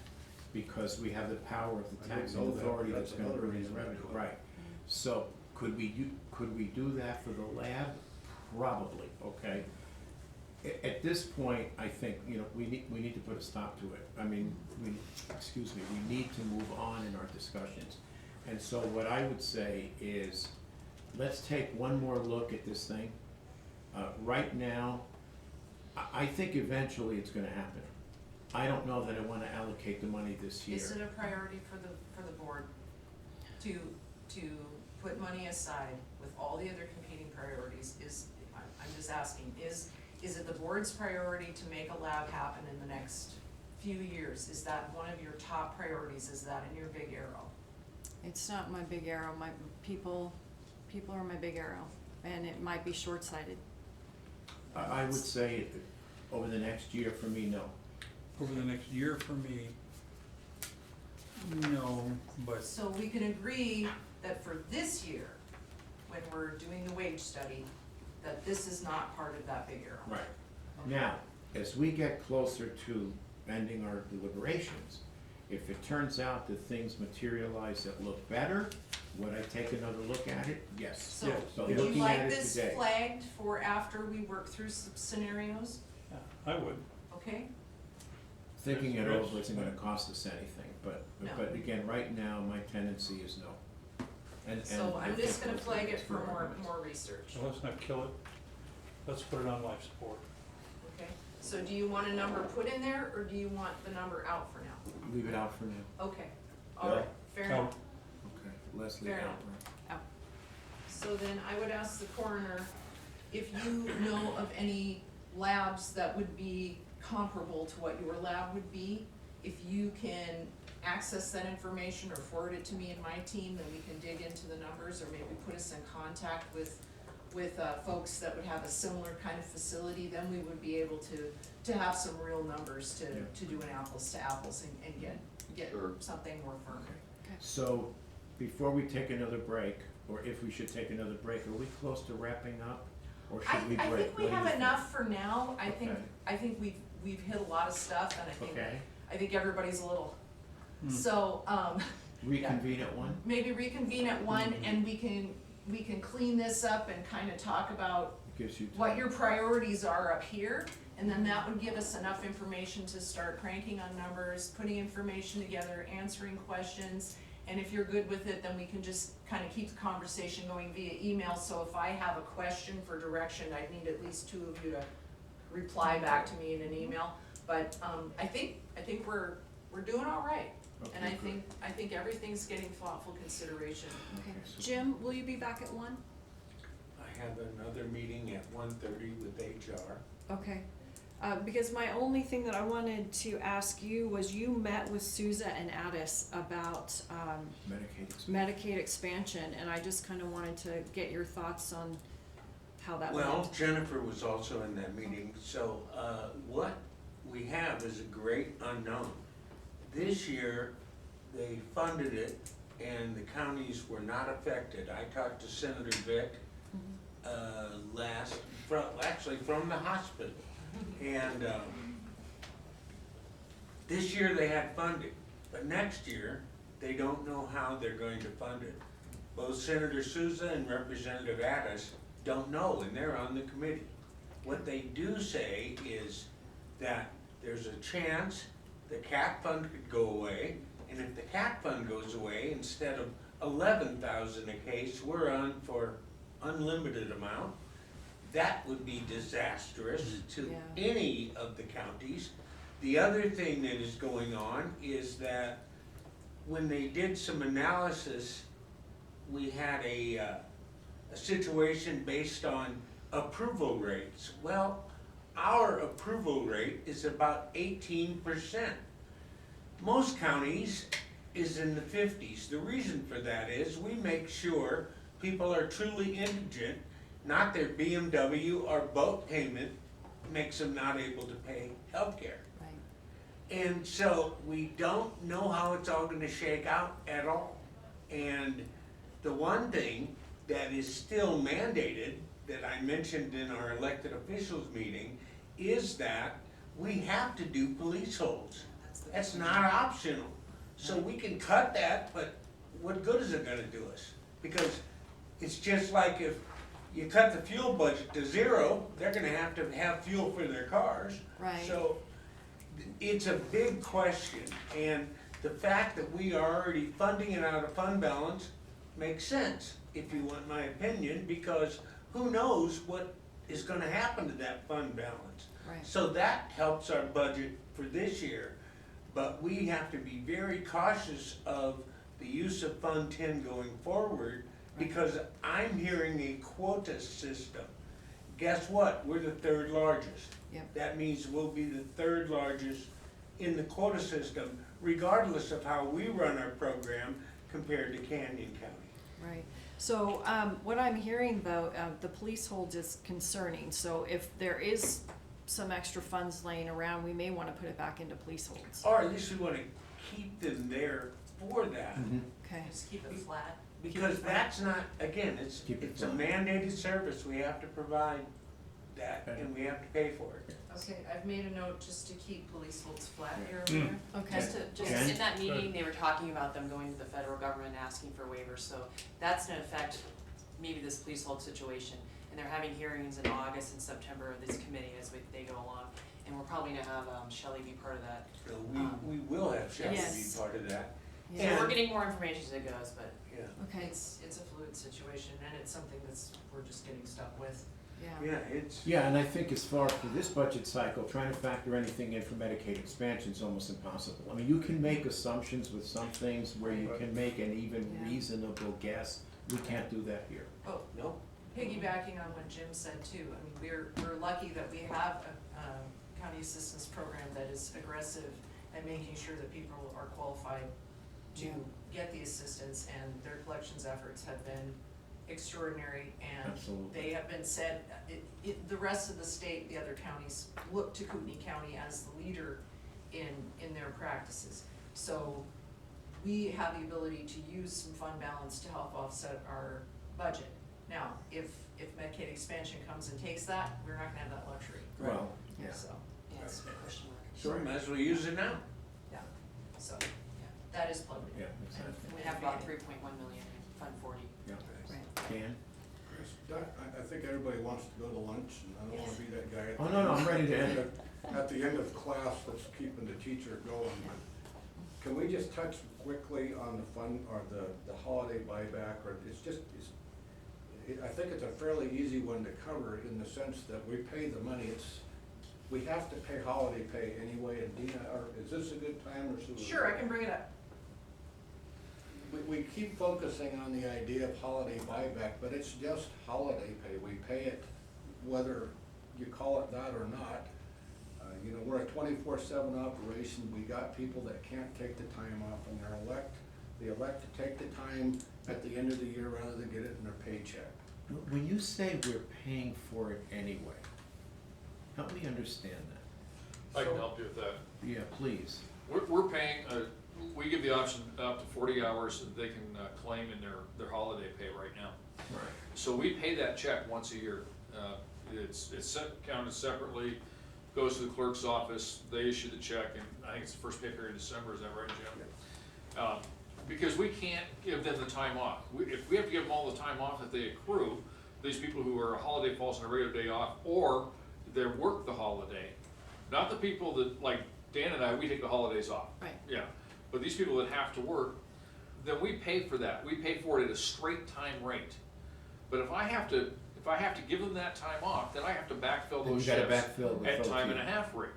because we have the power of the I didn't taxing know that. authority that's That's gonna another bring in reason to revenue, do it. right? So, could we do that for the lab? Probably, okay? At this point, I think, you know, we need to put a stop to it. I mean, we need to move on in our discussions. And so what I would say is, let's take one more look at this thing. Right now, I think eventually it's gonna happen. I don't know that I wanna allocate the money this year. Is it a priority for the board to put money aside with all the other competing priorities? I'm just asking, is it the board's priority to make a lab happen in the next few years? Is that one of your top priorities? Is that in your big arrow? It's not my big arrow, my people are my big arrow, and it might be short-sighted. I would say over the next year, for me, no. Over the next year for me, no, but So we can agree that for this year, when we're doing the wage study, that this is not part of that big arrow. Right. Now, as we get closer to ending our deliberations, if it turns out that things materialize that look better, would I take another look at it? Yes. So, Yes. So would you looking like at it this today. flagged for after we work through some scenarios? yeah, I would. Okay? Thinking it Yes. over isn't gonna cost us anything, but No. again, right now, my tendency is no. And So I I'm just think gonna flag it that's for where more, I'm at. more research, So let's not kill it. Let's put it on life support. okay? So do you want a number put in there, or do you want the number out for now? Leave it out for now. Okay, all right, fair Count. enough. Okay, Leslie, Fair out. enough. So then I would ask the coroner if you know of any labs that would be comparable to what your lab would be. If you can access that information or forward it to me and my team, then we can dig into the numbers, or maybe put us in contact with folks that would have a similar kind of facility. Then we would be able to have some real numbers to do an apples to apples and get Sure. something more firm. So, before we take another break, or if we should take another break, are we close to wrapping up? Or should we break? I think we What do you have think? enough for now. Okay. I think we've hit a lot of stuff, and Okay, I think everybody's a little, so, reconvene at 1? maybe reconvene at 1, and we can clean this up and kind of talk about Gives you what time. your priorities are up here, and then that would give us enough information to start cranking on numbers, putting information together, answering questions. And if you're good with it, then we can just kind of keep the conversation going via email. So if I have a question for direction, I'd need at least 2 of you to reply back to me in an email. But I think we're doing all right. And Okay, I think everything's getting thoughtful consideration. Okay, so- Jim, will you be back at 1? I have another meeting at 1:30 with HR. Okay. Because my only thing that I wanted to ask you was, you met with Souza and Addis about Medicaid expansion, and I just kind of wanted to get your thoughts on how that went. Well, Jennifer was also in that meeting, so what we have is a great unknown. This year, they funded it and the counties were not affected. I talked to Senator Vick from the hospital. And this year they had funding, but next year they don't know how they're going to fund it. Both Senator Souza and Representative Addis don't know, and they're on the committee. What they do say is that there's a chance the CAT fund could go away, and if the CAT fund goes away, instead of 11,000 a case, we're on for unlimited amount. That would be disastrous to any of the counties. The other thing that is going on is that when they did some analysis, we had a situation based on approval rates. Well, our approval rate is about 18%. Most counties is in the 50s. The reason for that is we make sure people are truly indigent, not their BMW or boat payment makes them not able to pay health care. Right. And so we don't know how it's all gonna shake out at all. And the one thing that is still mandated, that I mentioned in our elected officials meeting, is that we have to do police holds. That's not optional. So we can cut that, but what good is it gonna do us? Because it's just like if you cut the fuel budget to zero, they're gonna have to have fuel for their cars. Right. So it's a big question, and the fact that we are already funding it out of fund balance makes sense, if you want my opinion, because who knows what is gonna happen to that fund balance. Right. So that helps our budget for this year, but we have to be very cautious of the use of Fund 10 going forward, because I'm hearing a quota system. Guess what? We're the third largest. Yep. That means we'll be the third largest in the quota system, regardless of how we run our program compared to Canyon County. Right. So what I'm hearing though, the police hold is concerning. So if there is some extra funds laying around, we may want to put it back into police holds. Or at least we want to keep them there for that. Okay. Just keep it flat. Because that's not, again, it's a mandated service, we have to provide that, and we have to pay for it. Okay, I've made a note just to keep police holds flat year over year. Okay. Just Jen? in that meeting, they were talking about them going to the federal government and asking for waivers, so that's gonna affect maybe this police hold situation. And they're having hearings in August and September of this committee as they go along, and we're probably gonna have Shelley be part of that. So we will have Shelley be Yes. part of that. So we're getting more information as it goes, but. Yeah. Okay. It's a fluid situation, and it's something we're just getting stuck with. Yeah, it's. Yeah, and I think as far for this budget cycle, trying to factor anything in for Medicaid expansion is almost impossible. I mean, you can make assumptions with some things where you can make an even reasonable guess. We can't do that here. Oh, No. piggybacking on what Jim said too, I mean, we're lucky that we have a county assistance program that is aggressive at making sure that people are qualified to get the assistance, and their collections efforts have been extraordinary, and Absolutely. they have been said, the rest of the state, the other counties, look to Kootenai County as the leader in their practices. So we have the ability to use some fund balance to help offset our budget. Now, if Medicaid expansion comes and takes that, we're not gonna have that luxury. Well, Yeah. So, Yeah, it's a question mark. So might as well use it now. so, that is plugged in. yeah, exactly. We have about 3.1 million in Fund 40. Yeah. Right. Dan? Chris, I think everybody wants to go to lunch, and I don't wanna be that guy. Oh, no, I'm ready to end it. At the end of class, that's keeping the teacher going, but can we just touch quickly on the fund, or the holiday buyback, or I think it's a fairly easy one to cover, in the sense that we pay the money, we have to pay holiday pay anyway, and Dina, or is this a good time, or should we? Sure, I can bring it up. We keep focusing on the idea of holiday buyback, but it's just holiday pay. We pay it whether you call it that or not. You know, we're a 24/7 operation. We got people that can't take the time off, and they elect to take the time at the end of the year rather than get it in their paycheck. When you say we're paying for it anyway, help me understand that. I can help you with that. Yeah, please. We're paying, we give the option up to 40 hours that they can claim in their holiday pay right now. Right. So we pay that check once a year. It's counted separately, goes to the clerk's office, they issue the check, and I think it's the first pay period in December, is that right, Jim? Because we can't give them the time off. If we have to give them all the time off that they accrue, these people who are a holiday falls on a regular day off, or they work the holiday, not the people that, like Dan and I, we take the holidays off. Right. Yeah, but these people that have to work, then we pay for that. We pay for it at a straight time rate. But if I have to give them that time off, then I have to backfill Then those you gotta shifts backfill with at OT. time and a half rate.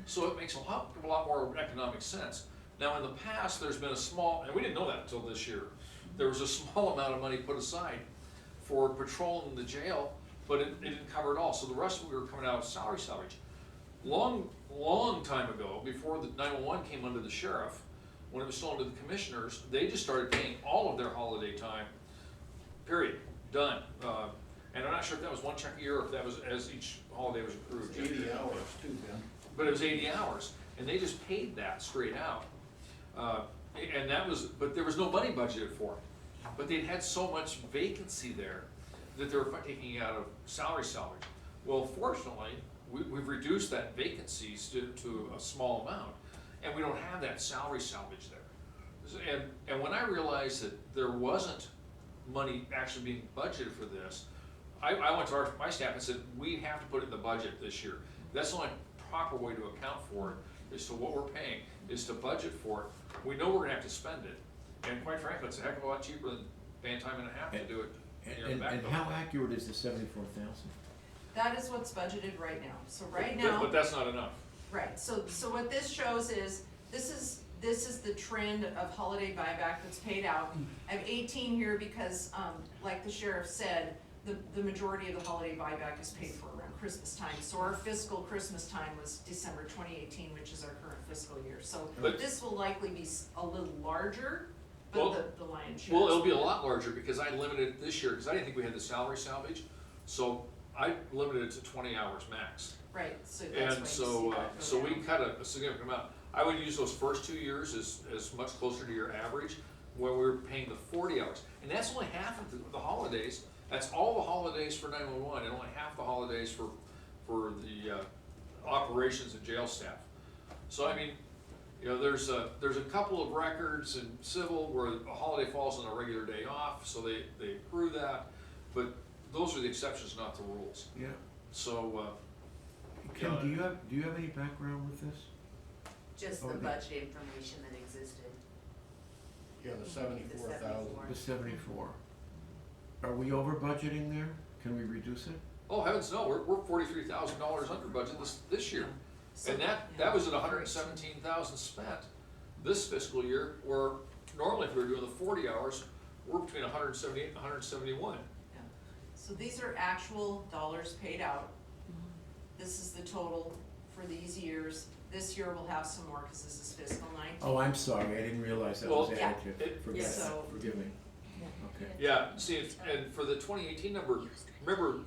So it makes a lot more economic sense. Now, in the past, there's been a small, and we didn't know that until this year, there was a small amount of money put aside for patrolling the jail, but it didn't cover it all. So the rest of it, we were coming out of salvage. Long time ago, before the 911 came under the sheriff, when it was still under the commissioners, they just started paying all of their holiday time, period, done. And I'm not sure if that was one check a year or if that was as each holiday was accrued. It's 80 hours too, Ben. But it was 80 hours, and they just paid that straight out. And that was, but there was no money budgeted for it. But they'd had so much vacancy there that they were taking out of salvage. Well, fortunately, we've reduced that vacancies to a small amount, and we don't have that salvage there. And when I realized that there wasn't money actually being budgeted for this, I went to my staff and said, we have to put it in the budget this year. That's the only proper way to account for it, is to what we're paying, is to budget for it. We know we're gonna have to spend it, and quite frankly, it's a heck of a lot cheaper than paying time and a half to do it. And how accurate is the 74,000? That is what's budgeted right now. So right But now, that's not enough. right, so what this shows is, this is the trend of holiday buyback that's paid out. I have 18 here because, like the sheriff said, the majority of the holiday buyback is paid for around Christmas time. So our fiscal Christmas time was December 2018, which is our current fiscal year. So But- this will likely be a little larger, Well- but the lion's share. Well, is- it'll be a lot larger because I limited it this year, because I didn't think we had the salary salvage. So I limited it to 20 hours max. Right, so that's why you And see so, that go so we down. cut a significant amount. I would use those first 2 years as much closer to your average, where we were paying the 40 hours. And that's only half of the holidays. That's all the holidays for 911, and only half the holidays for the operations and jail staff. So I mean, you know, there's a couple of records in civil where a holiday falls on a regular day off, so they accrue that. But those are the exceptions, not the rules. Yeah. So, Kim, do you have any background with this? Just the Okay. budget information that existed. Yeah, the 74,000. The 74. Are we over budgeting there? Can we reduce it? oh heavens no, we're $43,000 under budget this year. So- And that was at 117,000 spent this fiscal year, where normally if we were doing the 40 hours, we're between 178 and 171. Yeah. So these are actual dollars paid out. This is the total for these years. This year we'll have some more because this is fiscal 19. Oh, I'm sorry, I didn't realize that was Well, added to. yeah, Forgive me. Okay. Yeah, see, and for the 2018 number, remember,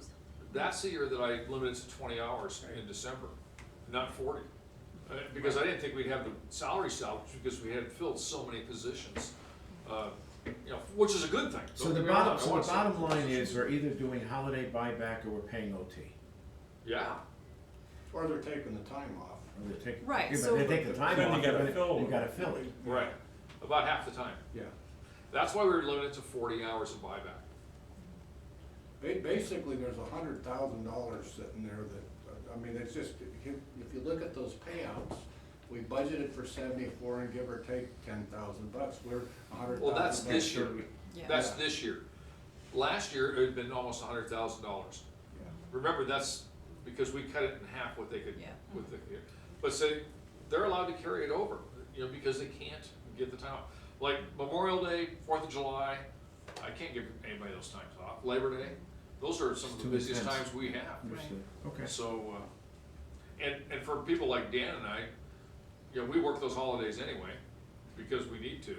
that's the year that I limited to 20 hours in December, not 40. Because I didn't think we'd have the salary salvage, because we had filled so many positions, you know, which is a good thing. So Don't the get me wrong, I bottom want some line positions. is, we're either doing holiday buyback or we're paying OT. Yeah, Or they're taking the time off. Or they take, Right, yeah, but so- they take the time Then off, you gotta but fill you it. gotta fill it. right, about half the time. Yeah. That's why we were limited to 40 hours of buyback. Basically, there's $100,000 sitting there that, I mean, it's just, if you look at those payouts, we budgeted for 74 and give or take 10,000 bucks, we're 100,000. Well, that's this year. Yeah. That's this year. Last year, it had been almost $100,000. Yeah. Remember, that's because we cut it in half what they could, Yeah. what they could. But say, they're allowed to carry it over, you know, because they can't get the time off. Like Memorial Day, 4th of July, I can't give anybody those times off. Labor Day, those are some of the Too busiest intense. times we have. Understood. Okay. So, And for people like Dan and I, you know, we work those holidays anyway, because we need to,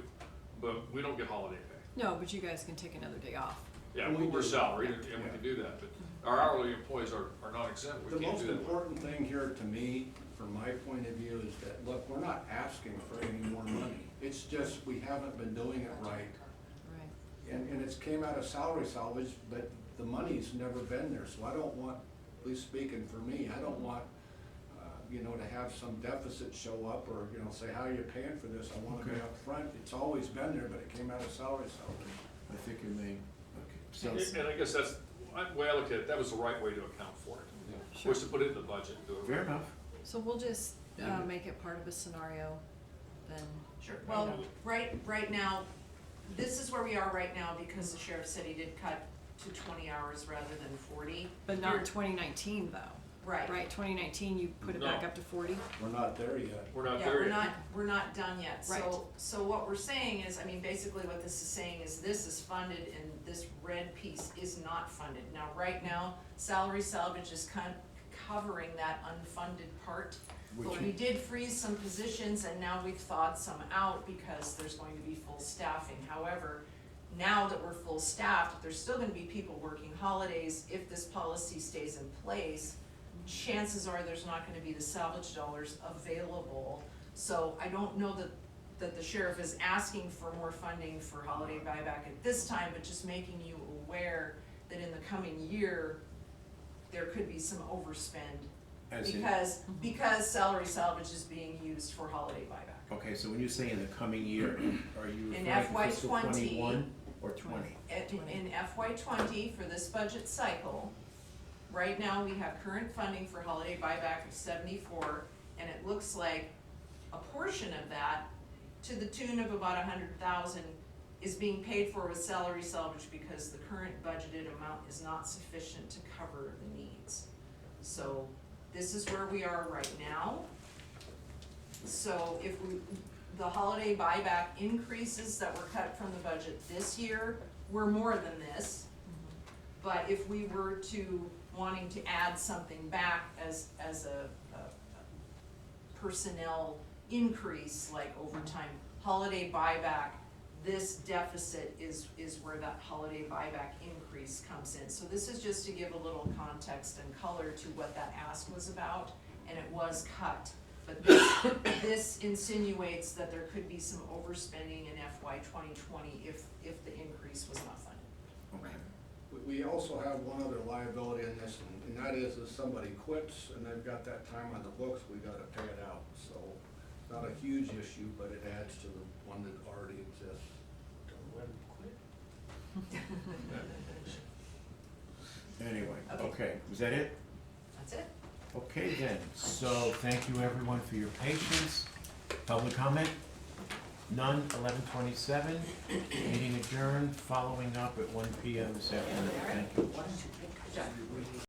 but we don't get holiday pay. No, but you guys can take another day off. Yeah, we're salaried, and we can do that, but our hourly employees are not exempt, we The can't most do that. important thing here to me, from my point of view, is that, look, we're not asking for any more money. It's just, we haven't been doing it right. Right. And it's came out of salary salvage, but the money's never been there, so I don't want, at least speaking for me, I don't want, you know, to have some deficit show up, or, you know, say, how are you paying for this? I wanna be Okay. upfront. It's always been there, but it came out of salary salvage. I think it may, okay, so, And I guess that's, the way I look at it, that was the right way to account for it, Sure. was to put it in the budget, do it. fair enough. So we'll just make it part of a scenario then. Sure, well, right now, this is where we are right now because the sheriff said he did cut to 20 hours rather than 40. But not in 2019 though. Right. Right, 2019, you put it back No. up to 40? We're not there yet. We're not Yeah, there yet. we're not done yet. Right. So what we're saying is, I mean, basically what this is saying is this is funded and this red piece is not funded. Now, right now, salary salvage is covering that unfunded part. But Which we you- did freeze some positions and now we've thawed some out because there's going to be full staffing. However, now that we're full staffed, there's still gonna be people working holidays. If this policy stays in place, chances are there's not gonna be the salvage dollars available. So I don't know that the sheriff is asking for more funding for holiday buyback at this time, but just making you aware that in the coming year, there could be some overspend As in- because salary salvage is being used for holiday buyback. Okay, so when you say in the coming year, are you In referring to fiscal FY20, 21 or 20? In FY20, for this budget cycle, right now, we have current funding for holiday buyback of 74, and it looks like a portion of that, to the tune of about 100,000, is being paid for with salary salvage because the current budgeted amount is not sufficient to cover the needs. So this is where we are right now. So if the holiday buyback increases that were cut from the budget this year were more than this. But if we were to wanting to add something back as a personnel increase, like overtime, holiday buyback, this deficit is where that holiday buyback increase comes in. So this is just to give a little context and color to what that ask was about, and it was cut. But this insinuates that there could be some overspending in FY 2020 if the increase was not funded. Okay. We also have one other liability in this, and that is if somebody quits and they've got that time on the books, we gotta pay it out. So, not a huge issue, but it adds to the one that already exists. Don't let them quit. Anyway, Okay. okay, was that it? That's it. Okay then, so thank you everyone for your patience. Public comment? None, 11:27. Meeting adjourned, following up at 1 PM this afternoon. Thank you.